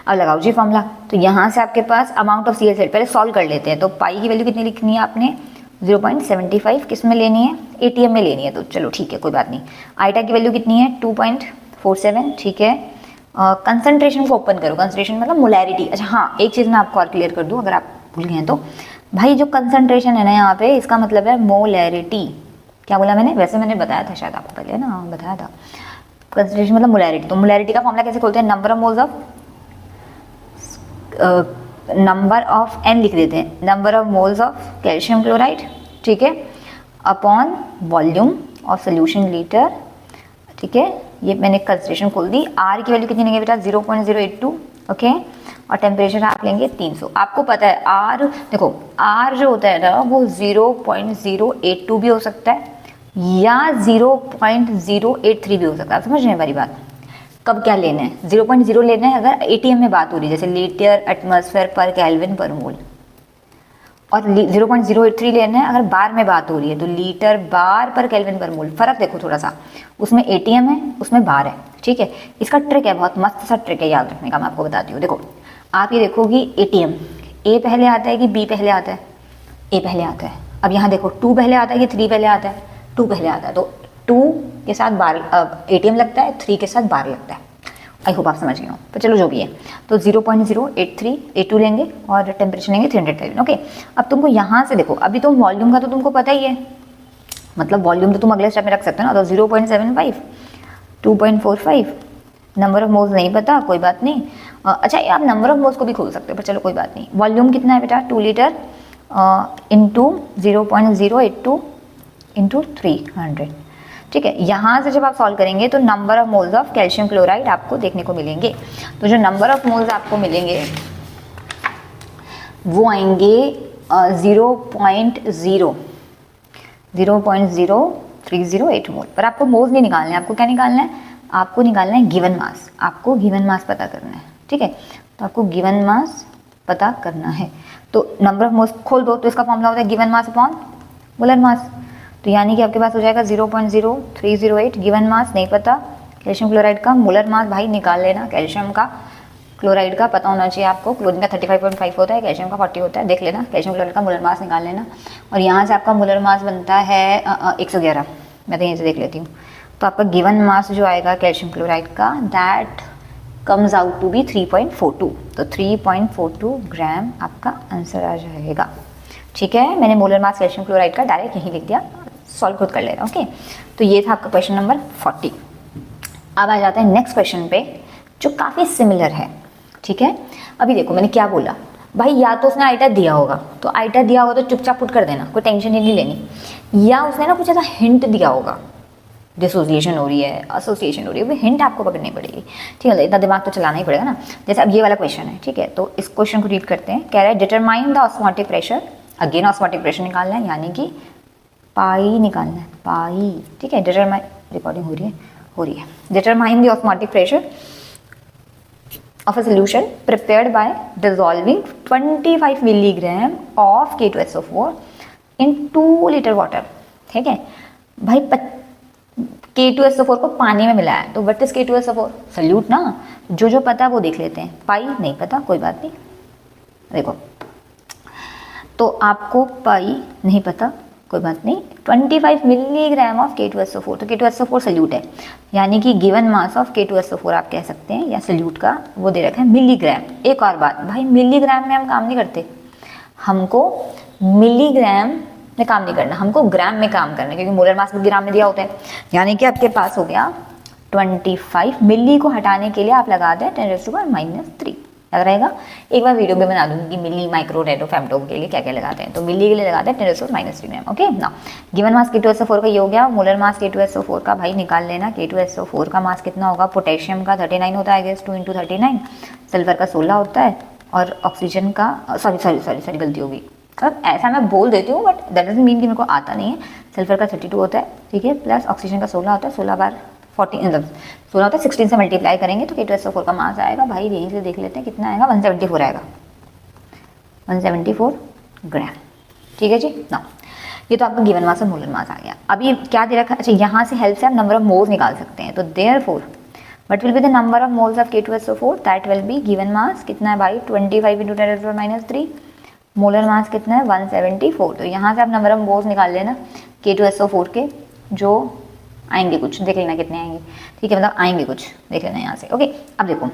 अब लगाओ जी फॉर्मूला। तो यहाँ से आपके पास अमाउंट ऑफ CL सेट पहले सॉल्व कर लेते हैं। तो पाई की वैल्यू कितनी लिखनी है आपने, 0.75, किस में लेनी है, ATM में लेनी है, तो चलो ठीक है, कोई बात नहीं। आईटा की वैल्यू कितनी है 2.47, ठीक है। कंसंट्रेशन को ओपन करो, कंसंट्रेशन मतलब मोलैरिटी। अच्छा हाँ, एक चीज़ मैं आपको और क्लियर कर दूँ अगर आप भूल गए हैं तो, भाई जो कंसंट्रेशन है ना यहाँ पे, इसका मतलब है मोलैरिटी। क्या बोला मैंने, वैसे मैंने बताया था शायद आपको पहले ना, बताया था, कंसंट्रेशन मतलब मोलैरिटी। तो मोलैरिटी का फॉर्मूला कैसे खोलते हैं, number of moles of, number of N लिख देते हैं, number of moles of calcium chloride, ठीक है, upon volume of solution litre, ठीक है। ये मैंने कंसंट्रेशन खोल दी। R की वैल्यू कितनी लेंगे बेटा, 0.082, ओके। और टेम्परेचर आप लेंगे 300। आपको पता है R, देखो R जो होता है ना वो 0.082 भी हो सकता है या 0.083 भी हो सकता है, आप समझ रहे हैं हमारी बात। कब क्या लेना है, 0.0 लेना है अगर ATM में बात हो रही है, जैसे लीटर एटमॉस्फेयर पर केल्विन पर मोल, और 0.083 लेना है अगर बार में बात हो रही है, तो लीटर बार पर केल्विन पर मोल। फर्क देखो थोड़ा सा, उसमें ATM है, उसमें बार है, ठीक है। इसका ट्रिक है, बहुत मस्त सा ट्रिक है याद रखने का, मैं आपको बताती हूँ। देखो आप ये देखोगी ATM, A पहले आता है कि B पहले आता है, A पहले आता है। अब यहाँ देखो 2 पहले आता है कि 3 पहले आता है, 2 पहले आता है, तो 2 के साथ बार ATM लगता है, 3 के साथ बार लगता है। आई होप आप समझ गए हो, तो चलो जो भी है। तो 0.083 A2 लेंगे और टेम्परेचर लेंगे 300 केल्विन, ओके। अब तुमको यहाँ से देखो, अभी तो वॉल्यूम का तो तुमको पता ही है, मतलब वॉल्यूम तो तुम अगले स्टेप में रख सकते हो ना। तो 0.75, 2.45, नंबर ऑफ मोल्स नहीं पता, कोई बात नहीं। अच्छा आप नंबर ऑफ मोल्स को भी खोल सकते हो, पर चलो कोई बात नहीं। वॉल्यूम कितना है बेटा, 2 लीटर इंटू 0.082 इंटू 300, ठीक है। यहाँ से जब आप सॉल्व करेंगे तो number of moles of calcium chloride आपको देखने को मिलेंगे। तो जो नंबर ऑफ मोल्स आपको मिलेंगे वो आएंगे 0.0308 मोल। पर आपको मोल्स नहीं निकालने हैं, आपको क्या निकालना है, आपको निकालना है गिवन मास, आपको गिवन मास पता करना है, ठीक है। तो आपको गिवन मास पता करना है, तो नंबर ऑफ मोल्स खोल दो, तो इसका फॉर्मूला होता है गिवन मास अपॉन मोलर मास। तो यानी कि आपके पास हो जाएगा 0.0308, गिवन मास नहीं पता, कैल्शियम क्लोराइड का मोलर मास भाई निकाल लेना, कैल्शियम का क्लोराइड का पता होना चाहिए आपको, क्लोरीन का 35.5 होता है, कैल्शियम का 40 होता है, देख लेना, कैल्शियम क्लोराइड का मोलर मास निकाल लेना। और यहाँ से आपका मोलर मास बनता है 111, मैं तो यहीं से देख लेती हूँ। तो आपका गिवन मास जो आएगा कैल्शियम क्लोराइड का, that comes out to be 3.42, तो 3.42 ग्राम आपका आंसर आ जाएगा, ठीक है। मैंने मोलर मास कैल्शियम क्लोराइड का डायरेक्ट यहीं लिख दिया, सॉल्व खुद कर लेना, ओके। तो ये था आपका क्वेश्चन नंबर 40। अब आ जाते हैं नेक्स्ट क्वेश्चन पे जो काफ़ी सिमिलर है, ठीक है। अभी देखो मैंने क्या बोला भाई, या तो उसने आइटा दिया होगा, तो आइटा दिया होगा तो चुपचाप पुट कर देना, कोई टेंशन ही नहीं लेनी, या उसने ना कुछ ऐसा हिंट दिया होगा, डिसोसिएशन हो रही है, एसोसिएशन हो रही है, वो हिंट आपको पकड़नी पड़ेगी, ठीक है। इतना दिमाग तो चलाना ही पड़ेगा ना। जैसे अब ये वाला क्वेश्चन है, ठीक है, तो इस क्वेश्चन को रीड करते हैं। कह रहा है determine the osmotic pressure, again osmotic pressure निकालना है, यानी कि पाई निकालना है, पाई, ठीक है। डिटरमाइन, रिकॉर्डिंग हो रही है, determine the osmotic pressure of a solution prepared by dissolving 25 milligram of K2SO4 in 2 liter water, ठीक है भाई। K2SO4 को पानी में मिलाया है, तो व्हाट इज K2SO4, सल्यूट ना, जो पता वो देख लेते हैं। पाई नहीं पता, कोई बात नहीं, देखो तो आपको पाई नहीं पता, कोई बात नहीं। 25 मिलीग्राम ऑफ K2SO4, तो K2SO4 सल्यूट है, यानी कि गिवन मास ऑफ K2SO4 आप कह सकते हैं, या सल्यूट का वो दे रखा है मिलीग्राम। एक और बात भाई, मिलीग्राम में हम काम नहीं करते, हमको मिलीग्राम में काम नहीं करना, हमको ग्राम में काम करना है, क्योंकि मोलर मास भी ग्राम में दिया होता है। यानी कि आपके पास हो गया 25 मिली को हटाने के लिए आप लगा दें 10⁻⁻3, याद रहेगा। एक बार वीडियो में बना दूंगी कि मिली, माइक्रो, रेडो, फेमटो के लिए क्या क्या लगाते हैं। तो मिली के लिए लगाते हैं 10⁻³ ग्राम। ओके ना, गिवन मास K2SO4 का ये हो गया। मोलर मास K2SO4 का भाई निकाल लेना। K2SO4 का मास कितना होगा, पोटेशियम का 39 होता है, गेस 2 × 39, सल्फर का 16 होता है, और ऑक्सीजन का सॉरी गलती होगी, अब ऐसा मैं बोल देती हूँ बट दैट डजंट मीन कि मेरे को आता नहीं है। सल्फर का 32 होता है, ठीक है, प्लस ऑक्सीजन का 16 होता है, 16 बार 40 मतलब 16 होता है, 16 से मल्टीप्लाई करेंगे तो K2SO4 का मास आएगा भाई, यहीं से देख लेते हैं कितना आएगा, 174 आएगा, 174 ग्राम। ठीक है जी ना, ये तो आपका गिवन मास और मोलर मास आ गया। अभी क्या दे रखा है, अच्छा यहाँ से हेल्प से आप नंबर ऑफ मोल्स निकाल सकते हैं। तो therefore what will be the number of moles of K2SO4, that will be given mass कितना है भाई 25 × 10⁻³ मोलर मास कितना है 174। तो यहाँ से आप नंबर ऑफ मोल्स निकाल लेना K2SO4 के, जो आएंगे कुछ, देख लेना कितने आएंगे, ठीक है, मतलब आएंगे कुछ, देख लेना यहाँ से। ओके, अब देखो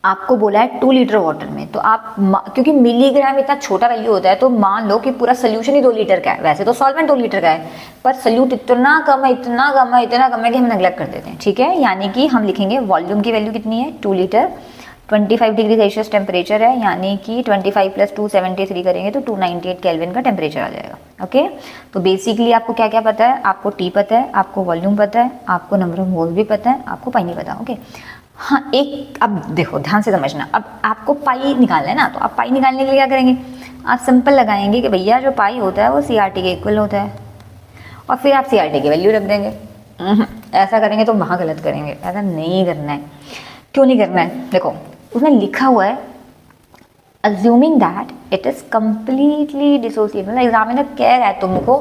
आपको बोला है 2 लीटर वाटर में, तो आप क्योंकि मिलीग्राम इतना छोटा वैल्यू होता है तो मान लो कि पूरा सोल्यूशन ही 2 लीटर का है। वैसे तो सॉल्वेंट 2 लीटर का है, पर सोल्यूट इतना कम है कि हम नेग्लेक्ट कर देते हैं। ठीक है, यानी कि हम लिखेंगे वॉल्यूम की वैल्यू कितनी है 2 लीटर, 25 डिग्री सेल्सियस टेम्परेचर है, यानी कि 25 + 2 73 करेंगे तो 298 केल्विन का टेम्परेचर आ जाएगा। ओके, तो बेसिकली आपको क्या क्या पता है, आपको टी पता है, आपको वॉल्यूम पता है, आपको नंबर ऑफ मोल्स भी पता है, आपको पाई नहीं पता। ओके हाँ, एक अब देखो ध्यान से समझना, अब आपको पाई निकालना है ना, तो आप पाई निकालने के लिए क्या करेंगे, आप सिंपल लगाएंगे कि भैया जो पाई होता है वो CRT के इक्वल होता है, और फिर आप CRT की वैल्यू रख देंगे। ऐसा करेंगे तो वहाँ गलत करेंगे, ऐसा नहीं करना है। क्यों नहीं करना है, देखो उसमें लिखा हुआ है assuming that it is completely dissociable, मतलब एग्जामिनर कह रहा है तुमको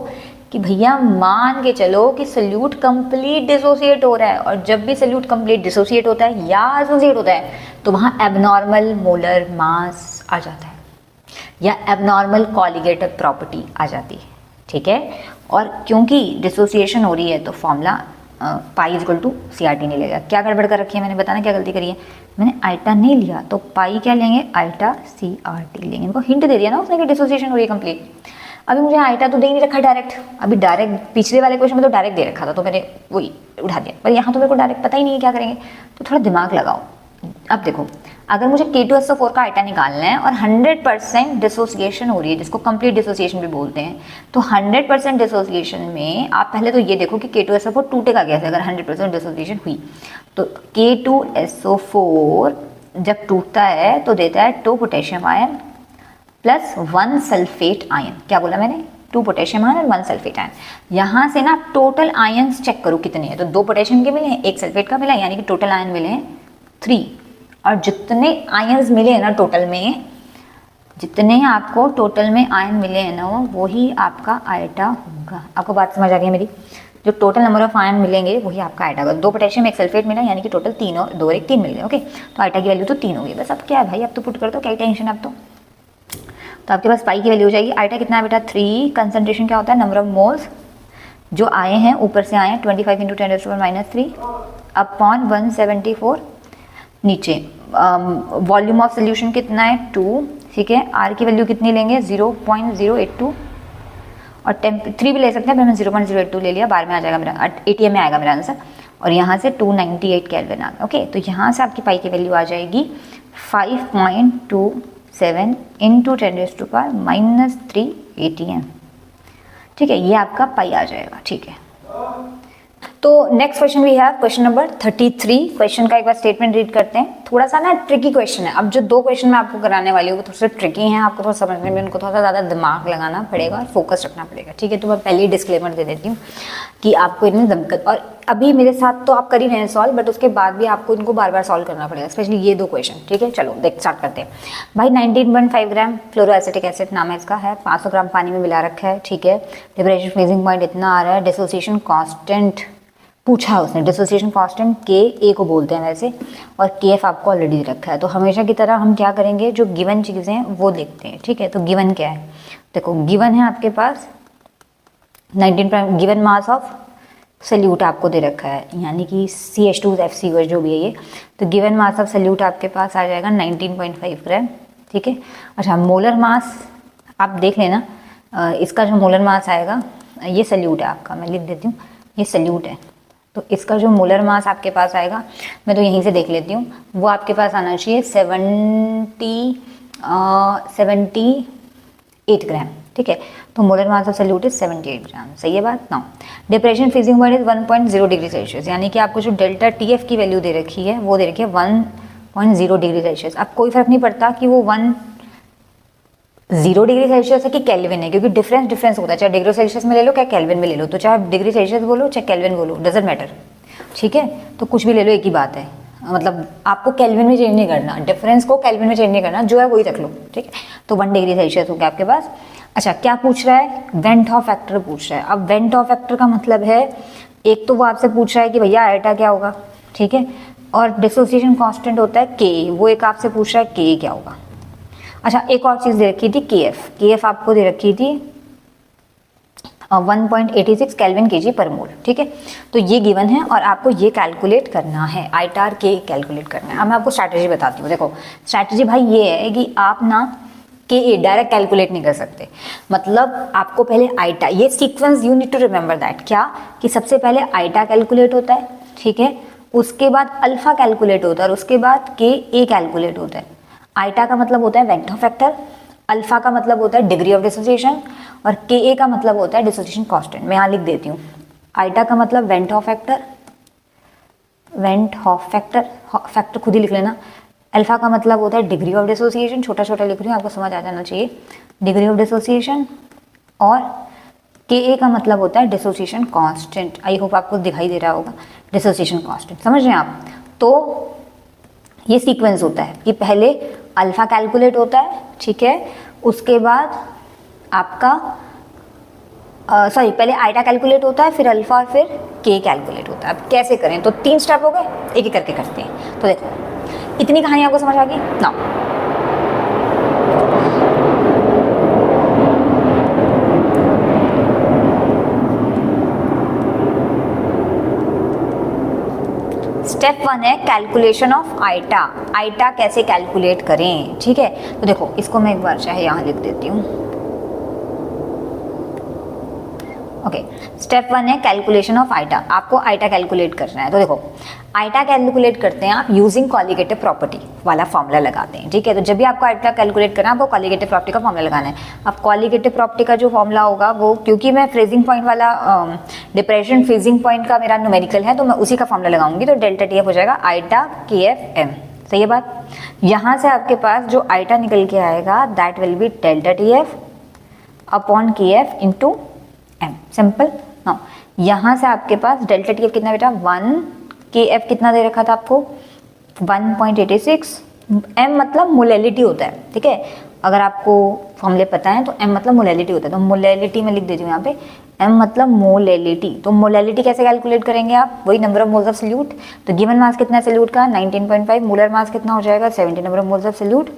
कि भैया मान के चलो कि सल्यूट कंप्लीट डिसोसिएट हो रहा है, और जब भी सल्यूट कंप्लीट डिसोसिएट होता है या एसोसिएट होता है तो वहाँ एबनॉर्मल मोलर मास आ जाता है या एबनॉर्मल कॉलिगेटिव प्रॉपर्टी आ जाती है। ठीक है, और क्योंकि डिसोसिएशन हो रही है तो फॉर्मूला पाई = CRT नहीं लेगा। क्या गड़बड़ कर रखी है मैंने, बताना क्या गलती करी है, मैंने आइटा नहीं लिया तो पाई क्या लेंगे, आइटा CRT लेंगे। इनको हिंट दे दिया ना उसने कि डिसोसिएशन हो रही है कंप्लीट। अभी मुझे आइटा तो दे नहीं रखा डायरेक्ट, अभी डायरेक्ट पिछले वाले क्वेश्चन में तो डायरेक्ट दे रखा था तो मैंने वही उठा दिया, पर यहाँ तो मेरे को डायरेक्ट पता ही नहीं है क्या करेंगे, तो थोड़ा दिमाग लगाओ। अब देखो अगर मुझे K2SO4 का आइटा निकालना है और 100% डिसोसिएशन हो रही है, जिसको कंप्लीट डिसोसिएशन भी बोलते हैं, तो 100% डिसोसिएशन में आप पहले तो ये देखो कि K2SO4 टूटेगा कैसे अगर 100% डिसोसिएशन हुई। तो K2SO4 जब टूटता है तो देता है 2 potassium ion plus 1 sulphate ion. क्या बोला मैंने, 2 पोटेशियम आयन और 1 सल्फेट आयन। यहाँ से ना टोटल आयन्स चेक करो कितने हैं, तो 2 पोटेशियम के मिले हैं, 1 सल्फेट का मिला, यानी कि टोटल आयन मिले हैं 3। और जितने आयन्स मिले हैं ना टोटल में, जितने आपको टोटल में आयन मिले हैं ना वही आपका आइटा होगा। आपको बात समझ आ गई है मेरी, जो टोटल नंबर ऑफ आयन मिलेंगे वही आपका आइटा होगा। 2 पोटेशियम 1 सल्फेट मिला, यानी कि टोटल 3 और 2 और 1 3 मिल गए। ओके, तो आइटा की वैल्यू तो 3 होगी बस। अब क्या है भाई, अब तो पुट कर दो, क्या टेंशन अब तो आपके पास पाई की वैल्यू हो जाएगी। आइटा कितना है बेटा 3, कंसंट्रेशन क्या होता है नंबर ऑफ मोल्स जो आए हैं ऊपर से आए हैं 25 × 10⁻³ अपॉन 174 नीचे। वॉल्यूम ऑफ सोल्यूशन कितना है 2, ठीक है। आर की वैल्यू कितनी लेंगे 0.082 और 3 भी ले सकते हैं, मैंने 0.082 ले लिया, बार में आ जाएगा मेरा, ATM में आएगा मेरा आंसर। और यहाँ से 298 केल्विन आ गया। ओके, तो यहाँ से आपकी पाई की वैल्यू आ जाएगी 5.27 × 10⁻³ ATM। ठीक है, ये आपका पाई आ जाएगा। ठीक है, तो नेक्स्ट क्वेश्चन भी है क्वेश्चन नंबर 33। क्वेश्चन का एक बार स्टेटमेंट रीड करते हैं। थोड़ा सा ना ट्रिकी क्वेश्चन है। अब जो 2 क्वेश्चन मैं आपको कराने वाली हूँ वो थोड़ा सा ट्रिकी हैं, आपको थोड़ा समझने में उनको थोड़ा सा ज़्यादा दिमाग लगाना पड़ेगा और फोकस रखना पड़ेगा। ठीक है, तो मैं पहले ही डिस्क्लेमर दे देती हूँ कि आपको इनमें दिक्कत, और अभी मेरे साथ तो आप कर ही रहे हैं सॉल्व, बट उसके बाद भी आपको इनको बार बार सॉल्व करना पड़ेगा, स्पेशली ये 2 क्वेश्चन। ठीक है, चलो स्टार्ट करते हैं भाई। 19.5 ग्राम फ्लोरोएसिटिक एसिड नाम है इसका, है 500 ग्राम पानी में मिला रखा है। ठीक है, टेम्परेचर फ्रीजिंग पॉइंट इतना आ रहा है। डिसोसिएशन कांस्टेंट पूछा उसने, डिसोसिएशन कांस्टेंट Ka को बोलते हैं वैसे, और Kf आपको ऑलरेडी रखा है। तो हमेशा की तरह हम क्या करेंगे, जो गिवन चीज़ें हैं वो देखते हैं। ठीक है, तो गिवन क्या है, देखो गिवन है आपके पास 19 गिवन मास ऑफ सल्यूट आपको दे रखा है, यानी कि CH2FCO जो भी है ये, तो गिवन मास ऑफ सल्यूट आपके पास आ जाएगा 19.5 ग्राम। ठीक है, अच्छा मोलर मास आप देख लेना, इसका जो मोलर मास आएगा, ये सल्यूट है आपका, मैं लिख देती हूँ, ये सल्यूट है, तो इसका जो मोलर मास आपके पास आएगा, मैं तो यहीं से देख लेती हूँ, वो आपके पास आना चाहिए 78 ग्राम, ठीक है। तो molar mass of solute is 78 ग्राम, सही है बात। Now depression freezing point is 1.0 degree Celsius, यानी कि आपको जो डेल्टा टीएफ की वैल्यू दे रखी है वो दे रखी है 1.0 डिग्री सेल्सियस। अब कोई फर्क नहीं पड़ता कि वो 10 डिग्री सेल्सियस है कि केल्विन है, क्योंकि डिफरेंस होता है, चाहे डिग्री सेल्सियस में ले लो, क्या केल्विन में ले लो, तो चाहे डिग्री सेल्सियस बोलो चाहे केल्विन बोलो, डजंट मैटर, ठीक है। तो कुछ भी ले लो, एक ही बात है, मतलब आपको केल्विन में चेंज नहीं करना, डिफरेंस को केल्विन में चेंज नहीं करना, जो है वही रख लो, ठीक है। तो 1 डिग्री सेल्सियस हो गया आपके पास। अच्छा, क्या पूछ रहा है? वेंट हॉफ फैक्टर पूछ रहा है। अब वेंट हॉफ फैक्टर का मतलब है, एक तो वो आपसे पूछ रहा है कि भैया आयटा क्या होगा, ठीक है, और डिसोसिएशन कांस्टेंट होता है के, वो एक आपसे पूछ रहा है के क्या होगा। अच्छा, एक और चीज़ दे रखी थी के एफ आपको दे रखी थी 1.86 केल्विन केजी पर मोल, ठीक है। तो ये गिवन है और आपको ये कैलकुलेट करना है, आईटार के कैलकुलेट करना है। अब मैं आपको स्ट्रैटेजी बताती हूँ। देखो स्ट्रैटेजी भाई ये है कि आप ना के डायरेक्ट कैलकुलेट नहीं कर सकते, मतलब आपको पहले आईटा, ये sequence you need to remember that, क्या कि सबसे पहले आईटा कैलकुलेट होता है, ठीक है, उसके बाद अल्फा कैलकुलेट होता है और उसके बाद के ए कैलकुलेट होता है। आईटा का मतलब होता है वेक्टर फैक्टर, अल्फा का मतलब होता है डिग्री ऑफ डिसोसिएशन और के ए का मतलब होता है डिसोसिएशन कांस्टेंट। मैं यहाँ लिख देती हूँ, आईटा का मतलब वेंट हॉफ फैक्टर, फैक्टर खुद ही लिख लेना। अल्फा का मतलब होता है डिग्री ऑफ डिसोसिएशन, छोटा छोटा लिख रही हूँ, आपको समझ आ जाना चाहिए, डिग्री ऑफ डिसोसिएशन, और के ए का मतलब होता है डिसोसिएशन कांस्टेंट। आई होप आपको दिखाई दे रहा होगा, डिसोसिएशन कांस्टेंट, समझ रहे हैं आप। तो ये सीक्वेंस होता है कि पहले अल्फा कैलकुलेट होता है, ठीक है, उसके बाद आपका पहले आईटा कैलकुलेट होता है, फिर अल्फा और फिर के कैलकुलेट होता है। अब कैसे करें, तो 3 स्टेप हो गए, एक एक करके करते हैं। तो देखो इतनी कहानी आपको समझ आ गई ना। स्टेप 1 है कैलकुलेशन ऑफ आईटा, आईटा कैसे कैलकुलेट करें, ठीक है। तो देखो इसको मैं एक बार चाहे यहाँ लिख देती हूँ। ओके, स्टेप 1 है कैलकुलेशन ऑफ आईटा, आपको आईटा कैलकुलेट करना है। तो देखो आईटा कैलकुलेट करते हैं आप यूजिंग कॉलिगेटिव प्रॉपर्टी वाला फॉर्मूला लगाते हैं, ठीक है। तो जब भी आपको आईटा कैलकुलेट करना है, आपको कॉलिगेटिव प्रॉपर्टी का फॉर्मूला लगाना है। अब कॉलिगेटिव प्रॉपर्टी का जो फॉर्मूला होगा वो, क्योंकि मैं फ्रीजिंग पॉइंट वाला डिप्रेशन फ्रीजिंग पॉइंट का मेरा न्यूमेरिकल है, तो मैं उसी का फॉर्मूला लगाऊंगी। तो डेल्टा टी एफ हो जाएगा आईटा के एफ एम, सही है बात। यहाँ से आपके पास जो आईटा निकल के आएगा that will be delta T F upon K F into M, simple. Now यहाँ से आपके पास डेल्टा टी एफ कितना बेटा 1, के एफ कितना दे रखा था आपको 1.86, एम मतलब मोलैलिटी होता है, ठीक है। अगर आपको फॉर्मूले पता है तो एम मतलब मोलैलिटी होता है, तो मोलैलिटी में लिख देती हूँ यहाँ पे, एम मतलब मोलैलिटी। तो मोलैलिटी कैसे कैलकुलेट करेंगे आप, वही number of moles of solute. तो गिवन मास कितना है सॉल्यूट का 19.5, मोलर मास कितना हो जाएगा 70 number of moles of solute,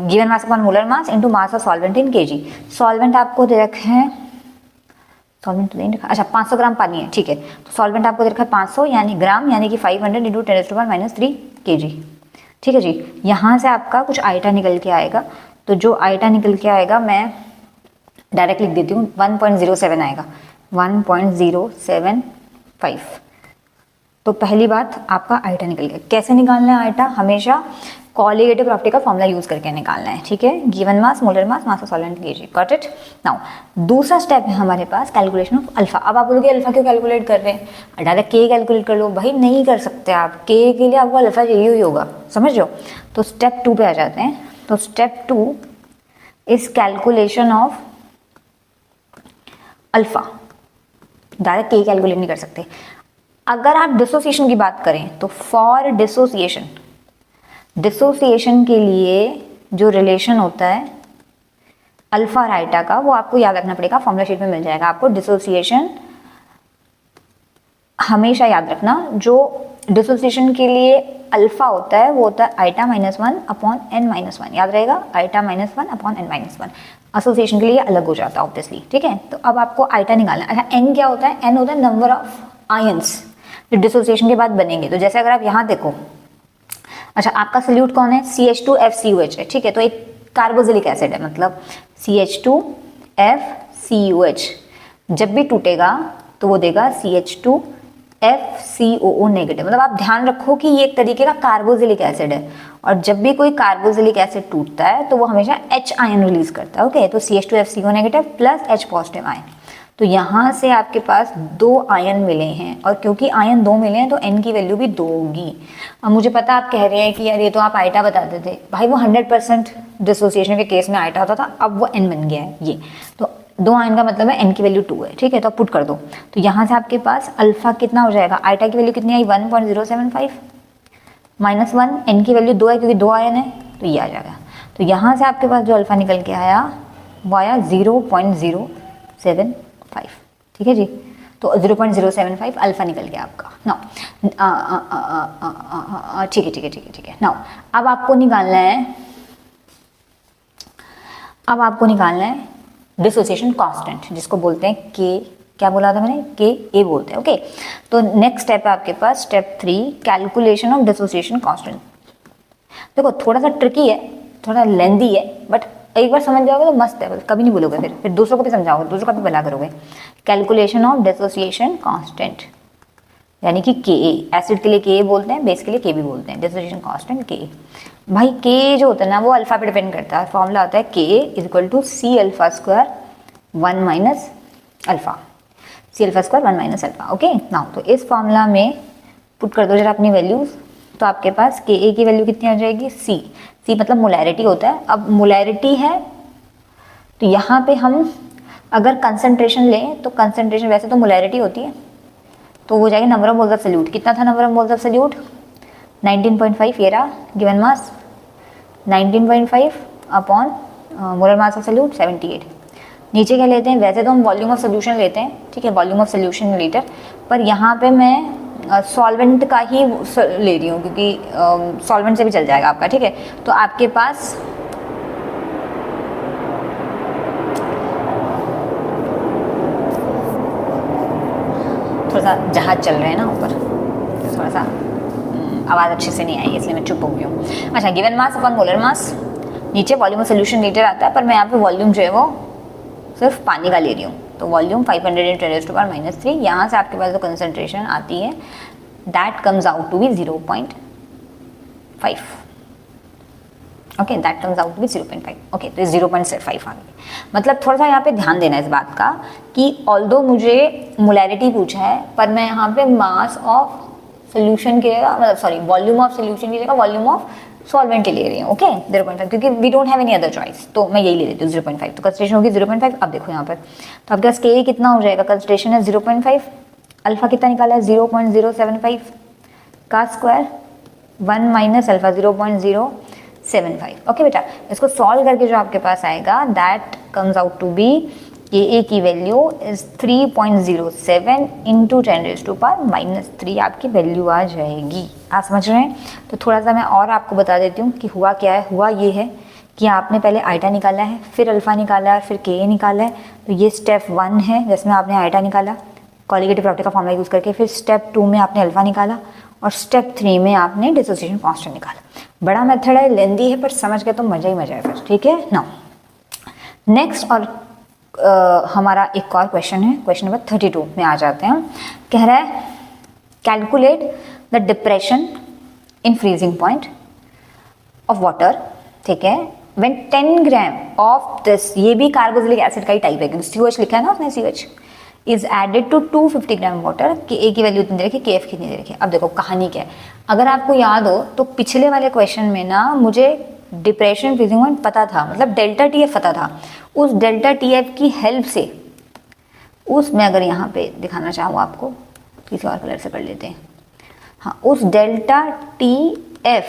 given mass upon molar mass into mass of solvent in KG. Solvent आपको दे रखे हैं, सॉल्वेंट तो नहीं रखा, अच्छा 500 ग्राम पानी है, ठीक है। तो सॉल्वेंट आपको दे रखा है 500 यानी ग्राम, यानी कि 500 इंटू 10⁻³ kg, ठीक है जी। यहाँ से आपका कुछ आईटा निकल के आएगा, तो जो आईटा निकल के आएगा मैं डायरेक्ट लिख देती हूँ, 1.07 आएगा, 1.075। तो पहली बात आपका आईटा निकल गया। कैसे निकालना है आईटा, हमेशा कॉलिगेटिव प्रॉपर्टी का फॉर्मूला यूज करके निकालना है, ठीक है। Given mass, molar mass, mass of solvent KG, got it. Now दूसरा स्टेप है हमारे पास कैलकुलेशन ऑफ अल्फा। अब आप बोलोगे अल्फा क्यों कैलकुलेट कर रहे हैं, डायरेक्ट के कैलकुलेट कर लो। भाई नहीं कर सकते आप, के लिए आपको अल्फा चाहिए ही होगा, समझ लो। तो स्टेप 2 पे आ जाते हैं। तो step 2 is calculation of alpha, direct के कैलकुलेट नहीं कर सकते। अगर आप डिसोसिएशन की बात करें तो फॉर डिसोसिएशन के लिए जो रिलेशन होता है अल्फा और आईटा का, वो आपको याद रखना पड़ेगा, फॉर्मूला शीट में मिल जाएगा आपको। डिसोसिएशन हमेशा याद रखना, जो डिसोसिएशन के लिए अल्फा होता है वो होता है आईटा -1 अपॉन n-1, याद रहेगा, आईटा -1 अपॉन n-1। एसोसिएशन के लिए अलग हो जाता है ऑब्वियसली, ठीक है। तो अब आपको आईटा निकालना है। अच्छा n क्या होता है, n होता है नंबर ऑफ आयंस जो डिसोसिएशन के बाद बनेंगे। तो जैसे अगर आप यहाँ देखो, अच्छा आपका सॉल्यूट कौन है, CH2FCOH है, ठीक है। तो एक कार्बोक्सिलिक एसिड है, मतलब CH2FCOH जब भी टूटेगा तो वो देगा CH2FCOO नेगेटिव। मतलब आप ध्यान रखो कि ये एक तरीके का कार्बोक्सिलिक एसिड है, और जब भी कोई कार्बोक्सिलिक एसिड टूटता है तो वो हमेशा H आयन रिलीज करता है। ओके, तो CH2FCO negative plus H positive ion. तो यहाँ से आपके पास 2 आयन मिले हैं, और क्योंकि आयन 2 मिले हैं तो N की वैल्यू भी 2 होगी। अब मुझे पता आप कह रहे हैं कि यार ये तो आप आइटा बताते थे, भाई वो 100% डिसोसिएशन के केस में आइटा होता था, अब वो N बन गया है ये। तो 2 आयन का मतलब है N की वैल्यू 2 है, ठीक है, तो आप पुट कर दो। तो यहाँ से आपके पास अल्फा कितना हो जाएगा, आइटा की वैल्यू कितनी आई 1.075 माइनस 1, N की वैल्यू 2 है क्योंकि 2 आयन है, तो ये आ जाएगा। तो यहाँ से आपके पास जो अल्फा निकल के आया वो आया 0.075, ठीक है जी। तो 0.075 अल्फा निकल गया आपका। नाउ ठीक है, ठीक है, ठीक है, ठीक है। नाउ अब आपको निकालना है डिसोसिएशन कांस्टेंट, जिसको बोलते हैं के, क्या बोला था मैंने, के ए बोलते हैं। ओके, तो नेक्स्ट स्टेप है आपके पास step 3, calculation of dissociation constant. देखो थोड़ा सा ट्रिकी है, थोड़ा लेंदी है, बट एक बार समझ जाओगे तो मस्त है, कभी नहीं भूलोगे, फिर दूसरों को भी समझाओगे, दूसरों का भी भला करोगे। कैलकुलेशन ऑफ डिसोसिएशन कांस्टेंट यानी कि के, एसिड के लिए के बोलते हैं, बेस के लिए के भी बोलते हैं, डिसोसिएशन कांस्टेंट के। भाई के जो होता है ना वो अल्फा पे डिपेंड करता है। फॉर्मूला आता है K is equal to C alpha square 1 minus alpha, C alpha square 1 minus alpha. Okay, now तो इस फॉर्मूला में पुट कर दो जरा अपनी वैल्यूज, तो आपके पास के ए की वैल्यू कितनी आ जाएगी, सी मतलब मोलैरिटी होता है। अब मोलैरिटी है तो यहाँ पे हम अगर कंसंट्रेशन लें तो कंसंट्रेशन, वैसे तो मोलैरिटी होती है, तो वो जाएगा number of moles of solute. कितना था number of moles of solute, 19.5, ये रहा given mass 19.5 upon molar mass of solute 78। नीचे क्या लेते हैं, वैसे तो हम वॉल्यूम ऑफ सोल्यूशन लेते हैं, ठीक है, वॉल्यूम ऑफ सोल्यूशन लीटर, पर यहाँ पे मैं सॉल्वेंट का ही ले रही हूँ क्योंकि सॉल्वेंट से भी चल जाएगा आपका, ठीक है। तो आपके पास थोड़ा सा जहाज चल रहे हैं ना ऊपर, तो थोड़ा सा आवाज़ अच्छे से नहीं आई, इसलिए मैं चुप हो गई हूँ। अच्छा, गिवन मास अपॉन मोलर मास, नीचे वॉल्यूम ऑफ सोल्यूशन लीटर आता है, पर मैं यहाँ पे वॉल्यूम जो है वो सिर्फ पानी का ले रही हूँ, तो वॉल्यूम 500 × 10⁻³ यहाँ से आपके पास जो कंसंट्रेशन आती है that comes out to be 0.5। Okay, that comes out to be 0.5। Okay, तो 0.5 आ गई। मतलब थोड़ा सा यहाँ पे ध्यान देना इस बात का कि ऑल्दो मुझे मोलैरिटी पूछा है, पर मैं यहाँ पे मास ऑफ सोल्यूशन की जगह, मतलब सॉरी वॉल्यूम ऑफ सोल्यूशन की जगह वॉल्यूम ऑफ सॉल्वेंट ले रही हूँ। ओके, 0.5 क्योंकि we don't have any other choice, तो मैं यही ले लेती हूँ 0.5। तो कंसंट्रेशन होगी 0.5। अब देखो यहाँ पर, तो आपके पास के कितना हो जाएगा, कंसंट्रेशन है 0.5, अल्फा कितना निकाला है 0.075 का स्क्वायर 1 माइनस अल्फा 0.075। ओके बेटा, इसको सॉल्व करके जो आपके पास आएगा that comes out to be a की वैल्यू इज 3.07 इंटू 10⁻³ आपकी वैल्यू आ जाएगी। आप समझ रहे हैं? तो थोड़ा सा मैं और आपको बता देती हूँ कि हुआ क्या है। हुआ ये है कि आपने पहले आइटा निकाला है, फिर अल्फा निकाला है, फिर के निकाला है। तो ये स्टेप 1 है जिसमें आपने आइटा निकाला कॉलिगेटिव प्रॉपर्टी का फॉर्मूला यूज़ करके, फिर स्टेप 2 में आपने अल्फा निकाला और स्टेप 3 में आपने डिसोसिएशन कांस्टेंट निकाला। बड़ा मेथड है, लेंदी है, पर समझ गए तो मज़ा ही मज़ा है फिर। ठीक है ना, नेक्स्ट और हमारा एक और क्वेश्चन है, क्वेश्चन नंबर 32 में आ जाते हैं। कह रहा है calculate the depression in freezing point of water. ठीक है, व्हेन 10 ग्राम ऑफ दिस, ये भी कार्बोक्सिलिक एसिड का ही टाइप है क्योंकि COH लिखा है ना उसने, COH is added to 250 gram water. कि ए की वैल्यू इतनी दे रखी, के एफ कितनी दे रखी है। अब देखो कहानी क्या है, अगर आपको याद हो तो पिछले वाले क्वेश्चन में ना मुझे डिप्रेशन फ्रीजिंग पॉइंट पता था, मतलब डेल्टा TF पता था। उस डेल्टा TF की हेल्प से, मैं अगर यहाँ पे दिखाना चाहूँ आपको, किसी और कलर से कर लेते हैं, हाँ, उस डेल्टा TF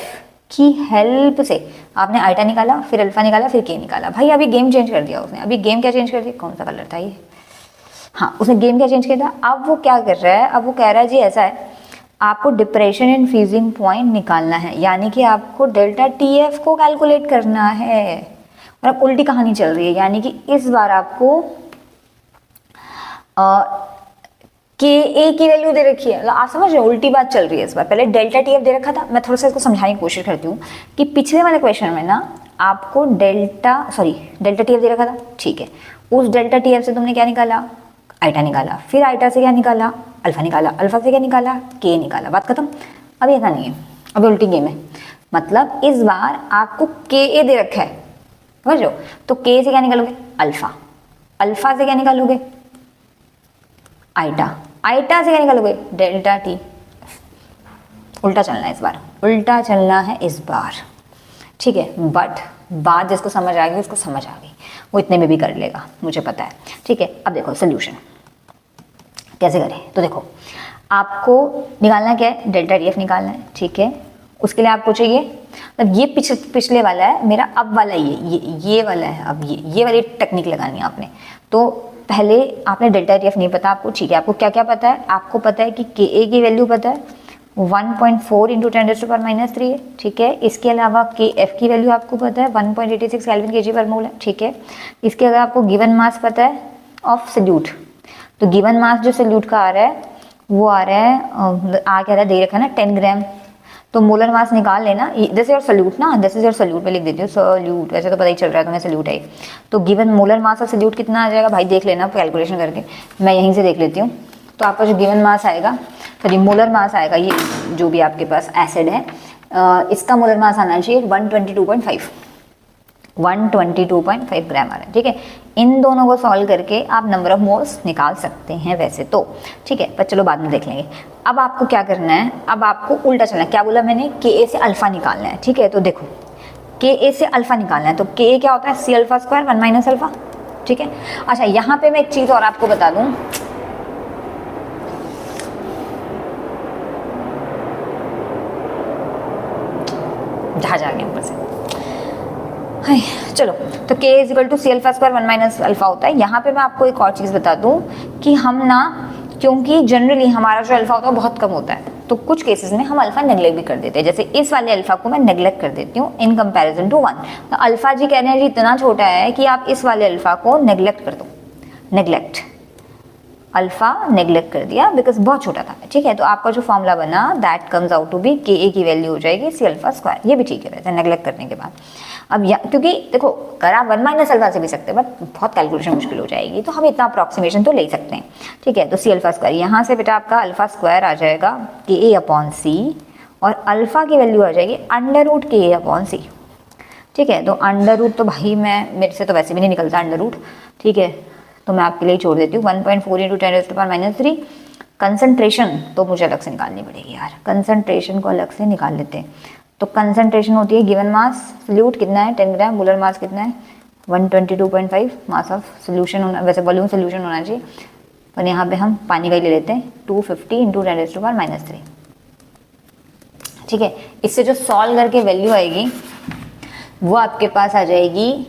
की हेल्प से आपने आइटा निकाला, फिर अल्फा निकाला, फिर के निकाला। भाई अभी गेम चेंज कर दिया उसने। अभी गेम क्या चेंज कर दिया, कौन सा कलर था ये, हाँ उसने गेम क्या चेंज किया था। अब वो क्या कर रहा है, अब वो कह रहा है जी ऐसा है, आपको डिप्रेशन इन फ्रीजिंग पॉइंट निकालना है, यानी कि आपको डेल्टा TF को कैलकुलेट करना है। और अब उल्टी कहानी चल रही है, यानी कि इस बार आपको KA की वैल्यू दे रखी है। आप समझ रहे हो, उल्टी बात चल रही है इस बार। पहले डेल्टा TF दे रखा था। मैं थोड़ा सा इसको समझाने की कोशिश करती हूँ कि पिछले वाले क्वेश्चन में ना आपको डेल्टा TF दे रखा था, ठीक है। उस डेल्टा TF से तुमने क्या निकाला, आइटा निकाला, फिर आइटा से क्या निकाला, अल्फा निकाला, अल्फा से क्या निकाला, के निकाला, बात खत्म। अब ऐसा नहीं है, अब उल्टी गेम है। मतलब इस बार आपको के ए दे रखा है, समझ लो, तो के से क्या निकालोगे, अल्फा, अल्फा से क्या निकालोगे, आइटा, आइटा से क्या निकालोगे, डेल्टा टी। उल्टा चलना है इस बार, उल्टा चलना है इस बार, ठीक है। बट बात जिसको समझ आ गई उसको समझ आ गई, वो इतने में भी कर लेगा, मुझे पता है, ठीक है। अब देखो सोल्यूशन कैसे करें, तो देखो आपको निकालना क्या है, डेल्टा डी एफ निकालना है, ठीक है। उसके लिए आपको चाहिए, मतलब ये पिछले वाला है मेरा, अब वाला ये वाला है, अब ये वाली टेक्निक लगानी है आपने। तो पहले आपने डेल्टा डी एफ नहीं पता आपको, ठीक है। आपको क्या क्या पता है, आपको पता है कि के ए की वैल्यू पता है 1.4 इंटू 10⁻³ है, ठीक है। इसके अलावा के एफ की वैल्यू आपको पता है 1.86 केल्विन केजी पर मोल है, ठीक है। इसके अगर आपको गिवन मास पता है ऑफ सल्यूट, तो गिवन मास जो सल्यूट का आ रहा है वो आ रहा है आ क्या रहा है, दे रखा है ना 10 ग्राम, तो मोलर मास निकाल लेना। दिस इज योर सल्यूट ना, दिस इज योर सल्यूट, मैं लिख देती हूँ सल्यूट, वैसे तो पता ही चल रहा है तुम्हें सल्यूट है। तो given molar mass of solute कितना आ जाएगा भाई, देख लेना कैलकुलेशन करके, मैं यहीं से देख लेती हूँ। तो आपका जो गिवन मास आएगा, सॉरी मोलर मास आएगा, ये जो भी आपके पास एसिड है इसका मोलर मास आना चाहिए 122.5 ग्राम आ रहा है, ठीक है। इन दोनों को सॉल्व करके आप नंबर ऑफ मोल्स निकाल सकते हैं वैसे तो, ठीक है, पर चलो बाद में देख लेंगे। अब आपको क्या करना है, अब आपको उल्टा चलना है। क्या बोला मैंने, के ए से अल्फा निकालना है, ठीक है। तो देखो के ए से अल्फा निकालना है, तो के ए क्या होता है, C alpha square 1 minus alpha, ठीक है। अच्छा यहाँ पे मैं एक चीज़ और आपको बता दूँ, जहाज आ गया ऊपर से, हाय चलो। तो k is equal to C alpha square 1 minus alpha होता है। यहाँ पे मैं आपको एक और चीज़ बता दूँ कि हम ना, क्योंकि जनरली हमारा जो अल्फा होता है बहुत कम होता है, तो कुछ केसेस में हम अल्फा नेग्लेक्ट भी कर देते हैं। जैसे इस वाले अल्फा को मैं नेग्लेक्ट कर देती हूँ इन कंपैरिजन टू 1। तो अल्फा जी कह रहे हैं जी इतना छोटा है कि आप इस वाले अल्फा को नेग्लेक्ट कर दो, नेग्लेक्ट, अल्फा नेग्लेक्ट कर दिया बिकॉज बहुत छोटा था, ठीक है। तो आपका जो फॉर्मूला बना that comes out to be K A की वैल्यू हो जाएगी सी अल्फा स्क्वायर, ये भी ठीक है वैसे नेग्लेक्ट करने के बाद। अब क्योंकि देखो अगर आप 1 माइनस अल्फा से भी सकते हैं बट बहुत कैलकुलेशन मुश्किल हो जाएगी, तो हम इतना अप्रॉक्सीमेशन तो ले सकते हैं, ठीक है। तो सी अल्फा स्क्वायर, यहाँ से बेटा आपका अल्फा स्क्वायर आ जाएगा के ए अपॉन सी, और अल्फा की वैल्यू आ जाएगी अंडर रूट के ए अपॉन सी, ठीक है। तो अंडर रूट तो भाई मेरे से तो वैसे भी नहीं निकलता अंडर रूट, ठीक है, तो मैं आपके लिए छोड़ देती हूँ 1.4 इंटू 10⁻³ कंसंट्रेशन तो मुझे अलग से निकालनी पड़ेगी यार, कंसंट्रेशन को अलग से निकाल लेते हैं। तो कंसंट्रेशन होती है गिवन मास सल्यूट कितना है 10 ग्राम, मोलर मास कितना है 122.5, मास ऑफ सोल्यूशन होना, वैसे वॉल्यूम सोल्यूशन होना चाहिए, पर यहाँ पे हम पानी का ही ले लेते हैं 250 इंटू 10⁻³ ठीक है। इससे जो सॉल्व करके वैल्यू आएगी वो आपके पास आ जाएगी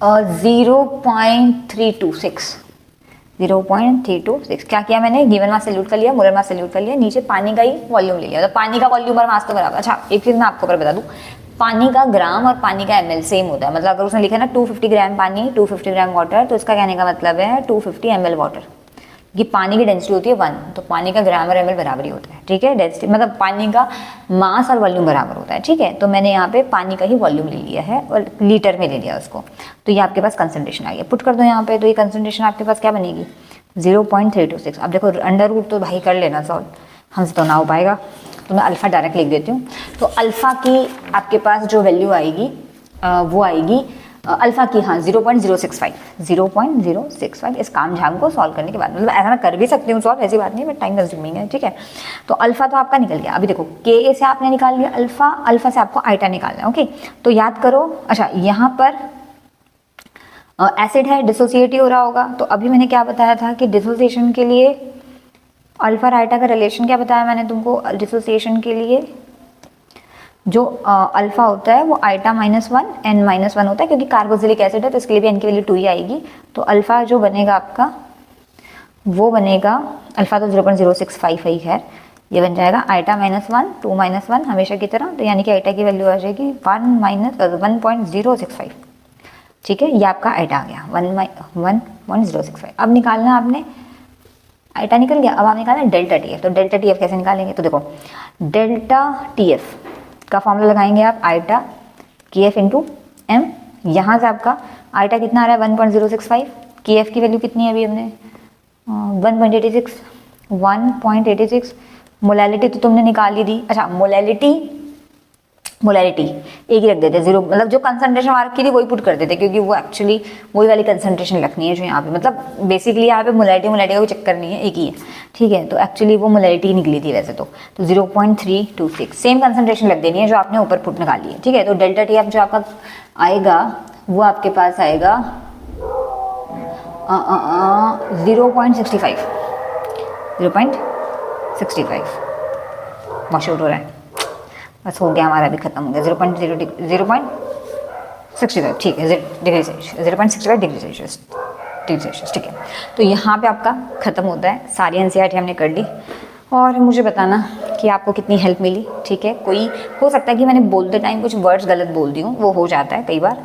0.326। क्या किया मैंने, गिवन मास सल्यूट कर लिया, मोलर मास सल्यूट कर लिया, नीचे पानी का ही वॉल्यूम ले लिया, तो पानी का वॉल्यूम और मास तो बराबर। अच्छा एक चीज़ मैं आपको पर बता दूं, पानी का ग्राम और पानी का ml सेम होता है। मतलब अगर उसने लिखा ना 250 ग्राम पानी 250 ग्राम वाटर, तो इसका कहने का मतलब है 250 ml वाटर, कि पानी की डेंसिटी होती है 1, तो पानी का ग्राम और ml बराबर ही होता है, ठीक है। डेंसिटी मतलब पानी का मास और वॉल्यूम बराबर होता है, ठीक है। तो मैंने यहाँ पे पानी का ही वॉल्यूम ले लिया है और लीटर में ले लिया उसको, तो ये आपके पास कंसंट्रेशन आ गया। पुट कर दो यहाँ पे, तो ये कंसंट्रेशन आपके पास क्या बनेगी 0.326। अब देखो अंडर रूट तो भाई कर लेना सॉल्व, हमसे तो ना हो पाएगा, तो मैं अल्फ़ा डायरेक्ट लिख देती हूँ। तो अल्फ़ा की आपके पास जो वैल्यू आएगी वो आएगी अल्फ़ा की, हाँ 0.065 इस काम झाम को सॉल्व करने के बाद। मतलब ऐसा मैं कर भी सकती हूँ सॉल्व, ऐसी बात नहीं है, बट टाइम कंज्यूमिंग है, ठीक है। तो अल्फ़ा तो आपका निकल गया। अभी देखो के ए से आपने निकाल लिया अल्फ़ा, अल्फ़ा से आपको आइटा निकालना है, ओके। तो याद करो, अच्छा यहाँ पर एसिड है, डिसोसिएटिव हो रहा होगा, तो अभी मैंने क्या बताया था कि डिसोसिएशन के लिए अल्फ़ा और आइटा का रिलेशन क्या बताया मैंने तुमको, डिसोसिएशन के लिए जो अल्फ़ा होता है वो आइटा -1 n -1 होता है, क्योंकि कार्बोक्सिलिक एसिड है तो इसके लिए भी n की वैल्यू 2 ही आएगी। तो अल्फ़ा जो बनेगा आपका वो बनेगा, अल्फ़ा तो 0.065 ही है, ये बन जाएगा आइटा -1 2 -1 हमेशा की तरह, तो यानी कि आइटा की वैल्यू आ जाएगी 1.065, ठीक है। ये आपका आइटा आ गया 1.065। अब निकालना आपने, आइटा निकल गया, अब आप निकालना डेल्टा टी एफ। तो डेल्टा टी एफ कैसे निकालेंगे, तो देखो डेल्टा टी एफ का फॉर्मूला लगाएंगे आप आइटा के एफ इंटू एम। यहाँ से आपका आइटा कितना आ रहा है 1.065, के एफ की वैल्यू कितनी है अभी हमने 1.86 मोलैलिटी तो तुमने निकाल ही दी। अच्छा मोलैलिटी एक ही रख देते, जीरो मतलब जो कंसंट्रेशन वहाँ रखी थी वही पुट कर देते, क्योंकि वो एक्चुअली वही वाली कंसंट्रेशन रखनी है जो यहाँ पे, मतलब बेसिकली यहाँ पे मोलैलिटी का कोई चक्कर नहीं है, एक ही है, ठीक है। तो एक्चुअली वो मोलैलिटी निकली थी वैसे तो 0.326 सेम कंसंट्रेशन लग देनी है जो आपने ऊपर पुट निकाली है, ठीक है। तो डेल्टा टी जो आपका आएगा वो आपके पास आएगा 0.65 वॉशआउट हो रहा है, बस हो गया हमारा, भी खत्म हो गया। 0.65 ठीक है, डिग्री सेल्सियस 0.65 डिग्री सेल्सियस, ठीक है। तो यहाँ पे आपका खत्म होता है, सारी एनसीईआरटी हमने कर ली। और मुझे बताना कि आपको कितनी हेल्प मिली, ठीक है। कोई हो सकता है कि मैंने बोलते टाइम कुछ वर्ड्स गलत बोल दी हूँ, वो हो जाता है कई बार,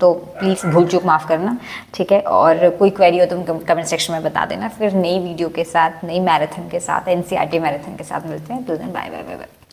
तो प्लीज़ भूल चूक माफ़ करना, ठीक है। और कोई क्वेरी हो तो कमेंट सेक्शन में बता देना। फिर नई वीडियो के साथ, नई मैराथन के साथ, एनसीईआरटी मैराथन के साथ मिलते हैं। तो बाय बाय बाय बाय।